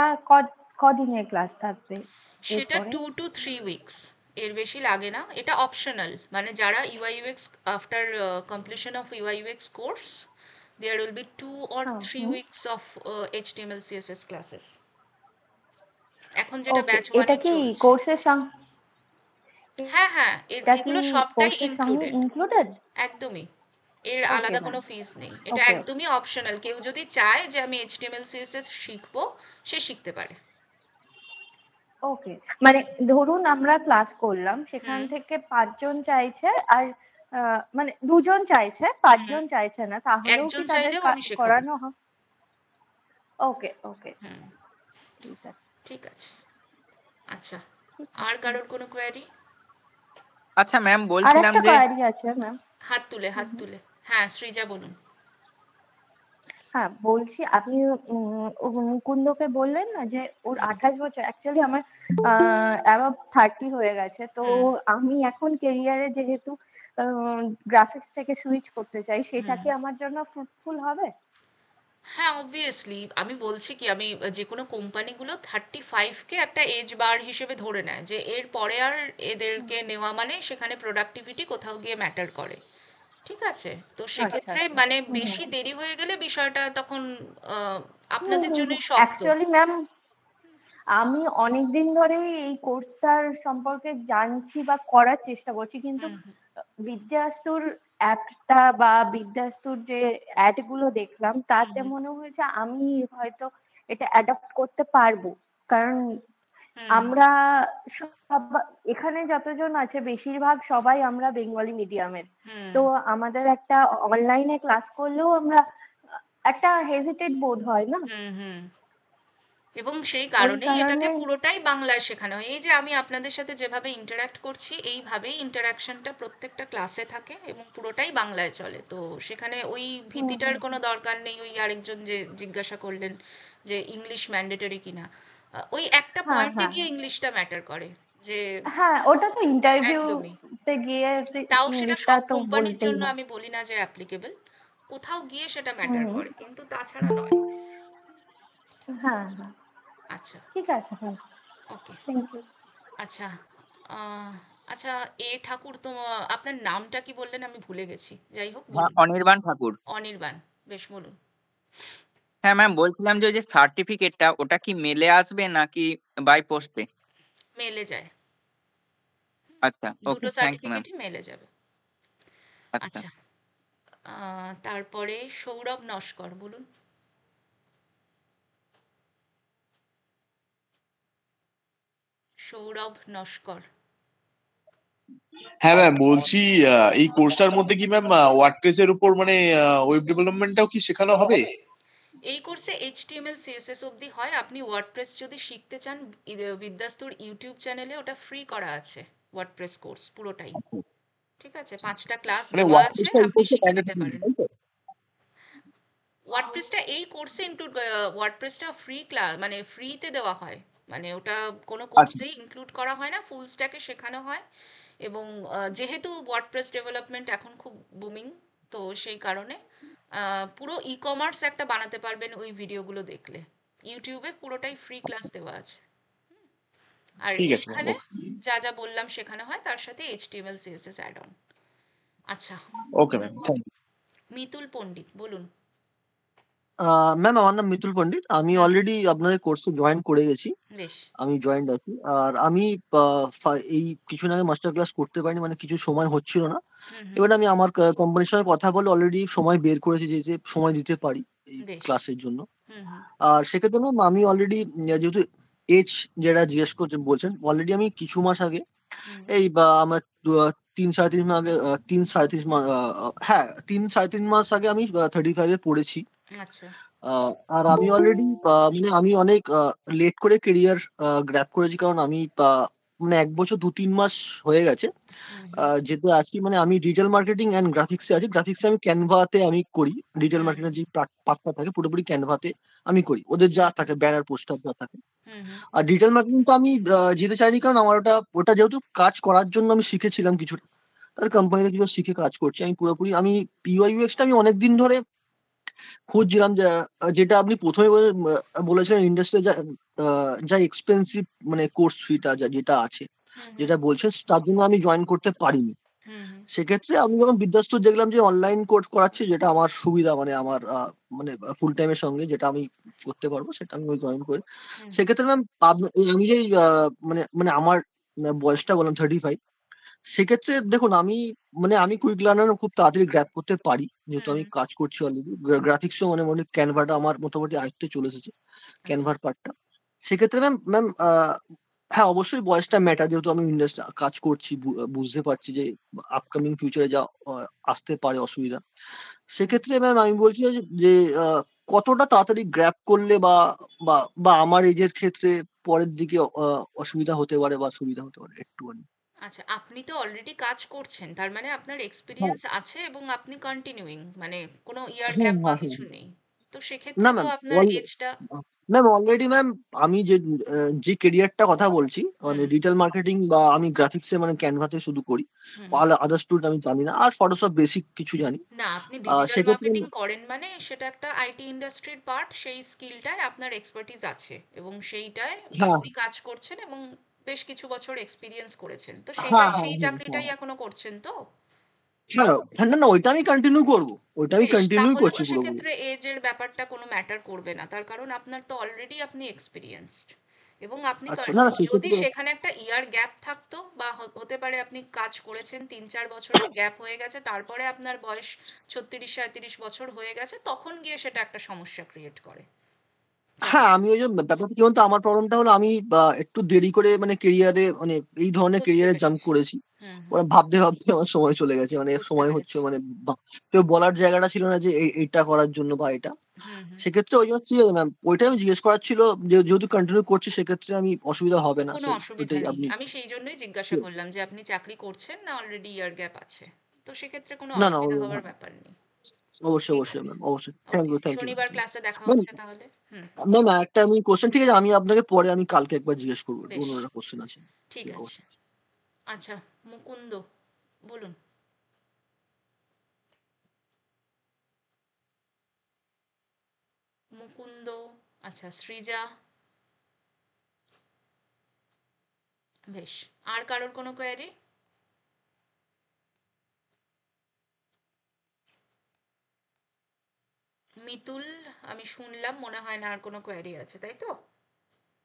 কদিনের ক্লাস থাকবে? সেটা এরপরে 2 to 3 উইকস, এর বেশি লাগে না। এটা অপশনাল, মানে যারা UI UX after completion of UI UX course there will be 2 or হ্যাঁ 3 hmm weeks of HTML CSS ক্লাসেস, এখন যেটা ওকে, ব্যাচ এটা 1 এ কি চলছে। কোর্সের সঙ্গে, হ্যাঁ হ্যাঁ, এটা কি এগুলো সবটাই কোর্সের সঙ্গে ইনক্লুডেড, ইনক্লুডেড? একদমই। এর ওকে আলাদা কোনো ম্যাম, ফিস নেই, এটা ওকে একদমই অপশনাল। কেউ যদি চায় যে আমি HTML CSS শিখবো, সে শিখতে পারে। ওকে। মানে ধরুন আমরা ক্লাস করলাম, সেখান হুম থেকে 5 জন চাইছে, আর মানে 2 জন চাইছে, হুম 5 জন চাইছে না, তাহলেও কি একজন তাদের চাইলেও আমি শেখাবো। করানো হয়? ওকে ওকে, হুম, ঠিক আছে ঠিক আছে। আচ্ছা, ঠিক আর আছে। কারোর কোনো কোয়ারি? আচ্ছা ম্যাম, আর বলছিলাম একটা যে কোয়ারি আছে ম্যাম। হাত তুলে, হাত তুলে। হ্যাঁ সৃজা বলুন। হ্যাঁ বলছি, আপনি মুকুন্দকে বললেন না যে ওর 28 বছর, অ্যাকচুয়ালি আমার অ্যাবাভ 30 হয়ে গেছে, তো হুম আমি এখন কেরিয়ারে যেহেতু গ্রাফিক্স থেকে সুইচ করতে চাই, সেটা হুম কি আমার জন্য ফ্রুটফুল হবে? হ্যাঁ অবভিয়াসলি, আমি বলছি কি, আমি যে কোনো কোম্পানিগুলো 35কে একটা এজ বার হিসেবে ধরে নেয়, যে এর পরে আর এদেরকে নেওয়া মানে সেখানে প্রোডাক্টিভিটি কোথাও গিয়ে ম্যাটার করে। ঠিক আছে, তো আচ্ছা সেক্ষেত্রে আচ্ছা, মানে হুম বেশি দেরি হয়ে গেলে বিষয়টা তখন আহ, হুম আপনাদের হুম হুম, জন্যই শক্ত। অ্যাকচুয়ালি ম্যাম আমি অনেকদিন ধরেই এই কোর্সটার সম্পর্কে জানছি বা করার চেষ্টা করছি, কিন্তু হুম বিদ্যাস্তুর অ্যাপটা বা বিদ্যাস্তুর যে অ্যাড গুলো দেখলাম, তাতে হুম মনে হয়েছে আমি হয়তো এটা অ্যাডাপ্ট করতে পারবো। কারণ হুম আমরা সব এখানে যতজন আছে, বেশিরভাগ সবাই আমরা বেঙ্গলি মিডিয়ামের, হুম তো আমাদের একটা অনলাইনে ক্লাস করলেও আমরা একটা হেজিটেট বোধ হয় না, হুম হুম এবং সেই ওই কারণেই এটাকে কারণে। পুরোটাই বাংলায় শেখানো হয়। এই যে আমি আপনাদের সাথে যেভাবে ইন্টারাক্ট করছি, এইভাবেই ইন্টারাকশনটা প্রত্যেকটা ক্লাসে থাকে এবং পুরোটাই বাংলায় চলে। তো সেখানে ওই হুম ভীতিটার হুম কোনো দরকার নেই। ওই আরেকজন যে জিজ্ঞাসা করলেন যে ইংলিশ ম্যান্ডেটরি কিনা, ওই একটা হ্যাঁ পয়েন্টে হ্যাঁ গিয়ে ইংলিশটা ম্যাটার করে, যে হ্যাঁ, ওটা তো একদমই। ইন্টারভিউতে গিয়ে তাও সেটা ইংলিশটা সব তো কোম্পানির বলতেই জন্য হয়। আমি বলি না যে অ্যাপ্লিকেবল, কোথাও গিয়ে সেটা হুম ম্যাটার হুম, করে, কিন্তু তাছাড়া নয়। হ্যাঁ হ্যাঁ, আচ্ছা, ঠিক আছে, হ্যাঁ, ওকে। Thank you. আচ্ছা, আহ, আচ্ছা এ ঠাকুর, তো আপনার নামটা কি বললেন, আমি ভুলে গেছি, যাই হোক হ্যাঁ, বলুন। অনির্বাণ ঠাকুর। অনির্বাণ, বেশ বলুন। হ্যাঁ ম্যাম, বলছিলাম যে ওই যে সার্টিফিকেটটা, ওটা কি মেলে আসবে নাকি বাই পোস্টে? মেলে যায়, আচ্ছা, ওকে, দুটো থ্যাংকস ম্যাম। সার্টিফিকেটই মেলে যাবে। আচ্ছা। আচ্ছা, তারপরে সৌরভ নস্কর বলুন। সৌরভ নস্কর। হ্যাঁ ম্যাম, বলছি এই কোর্সটার মধ্যে কি ম্যাম ওয়ার্ডপ্রেস এর উপর মানে ওয়েব ডেভেলপমেন্টটাও কি শেখানো হবে? এই কোর্সে HTML CSS অবধি হয়। আপনি ওয়ার্ডপ্রেস যদি শিখতে চান, বিদ্যাস্তুর ইউটিউব চ্যানেলে ওটা ফ্রি করা আছে, ওয়ার্ডপ্রেস কোর্স পুরোটাই। ঠিক আছে, 5টা ক্লাস মানে দেওয়া আছে, ওয়ার্ডপ্রেসটা এই আপনি কোর্সে শিখে নিতে ম্যান্ডেটরি, পারেন। তাই তো? ওয়ার্ডপ্রেসটা এই কোর্সে ইনক্লুড, ওয়ার্ডপ্রেসটা ফ্রি ক্লাস, মানে ফ্রিতে দেওয়া হয়, মানে ওটা কোনো আচ্ছা, কোর্সেই ইনক্লুড করা হয় না, ফুল স্ট্যাকে শেখানো হয়। এবং যেহেতু ওয়ার্ডপ্রেস ডেভেলপমেন্ট এখন খুব বুমিং, তো সেই কারণে পুরো ই কমার্স একটা বানাতে পারবেন ওই ভিডিওগুলো দেখলে। ইউটিউবে পুরোটাই ফ্রি ক্লাস দেওয়া আছে। আর ঠিক আছে ম্যাম, এইখানে যা যা বললাম শেখানো হয়, তার সাথে HTML CSS অ্যাড অন। আচ্ছা, okay ma'am, thank you. Mitul Pandit বলুন। ম্যাম, আমার নাম মিতুল পণ্ডিত। আমি হুম অলরেডি আপনাদের কোর্সে জয়েন করে গেছি। বেশ। আমি জয়েন্ট আছি। আর আমি এই কিছুদিন আগে মাস্টার ক্লাস করতে পারিনি, মানে কিছু সময় হচ্ছিল না। হুম হুম এবার আমি আমার কোম্পানির সঙ্গে কথা বলে অলরেডি সময় বের করেছি, যে যে সময় দিতে পারি এই বেশ। ক্লাসের জন্য। হুম হুম আর সেক্ষেত্রে ম্যাম আমি অলরেডি, যেহেতু এজ যেটা জিজ্ঞেস করছেন বলছেন, অলরেডি আমি কিছু মাস আগে, হুম এই বা আমার 3 সাড়ে 3 মাস আগে, 3 সাড়ে 3 মাস, হ্যাঁ 3 সাড়ে 3 মাস আগে আমি 35-এ পড়েছি। আচ্ছা। আর আমি অলরেডি, মানে আমি অনেক লেট করে কেরিয়ার গ্র্যাব করেছি, কারণ আমি মানে 1 বছর 2-3 মাস হয়ে গেছে হুম হুম যেতে আছি। মানে আমি ডিজিটাল মার্কেটিং অ্যান্ড গ্রাফিক্সে আছি। গ্রাফিক্সে আমি ক্যানভাতে আমি করি। ডিজিটাল হুম মার্কেটিং যে পার্টটা থাকে পুরোপুরি ক্যানভাতে আমি করি, ওদের যা থাকে ব্যানার পোস্টার যা থাকে। হুম হুম আর ডিজিটাল মার্কেটিং তো আমি যেতে চাইনি, কারণ আমার ওটা ওটা যেহেতু কাজ করার জন্য আমি শিখেছিলাম কিছুটা, তার কোম্পানিতে কিছু শিখে কাজ করছি। আমি পুরোপুরি, আমি ইউআই ইউএক্সটা আমি অনেকদিন ধরে খুঁজছিলাম যে যেটা আপনি প্রথমে বলেছিলেন ইন্ডাস্ট্রিতে যা এক্সপেন্সিভ মানে কোর্স ফিটা যেটা আছে, যেটা বলছেন তার জন্য আমি জয়েন করতে পারিনি। সেক্ষেত্রে আমি যখন বিদ্যাস্তর দেখলাম যে অনলাইন কোর্স করাচ্ছে, যেটা আমার সুবিধা, মানে আমার মানে ফুল টাইমের সঙ্গে যেটা আমি করতে পারবো, সেটা আমি জয়েন করি। সেক্ষেত্রে ম্যাম আমি যে মানে মানে আমার বয়সটা বললাম 35, সেক্ষেত্রে দেখুন আমি কুইক লার্নার খুব তাড়াতাড়ি গ্র্যাব করতে পারি, যেহেতু আমি কাজ করছি অলরেডি গ্রাফিক্সও মানে ক্যানভাটা আমার মোটামুটি আয়ত্তে চলে এসেছে, ক্যানভার পার্টটা। সেক্ষেত্রে ম্যাম হ্যাঁ অবশ্যই বয়সটা ম্যাটার, যেহেতু আমি ইন্ডাস্ট্রি কাজ করছি, বুঝতে পারছি যে আপকামিং ফিউচারে যা আসতে পারে অসুবিধা। সেক্ষেত্রে ম্যাম আমি বলছি যে কতটা তাড়াতাড়ি গ্র্যাব করলে বা বা বা আমার এজের ক্ষেত্রে পরের দিকে অসুবিধা হতে পারে বা সুবিধা হতে পারে একটুখানি। আচ্ছা, আপনি তো অলরেডি কাজ করছেন, তার মানে আপনার হ্যাঁ এক্সপিরিয়েন্স আছে এবং আপনি কন্টিনিউইং, মানে কোনো ইয়ার হ্যাঁ গ্যাপ বা হ্যাঁ কিছু হ্যাঁ নেই। তো না সেক্ষেত্রে তো ম্যাম আপনার এজটা অলরেডি ম্যাম আমি যে কেরিয়ারটা কথা বলছি, মানে হুম ডিজিটাল মার্কেটিং বা আমি গ্রাফিক্সে মানে ক্যানভাতে শুধু করি, হুম আদার্স টুল আমি জানি না, আর ফটোশপ বেসিক কিছু জানি। না, আপনি ডিজিটাল সেক্ষেত্রে মার্কেটিং করেন মানে সেটা একটা আইটি ইন্ডাস্ট্রির পার্ট, সেই স্কিলটায় আপনার এক্সপার্টিস আছে এবং সেইটায় হ্যাঁ আপনি কাজ করছেন এবং বেশ কিছু বছর এক্সপিরিয়েন্স করেছেন, তো হ্যাঁ সেটাই হ্যাঁ সেই হ্যাঁ হ্যাঁ চাকরিটাই এখনো করছেন তো? হ্যাঁ হ্যাঁ, না না ওইটা আমি কন্টিনিউ করবো, ওইটা আমি বেশ, কন্টিনিউ তাহলে করছি তো পুরোপুরি। সেক্ষেত্রে এজের ব্যাপারটা কোনো ম্যাটার করবে না, তার কারণ আপনার তো অলরেডি আপনি এক্সপিরিয়েন্সড এবং আপনি আচ্ছা, না না যদি সেক্ষেত্রে সেখানে একটা ইয়ার গ্যাপ থাকতো বা হতে পারে আপনি কাজ করেছেন 3-4 বছরের গ্যাপ হয়ে গেছে, তারপরে আপনার বয়স 36-37 বছর হয়ে গেছে, তখন গিয়ে সেটা একটা সমস্যা ক্রিয়েট করে হ্যাঁ, চাকরি। আমি ওই যে ব্যাপারটা কি বলতো, আমার প্রবলেমটা হলো আমি একটু দেরি করে মানে কেরিয়ারে মানে এই ধরনের বুঝতে কেরিয়ারে জাম্প পেরেছি। করেছি। হুম হুম ওরা ভাবতে ভাবতে আমার সময় চলে গেছে, মানে বুঝতে সময় হচ্ছে পেরেছি। মানে কেউ বলার জায়গাটা ছিল না যে এইটা করার জন্য বা এটা। হুম হুম সেক্ষেত্রে ওই জন্য ঠিক আছে ম্যাম, ওইটাই আমি জিজ্ঞেস করার ছিল, যেহেতু কন্টিনিউ করছি সেক্ষেত্রে আমি অসুবিধা হবে না, কোনো অসুবিধা ওইটাই নেই, আপনি। আমি সেই জন্যই জিজ্ঞাসা করলাম যে আপনি চাকরি করছেন না অলরেডি ইয়ার গ্যাপ আছে, তো সেক্ষেত্রে কোনো না না অসুবিধা হওয়ার ব্যাপার নেই। অবশ্যই ঠিক অবশ্যই আছে, ম্যাম, অবশ্যই, thank okay, you thank you শনিবার ক্লাসে দেখা ম্যাম। হচ্ছে তাহলে। হুম, ম্যাম একটা আমি কোশ্চেন, ঠিক আছে আমি আপনাকে পরে আমি কালকে একবার জিজ্ঞেস করবো, বেশ, অন্য একটা কোশ্চেন আছে। ঠিক আছে। অবশ্যই। আচ্ছা, মুকুন্দ বলুন। মুকুন্দ, আচ্ছা সৃজা, বেশ, আর কারোর কোনো কোয়ারি? মিতুল, আমি শুনলাম মনে হয় না আর কোনো কোয়ারি আছে, তাই তো?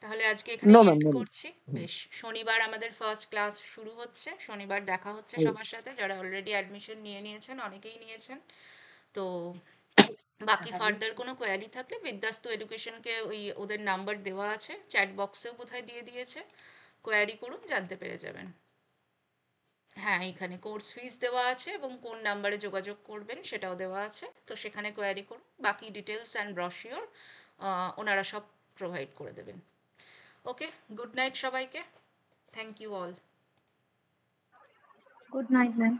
তাহলে আজকে এখানে না ম্যাম, এন্ড না করছি। বেশ, শনিবার আমাদের ফার্স্ট ক্লাস শুরু হচ্ছে, শনিবার দেখা হচ্ছে সবার সাথে, যারা অলরেডি অ্যাডমিশন নিয়ে নিয়েছেন, অনেকেই নিয়েছেন। তো বাকি ফার্দার কোনো কোয়ারি থাকলে বিদ্যাস্তু এডুকেশনকে ওই ওদের নাম্বার দেওয়া আছে, চ্যাট বক্সেও বোধহয় দিয়ে দিয়েছে, কোয়ারি করুন, জানতে পেরে যাবেন। হ্যাঁ, এখানে কোর্স ফিস দেওয়া আছে এবং কোন নাম্বারে যোগাযোগ করবেন সেটাও দেওয়া আছে, তো সেখানে কোয়ারি করুন, বাকি ডিটেলস অ্যান্ড ব্রশিওর ওনারা সব প্রোভাইড করে দেবেন। ওকে, গুড নাইট সবাইকে, thank you all. Good night ma'am.